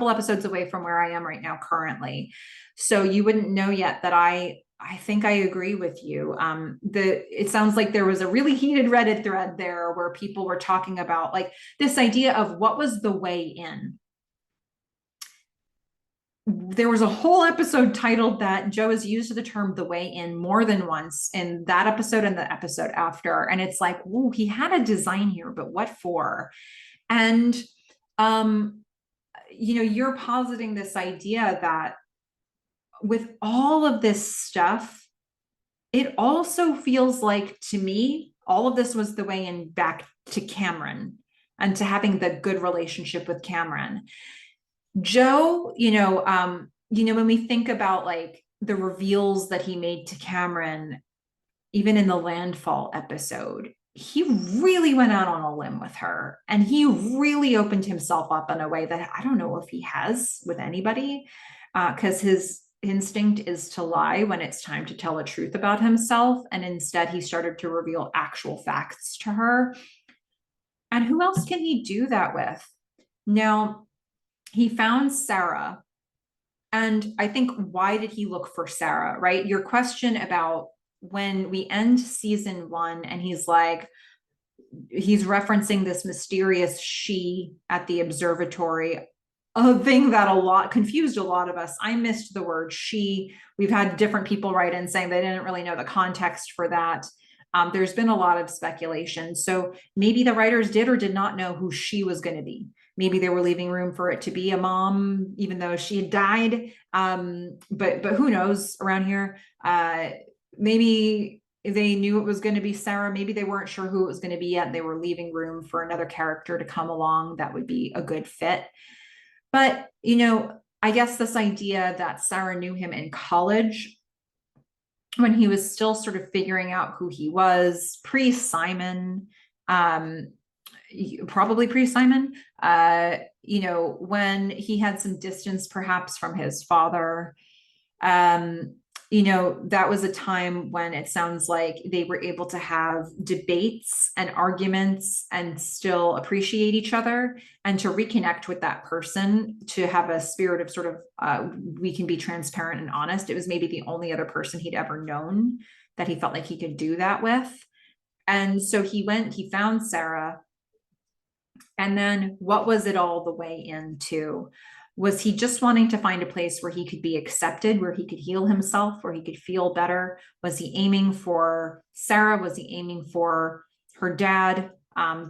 episodes away from where I am right now currently. So you wouldn't know yet that I I think I agree with you. It sounds like there was a really heated Reddit thread there where people were talking about like this idea of what was the way in. There was a whole episode titled that. Joe has used the term the way in more than once in that episode and the episode after. And it's like, whoa, he had a design here, but what for? And, you're positing this idea that with all of this stuff, it also feels like to me, all of this was the way in back to Cameron and to having the good relationship with Cameron. Joe, when we think about like the reveals that he made to Cameron, even in the landfall episode, he really went out on a limb with her and he really opened himself up in a way that I don't know if he has with anybody, because his instinct is to lie when it's time to tell the truth about himself. And instead, he started to reveal actual facts to her. And who else can he do that with? Now, he found Sarah. And I think, why did he look for Sarah, right? Your question about when we end season 1 and he's referencing this mysterious she at the observatory, a thing that confused a lot of us. I missed the word she. We've had different people write in saying they didn't really know the context for that. There's been a lot of speculation. So maybe the writers did or did not know who she was going to be. Maybe they were leaving room for it to be a mom, even though she had died. But who knows around here? Maybe they knew it was going to be Sarah. Maybe they weren't sure who it was going to be yet. They were leaving room for another character to come along that would be a good fit. But, I guess this idea that Sarah knew him in college when he was still sort of figuring out who he was, pre-Simon, probably pre-Simon, when he had some distance perhaps from his father. That was a time when it sounds like they were able to have debates and arguments and still appreciate each other and to reconnect with that person, to have a spirit of sort of, we can be transparent and honest. It was maybe the only other person he'd ever known that he felt like he could do that with. And so he found Sarah. And then what was it all the way into? Was he just wanting to find a place where he could be accepted, where he could heal himself, where he could feel better? Was he aiming for Sarah? Was he aiming for her dad?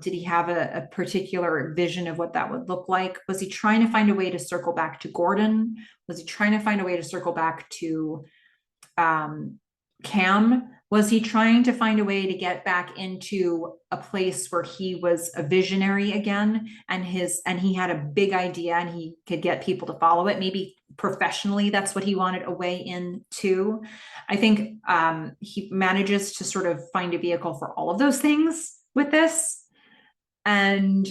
Did he have a particular vision of what that would look like? Was he trying to find a way to circle back to Gordon? Was he trying to find a way to circle back to Cam? Was he trying to find a way to get back into a place where he was a visionary again, and he had a big idea and he could get people to follow it? Maybe professionally, that's what he wanted a way in too. I think he manages to sort of find a vehicle for all of those things with this. And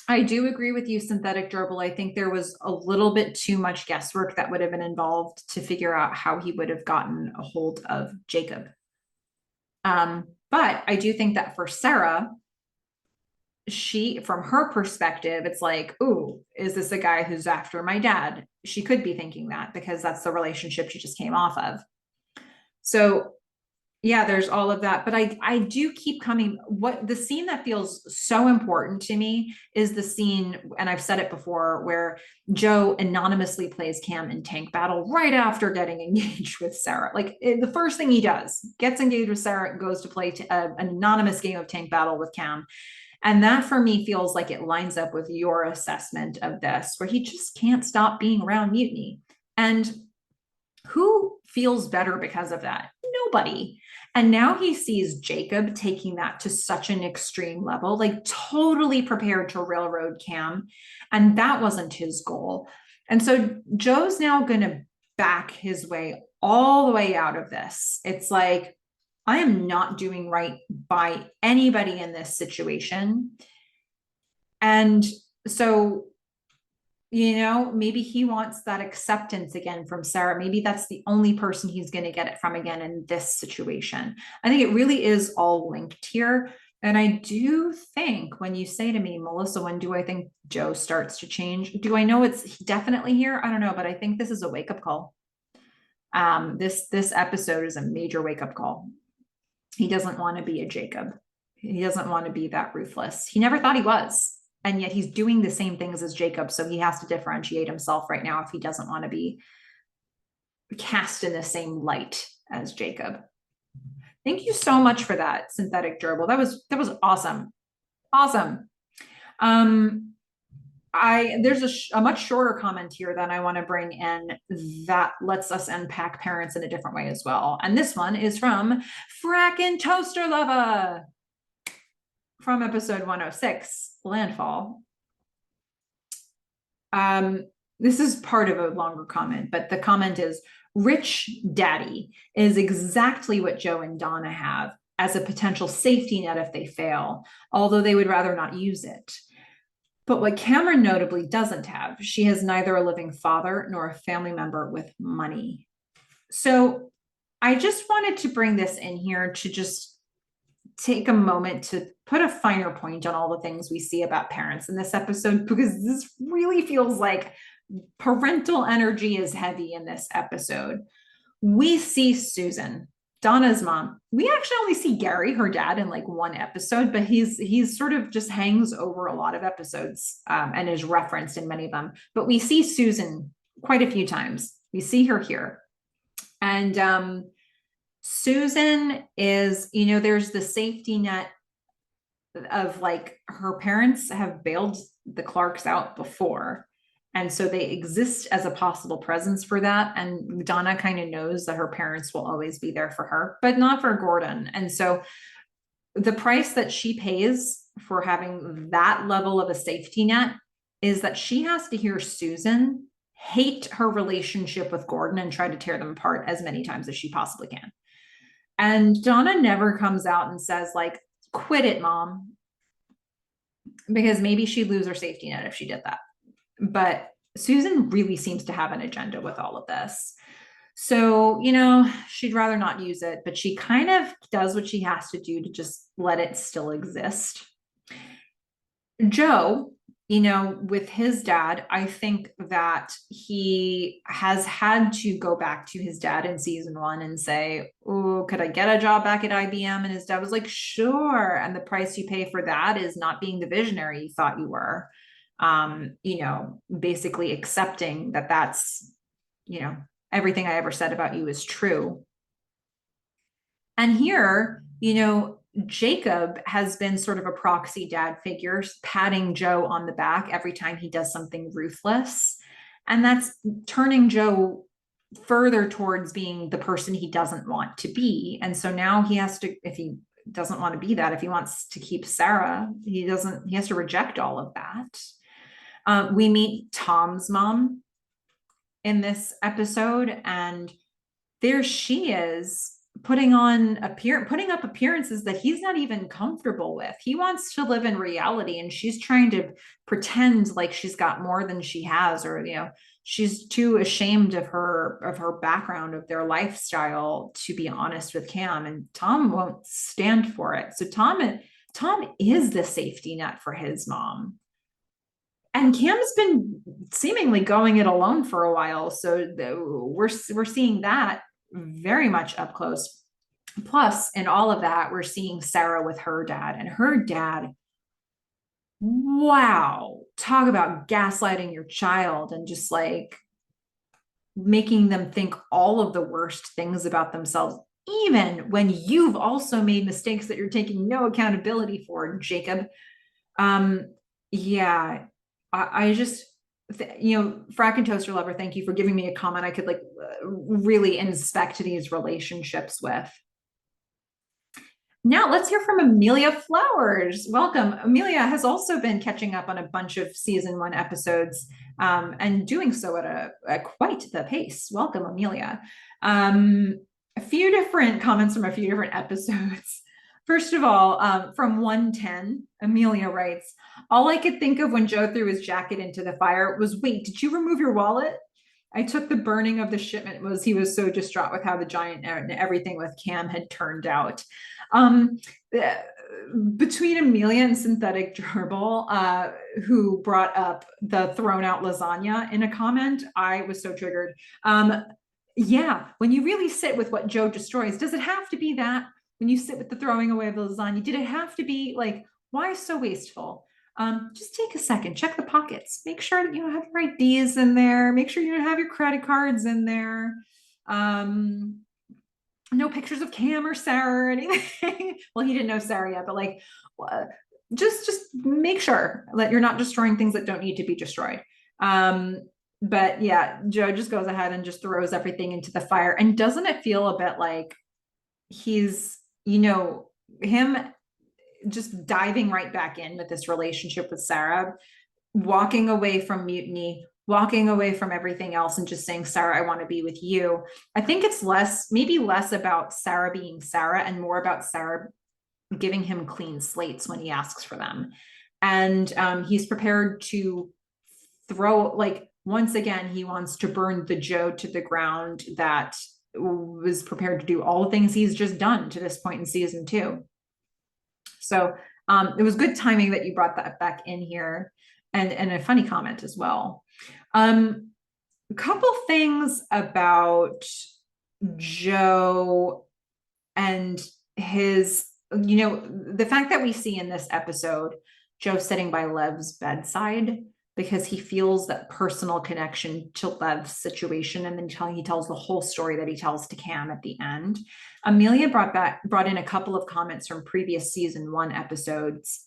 I do agree with you, Synthetic Gerbil. I think there was a little bit too much guesswork that would have been involved to figure out how he would have gotten a hold of Jacob. But I do think that for Sarah, from her perspective, it's like, ooh, is this a guy who's after my dad? She could be thinking that because that's the relationship she just came off of. So yeah, there's all of that. But I do keep coming. What the scene that feels so important to me is the scene, and I've said it before, where Joe anonymously plays Cam in Tank Battle right after getting engaged with Sarah. Like the first thing he does, gets engaged with Sarah, goes to play an anonymous game of Tank Battle with Cam. And that for me feels like it lines up with your assessment of this, where he just can't stop being around Mutiny. And who feels better because of that? Nobody. And now he sees Jacob taking that to such an extreme level, like totally prepared to railroad Cam. And that wasn't his goal. And so Joe's now going to back his way all the way out of this. It's like, I am not doing right by anybody in this situation. And so, maybe he wants that acceptance again from Sarah. Maybe that's the only person he's going to get it from again in this situation. I think it really is all linked here. And I do think when you say to me, Melissa, when do I think Joe starts to change? Do I know it's definitely here? I don't know, but I think this is a wake-up call. This episode is a major wake-up call. He doesn't want to be a Jacob. He doesn't want to be that ruthless. He never thought he was. And yet he's doing the same things as Jacob. So he has to differentiate himself right now if he doesn't want to be cast in the same light as Jacob. Thank you so much for that, Synthetic Gerbil. That was awesome. Awesome. There's a much shorter comment here that I want to bring in that lets us unpack parents in a different way as well. And this one is from Frackin' Toaster Lava from episode 106, Landfall. This is part of a longer comment, but the comment is, Rich Daddy is exactly what Joe and Donna have as a potential safety net if they fail, although they would rather not use it. But what Cameron notably doesn't have, she has neither a living father nor a family member with money. So I just wanted to bring this in here to just take a moment to put a finer point on all the things we see about parents in this episode, because this really feels like parental energy is heavy in this episode. We see Susan, Donna's mom. We actually only see Gary, her dad, in like one episode, but he's sort of just hangs over a lot of episodes and is referenced in many of them. But we see Susan quite a few times. We see her here. And Susan is, there's the safety net of like her parents have bailed the Clarks out before. And so they exist as a possible presence for that. And Donna kind of knows that her parents will always be there for her, but not for Gordon. And so the price that she pays for having that level of a safety net is that she has to hear Susan hate her relationship with Gordon and try to tear them apart as many times as she possibly can. And Donna never comes out and says like, quit it, mom, because maybe she'd lose her safety net if she did that. But Susan really seems to have an agenda with all of this. So, she'd rather not use it, but she kind of does what she has to do to just let it still exist. Joe, with his dad, I think that he has had to go back to his dad in season 1 and say, oh, could I get a job back at IBM? And his dad was like, sure. And the price you pay for that is not being the visionary you thought you were. Basically accepting that that's, everything I ever said about you is true. And here, Jacob has been sort of a proxy dad figure, patting Joe on the back every time he does something ruthless. And that's turning Joe further towards being the person he doesn't want to be. And so now he has to, if he doesn't want to be that, if he wants to keep Sarah, he has to reject all of that. We meet Tom's mom in this episode, and there she is putting up appearances that he's not even comfortable with. He wants to live in reality, and she's trying to pretend like she's got more than she has, or she's too ashamed of her background, of their lifestyle, to be honest with Cam, and Tom won't stand for it. So Tom is the safety net for his mom. And Cam's been seemingly going it alone for a while. So we're seeing that very much up close. Plus, in all of that, we're seeing Sarah with her dad, and her dad, wow, talk about gaslighting your child and just like making them think all of the worst things about themselves, even when you've also made mistakes that you're taking no accountability for, Jacob. Yeah. I just, Frack and Toaster Lover, thank you for giving me a comment I could really inspect these relationships with. Now let's hear from Amelia Flowers. Welcome. Amelia has also been catching up on a bunch of season 1 episodes and doing so at quite the pace. Welcome, Amelia. A few different comments from a few different episodes. First of all, from 110, Amelia writes, all I could think of when Joe threw his jacket into the fire was, wait, did you remove your wallet? I took the burning of the shipment he was so distraught with how the giant and everything with Cam had turned out. Between Amelia and Synthetic Gerbil, who brought up the thrown out lasagna in a comment, I was so triggered. Yeah, when you really sit with what Joe destroys, does it have to be that? When you sit with the throwing away of the lasagna, did it have to be like, why so wasteful? Just take a second, check the pockets, make sure that you have your IDs in there, make sure you have your credit cards in there. No pictures of Cam or Sarah or anything. Well, he didn't know Sarah yet, but like, just make sure that you're not destroying things that don't need to be destroyed. But yeah, Joe just goes ahead and just throws everything into the fire. And doesn't it feel a bit like he's, him just diving right back in with this relationship with Sarah, walking away from mutiny, walking away from everything else and just saying, Sarah, I want to be with you. I think it's maybe less about Sarah being Sarah and more about Sarah giving him clean slates when he asks for them. And he's prepared to throw, like, once again, he wants to burn the Joe to the ground that was prepared to do all the things he's just done to this point in season 2. So it was good timing that you brought that back in here, and a funny comment as well. A couple things about Joe and his, the fact that we see in this episode Joe sitting by Lev's bedside because he feels that personal connection to Lev's situation, and then he tells the whole story that he tells to Cam at the end. Amelia brought in a couple of comments from previous season 1 episodes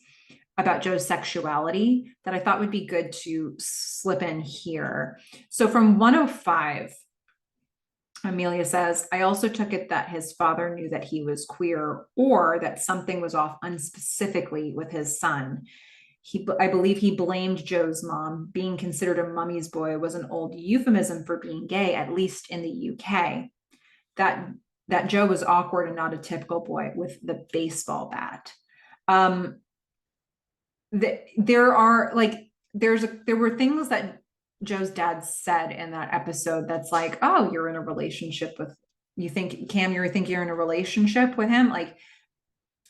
about Joe's sexuality that I thought would be good to slip in here. So from 105, Amelia says, I also took it that his father knew that he was queer or that something was off unspecifically with his son. I believe he blamed Joe's mom. Being considered a mummy's boy was an old euphemism for being gay, at least in the UK. That Joe was awkward and not a typical boy with the baseball bat. There were things that Joe's dad said in that episode that's like, oh, you're in a relationship with, you think, Cam, you think you're in a relationship with him? Like,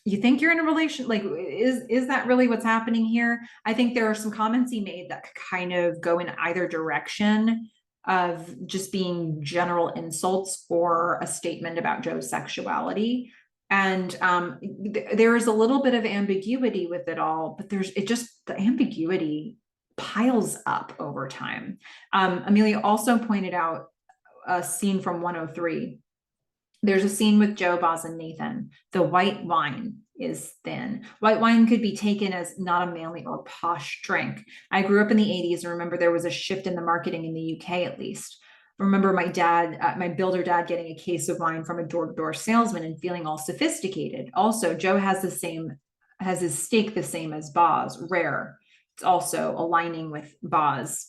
you think you're in a relation, like, is that really what's happening here? I think there are some comments he made that kind of go in either direction of just being general insults or a statement about Joe's sexuality. And there is a little bit of ambiguity with it all, but the ambiguity piles up over time. Amelia also pointed out a scene from 103. There's a scene with Joe, Boz, and Nathan. The white wine is thin. White wine could be taken as not a manly or posh drink. I grew up in the 80s and remember there was a shift in the marketing in the UK, at least. I remember my dad, my builder dad, getting a case of wine from a door-to-door salesman and feeling all sophisticated. Also, Joe has his steak the same as Boz, rare. It's also aligning with Boz.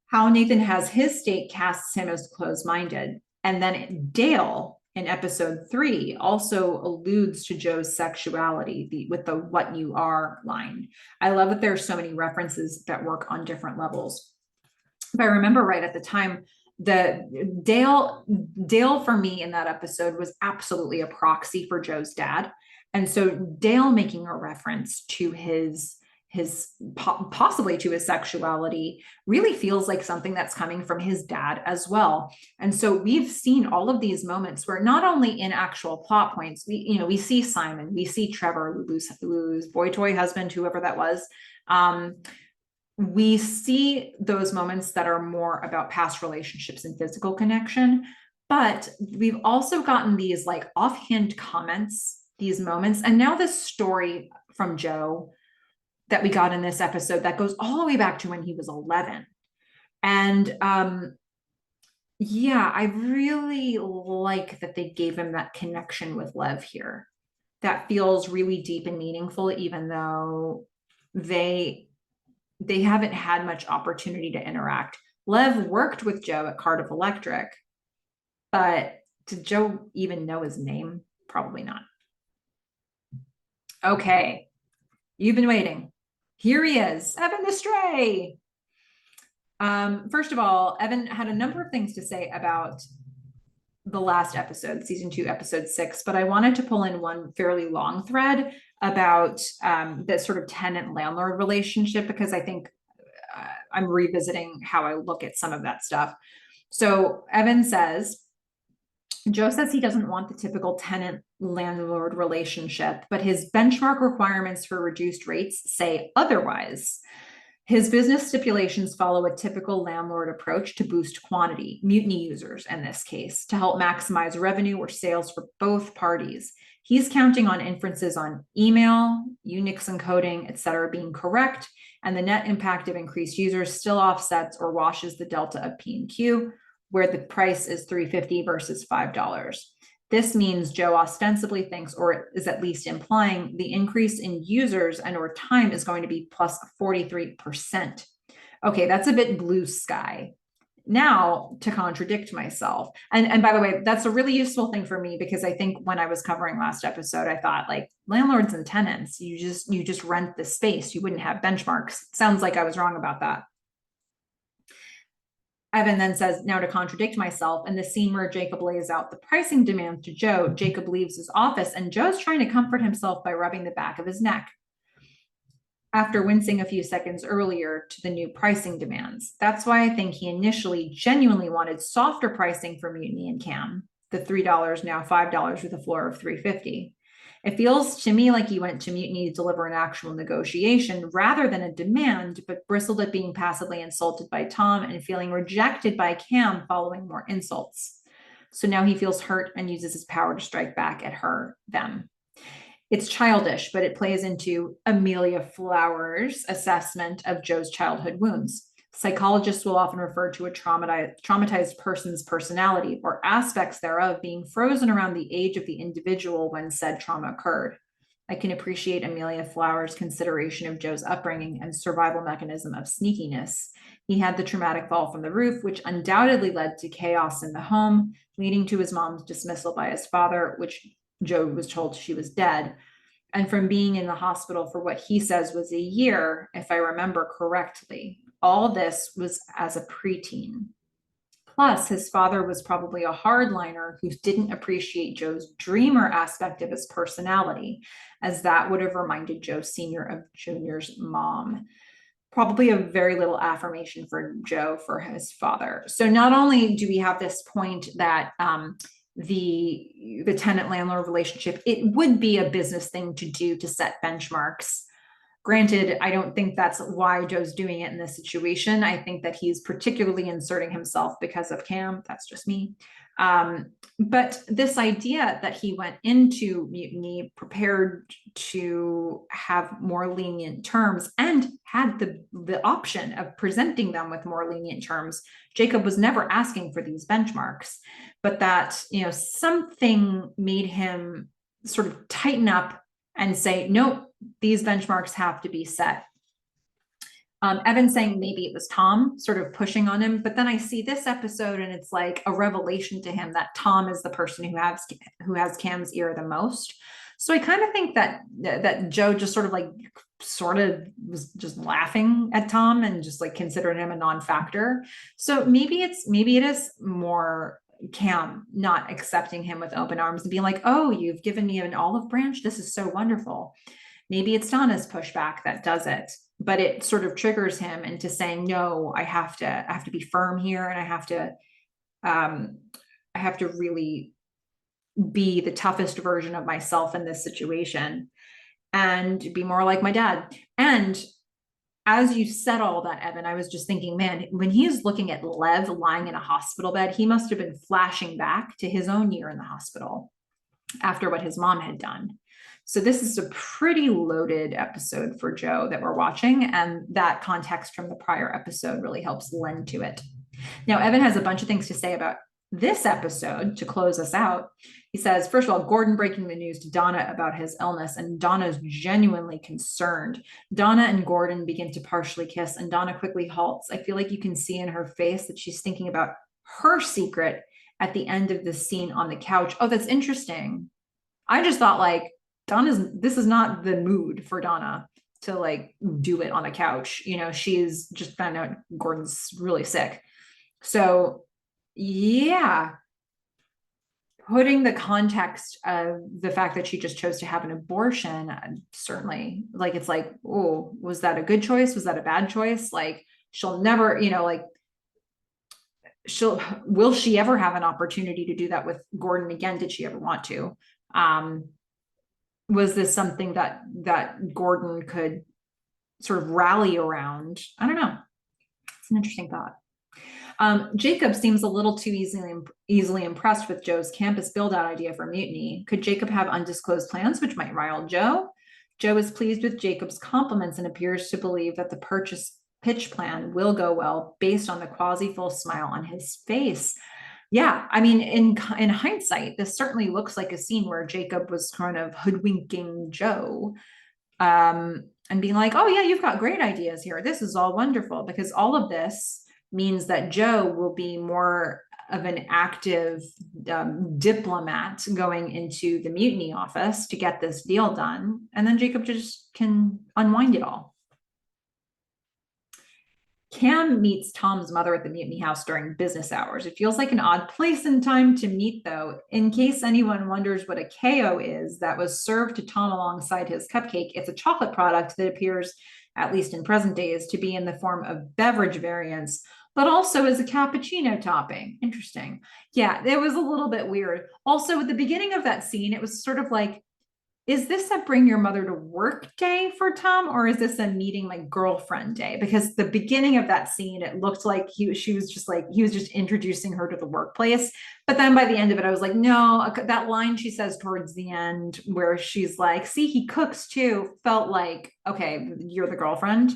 How Nathan has his steak casts him as closed-minded. And then Dale, in episode 3, also alludes to Joe's sexuality with the "what you are" line. I love that there are so many references that work on different levels. If I remember right at the time, the Dale for me in that episode was absolutely a proxy for Joe's dad. And so Dale making a reference to his possibly to his sexuality really feels like something that's coming from his dad as well. And so we've seen all of these moments where not only in actual plot points, we see Simon, we see Trevor, Lulu's boy toy husband, whoever that was. We see those moments that are more about past relationships and physical connection, but we've also gotten these like offhand comments, these moments, and now this story from Joe that we got in this episode that goes all the way back to when he was 11. And yeah, I really like that they gave him that connection with Lev here. That feels really deep and meaningful, even though they haven't had much opportunity to interact. Lev worked with Joe at Cardiff Electric, but did Joe even know his name? Probably not. Okay, you've been waiting. Here he is, Evan the Stray. First of all, Evan had a number of things to say about the last episode, season 2, episode 6, but I wanted to pull in one fairly long thread about the sort of tenant-landlord relationship, because I think I'm revisiting how I look at some of that stuff. So Evan says, Joe says he doesn't want the typical tenant landlord relationship, but his benchmark requirements for reduced rates say otherwise. His business stipulations follow a typical landlord approach to boost quantity, mutiny users in this case, to help maximize revenue or sales for both parties. He's counting on inferences on email, Unix encoding, etc., being correct, and the net impact of increased users still offsets or washes the delta of P and Q, where the price is $3.50 versus $5. This means Joe ostensibly thinks, or is at least implying, the increase in users and or time is going to be plus 43%. Okay, that's a bit blue sky. Now, to contradict myself, and by the way, that's a really useful thing for me, because I think when I was covering last episode, I thought, like, landlords and tenants, you just rent the space, you wouldn't have benchmarks. Sounds like I was wrong about that. Evan then says, now to contradict myself, in the scene where Jacob lays out the pricing demands to Joe, Jacob leaves his office and Joe's trying to comfort himself by rubbing the back of his neck, after wincing a few seconds earlier to the new pricing demands. That's why I think he initially genuinely wanted softer pricing for Mutiny and Cam, the $3, now $5 with a floor of $3.50. It feels to me like he went to Mutiny to deliver an actual negotiation rather than a demand, but bristled at being passively insulted by Tom and feeling rejected by Cam following more insults. So now he feels hurt and uses his power to strike back at them. It's childish, but it plays into Amelia Flowers' assessment of Joe's childhood wounds. Psychologists will often refer to a traumatized person's personality or aspects thereof being frozen around the age of the individual when said trauma occurred. I can appreciate Amelia Flowers' consideration of Joe's upbringing and survival mechanism of sneakiness. He had the traumatic fall from the roof, which undoubtedly led to chaos in the home, leading to his mom's dismissal by his father, which Joe was told she was dead, and from being in the hospital for what he says was a year, if I remember correctly. All this was as a preteen. Plus, his father was probably a hardliner who didn't appreciate Joe's dreamer aspect of his personality, as that would have reminded Joe Sr. of Junior's mom. Probably a very little affirmation for Joe for his father. So not only do we have this point that the tenant landlord relationship, it would be a business thing to do to set benchmarks. Granted, I don't think that's why Joe's doing it in this situation. I think that he's particularly inserting himself because of Cam. That's just me. But this idea that he went into Mutiny prepared to have more lenient terms and had the option of presenting them with more lenient terms. Jacob was never asking for these benchmarks, but that, something made him sort of tighten up and say, nope, these benchmarks have to be set. Evan saying maybe it was Tom sort of pushing on him, but then I see this episode and it's like a revelation to him that Tom is the person who has Cam's ear the most. So I kind of think that Joe just sort of was just laughing at Tom and just like considering him a non-factor. So maybe it is more Cam not accepting him with open arms and being like, oh, you've given me an olive branch. This is so wonderful. Maybe it's Donna's pushback that does it, but it sort of triggers him into saying, no, I have to be firm here. And I have to really be the toughest version of myself in this situation and be more like my dad. And as you said all that, Evan, I was just thinking, man, when he's looking at Lev lying in a hospital bed, he must have been flashing back to his own year in the hospital after what his mom had done. So this is a pretty loaded episode for Joe that we're watching, and that context from the prior episode really helps lend to it. Now, Evan has a bunch of things to say about this episode to close us out. He says, first of all, Gordon breaking the news to Donna about his illness, and Donna's genuinely concerned. Donna and Gordon begin to partially kiss, and Donna quickly halts. I feel like you can see in her face that she's thinking about her secret at the end of the scene on the couch. Oh, that's interesting. I just thought, like, this is not the mood for Donna to like do it on a couch. She's just found out Gordon's really sick. So yeah, putting the context of the fact that she just chose to have an abortion, certainly, like, it's like, oh, was that a good choice? Was that a bad choice? Like, she'll never, will she ever have an opportunity to do that with Gordon again? Did she ever want to? Was this something that Gordon could sort of rally around? I don't know. It's an interesting thought. Jacob seems a little too easily impressed with Joe's campus build-out idea for Mutiny. Could Jacob have undisclosed plans which might rile Joe? Joe is pleased with Jacob's compliments and appears to believe that the pitch plan will go well based on the quasi-full smile on his face. Yeah, I mean, in hindsight, this certainly looks like a scene where Jacob was kind of hoodwinking Joe, and being like, oh yeah, you've got great ideas here. This is all wonderful, because all of this means that Joe will be more of an active diplomat going into the mutiny office to get this deal done. And then Jacob just can unwind it all. Cam meets Tom's mother at the mutiny house during business hours. It feels like an odd place and time to meet, though. In case anyone wonders what a KO is, that was served to Tom alongside his cupcake. It's a chocolate product that appears, at least in present days, to be in the form of beverage variants, but also as a cappuccino topping. Interesting. Yeah, it was a little bit weird. Also, at the beginning of that scene, it was sort of like, is this a bring your mother to work day for Tom, or is this a meeting my girlfriend day? Because the beginning of that scene, it looked like he was just introducing her to the workplace. But then by the end of it, I was like, no, that line she says towards the end where she's like, see, he cooks too, felt like, okay, you're the girlfriend.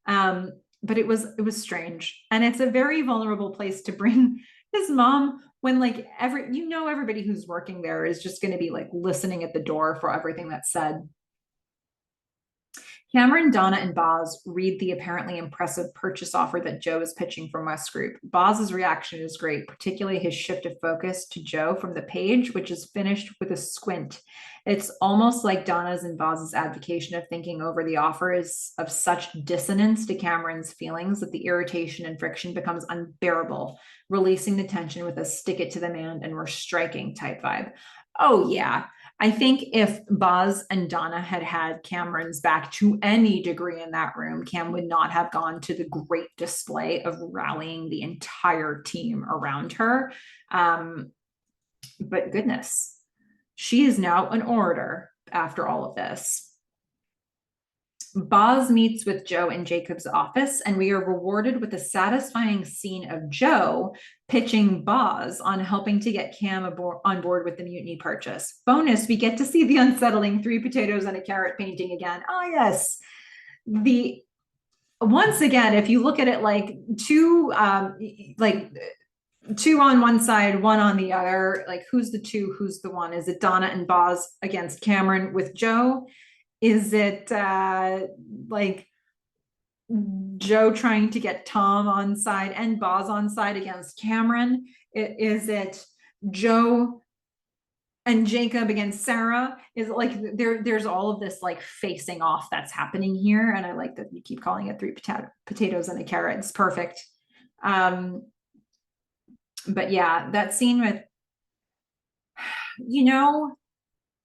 But it was strange. And it's a very vulnerable place to bring his mom when like everybody who's working there is just going to be like listening at the door for everything that's said. Cameron, Donna, and Boz read the apparently impressive purchase offer that Joe is pitching from West Group. Boz's reaction is great, particularly his shift of focus to Joe from the page, which is finished with a squint. It's almost like Donna's and Boz's advocation of thinking over the offer is of such dissonance to Cameron's feelings that the irritation and friction becomes unbearable, releasing the tension with a stick it to the man and we're striking type vibe. Oh, yeah. I think if Boz and Donna had had Cameron's back to any degree in that room, Cam would not have gone to the great display of rallying the entire team around her. But goodness, she is now an orator after all of this. Boz meets with Joe in Jacob's office, and we are rewarded with a satisfying scene of Joe pitching Boz on helping to get Cam on board with the mutiny purchase. Bonus, we get to see the unsettling 3 potatoes and a carrot painting again. Oh, yes. Once again, if you look at it like two on one side, one on the other, like who's the two, who's the one? Is it Donna and Boz against Cameron with Joe? Is it like Joe trying to get Tom on side and Boz on side against Cameron? Is it Joe and Jacob against Sarah? Is it like there's all of this like facing off that's happening here, and I like that you keep calling it 3 potatoes and a carrot. It's perfect. But yeah, that scene with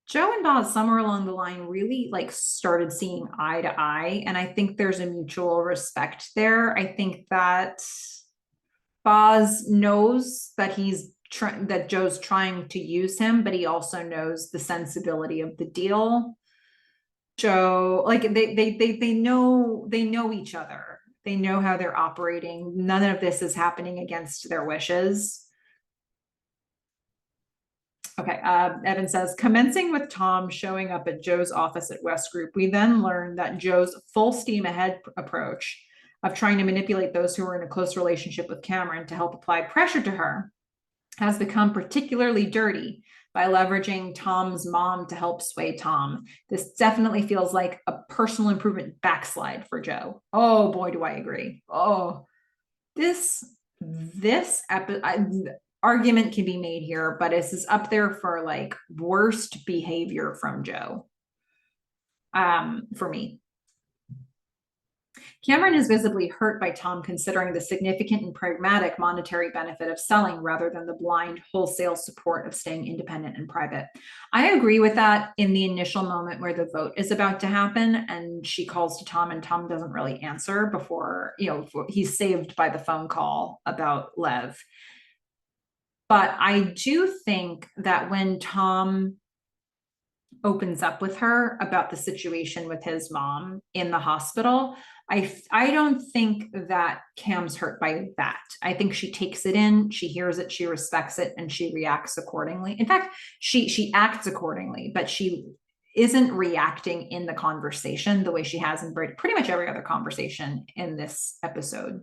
Joe and Boz somewhere along the line really like started seeing eye to eye, and I think there's a mutual respect there. I think that Boz knows that that Joe's trying to use him, but he also knows the sensibility of the deal. Joe, like they know each other. They know how they're operating. None of this is happening against their wishes. Okay, Evan says, commencing with Tom showing up at Joe's office at West Group, we then learned that Joe's full steam ahead approach of trying to manipulate those who were in a close relationship with Cameron to help apply pressure to her has become particularly dirty by leveraging Tom's mom to help sway Tom. This definitely feels like a personal improvement backslide for Joe. Oh boy, do I agree. Oh, this argument can be made here, but this is up there for like worst behavior from Joe. For me. Cameron is visibly hurt by Tom, considering the significant and pragmatic monetary benefit of selling rather than the blind wholesale support of staying independent and private. I agree with that in the initial moment where the vote is about to happen and she calls to Tom and Tom doesn't really answer before, he's saved by the phone call about Lev. But I do think that when Tom opens up with her about the situation with his mom in the hospital, I don't think that Cam's hurt by that. I think she takes it in, she hears it, she respects it, and she reacts accordingly. In fact, she acts accordingly, but she isn't reacting in the conversation the way she has in pretty much every other conversation in this episode.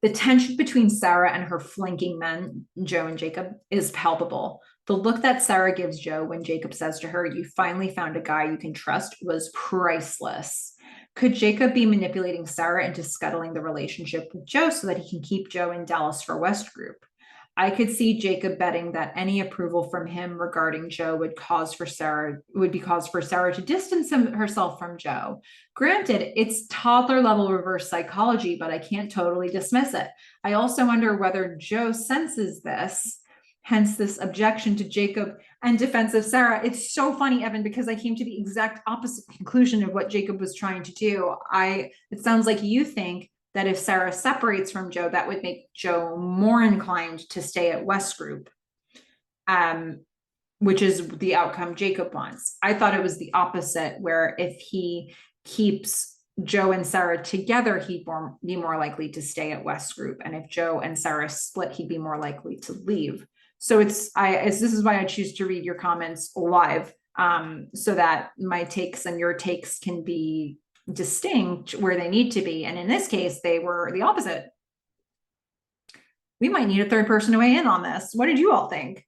The tension between Sarah and her flanking men, Joe and Jacob, is palpable. The look that Sarah gives Joe when Jacob says to her, "You finally found a guy you can trust," was priceless. Could Jacob be manipulating Sarah into scuttling the relationship with Joe so that he can keep Joe in Dallas for West Group? I could see Jacob betting that any approval from him regarding Joe would be cause for Sarah to distance herself from Joe. Granted, it's toddler level reverse psychology, but I can't totally dismiss it. I also wonder whether Joe senses this, hence this objection to Jacob and defense of Sarah. It's so funny, Evan, because I came to the exact opposite conclusion of what Jacob was trying to do. It sounds like you think that if Sarah separates from Joe, that would make Joe more inclined to stay at West Group, which is the outcome Jacob wants. I thought it was the opposite, where if he keeps Joe and Sarah together, he'd be more likely to stay at West Group. And if Joe and Sarah split, he'd be more likely to leave. So this is why I choose to read your comments live, so that my takes and your takes can be distinct where they need to be. And in this case, they were the opposite. We might need a third person to weigh in on this. What did you all think?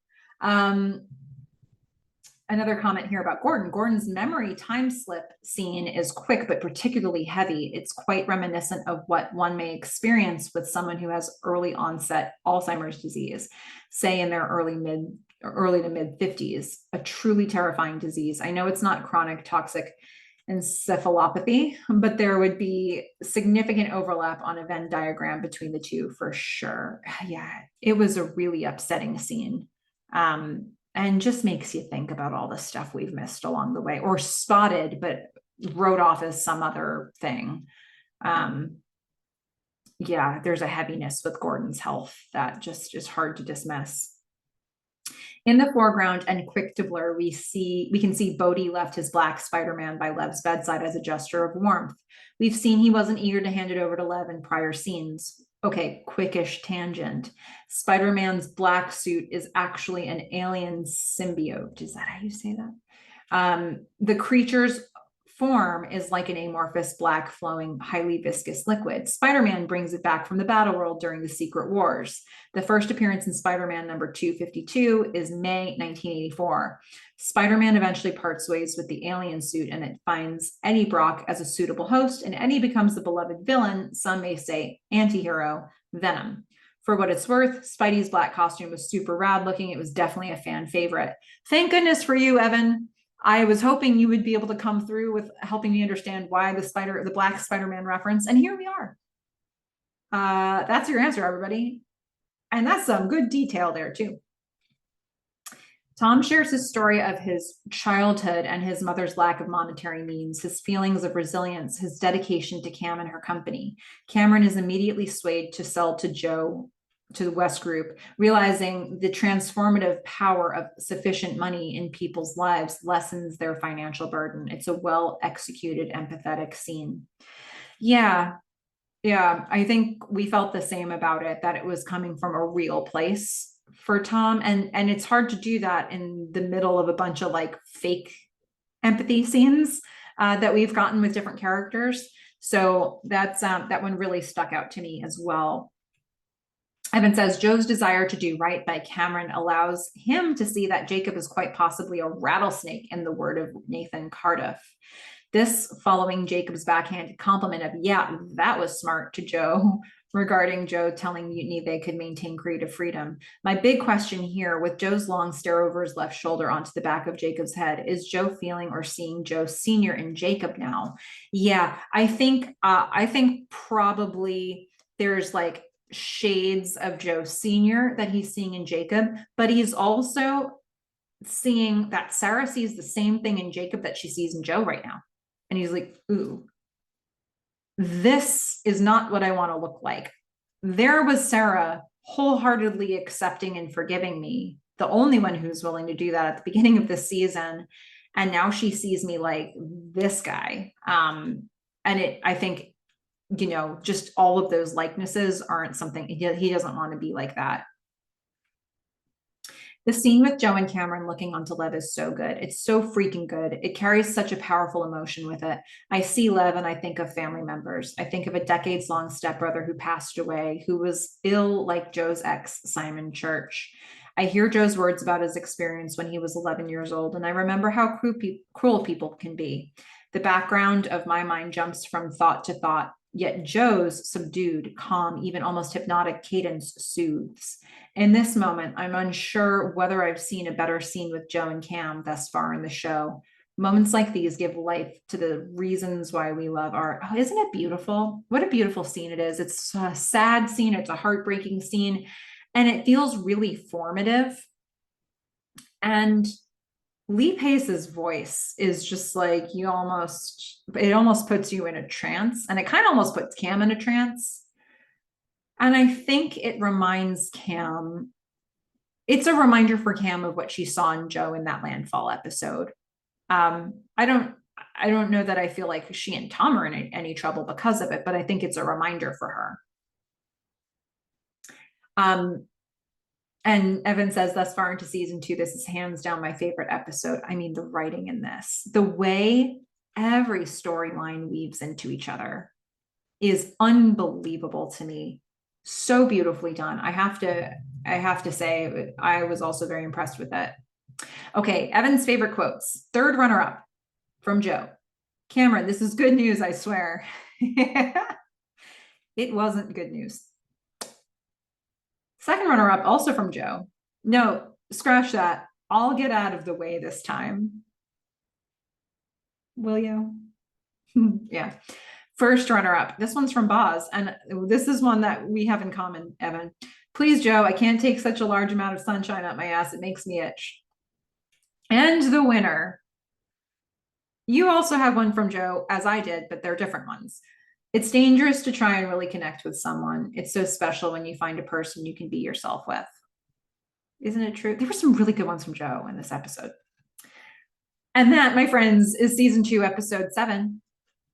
Another comment here about Gordon. Gordon's memory time slip scene is quick, but particularly heavy. It's quite reminiscent of what one may experience with someone who has early onset Alzheimer's disease, say in their early to mid 50s, a truly terrifying disease. I know it's not chronic toxic encephalopathy, but there would be significant overlap on a Venn diagram between the two for sure. Yeah, it was a really upsetting scene. And just makes you think about all the stuff we've missed along the way, or spotted, but wrote off as some other thing. Yeah, there's a heaviness with Gordon's health that just is hard to dismiss. In the foreground and quick to blur, we can see Bodhi left his black Spider-Man by Lev's bedside as a gesture of warmth. We've seen he wasn't eager to hand it over to Lev in prior scenes. Okay, quickish tangent. Spider-Man's black suit is actually an alien symbiote. Is that how you say that? The creature's form is like an amorphous, black, flowing, highly viscous liquid. Spider-Man brings it back from the battle world during the Secret Wars. The first appearance in Spider-Man number 252 is May 1984. Spider-Man eventually parts ways with the alien suit, and it finds Eddie Brock as a suitable host, and Eddie becomes the beloved villain, some may say anti-hero, Venom. For what it's worth, Spidey's black costume was super rad looking. It was definitely a fan favorite. Thank goodness for you, Evan. I was hoping you would be able to come through with helping me understand why the black Spider-Man reference, and here we are. That's your answer, everybody. And that's some good detail there too. Tom shares his story of his childhood and his mother's lack of monetary means, his feelings of resilience, his dedication to Cam and her company. Cameron is immediately swayed to sell to Joe to the West Group, realizing the transformative power of sufficient money in people's lives lessens their financial burden. It's a well-executed, empathetic scene. Yeah, I think we felt the same about it, that it was coming from a real place for Tom. And it's hard to do that in the middle of a bunch of like fake empathy scenes that we've gotten with different characters. So that one really stuck out to me as well. Evan says, Joe's desire to do right by Cameron allows him to see that Jacob is quite possibly a rattlesnake, in the word of Nathan Cardiff. This following Jacob's backhanded compliment of, yeah, that was smart to Joe, regarding Joe telling Mutiny they could maintain creative freedom. My big question here, with Joe's long stare over his left shoulder onto the back of Jacob's head, is Joe feeling or seeing Joe Sr. in Jacob now? Yeah, I think probably there's like shades of Joe Sr. that he's seeing in Jacob, but he's also seeing that Sarah sees the same thing in Jacob that she sees in Joe right now. And he's like, ooh, this is not what I want to look like. There was Sarah wholeheartedly accepting and forgiving me, the only one who's willing to do that at the beginning of this season. And now she sees me like this guy. I think, just all of those likenesses aren't something he doesn't want to be like that. The scene with Joe and Cameron looking onto Lev is so good. It's so freaking good. It carries such a powerful emotion with it. I see Lev and I think of family members. I think of a decades-long stepbrother who passed away, who was ill like Joe's ex, Simon Church. I hear Joe's words about his experience when he was 11 years old, and I remember how cruel people can be. The background of my mind jumps from thought to thought, yet Joe's subdued, calm, even almost hypnotic cadence soothes. In this moment, I'm unsure whether I've seen a better scene with Joe and Cam thus far in the show. Moments like these give life to the reasons why we love art. Oh, isn't it beautiful? What a beautiful scene it is. It's a sad scene. It's a heartbreaking scene. And it feels really formative. And Lee Pace's voice is just like, it almost puts you in a trance. And it kind of almost puts Cam in a trance. And I think it reminds Cam, it's a reminder for Cam of what she saw in Joe in that landfall episode. I don't know that I feel like she and Tom are in any trouble because of it, but I think it's a reminder for her. And Evan says, thus far into season 2, this is hands down my favorite episode. I mean, the writing in this, the way every storyline weaves into each other is unbelievable to me. So beautifully done. I have to say, I was also very impressed with it. Okay, Evan's favorite quotes. Third runner-up from Joe. Cameron, this is good news, I swear. It wasn't good news. Second runner-up, also from Joe. No, scratch that. I'll get out of the way this time. Will you? Yeah. First runner-up. This one's from Boz, and this is one that we have in common, Evan. Please, Joe, I can't take such a large amount of sunshine up my ass. It makes me itch. And the winner. You also have one from Joe, as I did, but they're different ones. It's dangerous to try and really connect with someone. It's so special when you find a person you can be yourself with. Isn't it true? There were some really good ones from Joe in this episode. And that, my friends, is season 2, episode 7.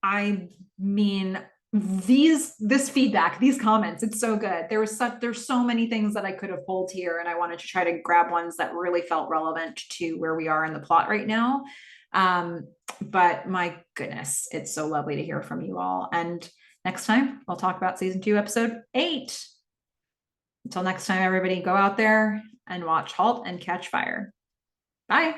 I mean, this feedback, these comments, it's so good. There's so many things that I could have pulled here, and I wanted to try to grab ones that really felt relevant to where we are in the plot right now. But my goodness, it's so lovely to hear from you all. And next time I'll talk about season 2, episode 8. Until next time, everybody, go out there and watch Halt and Catch Fire. Bye.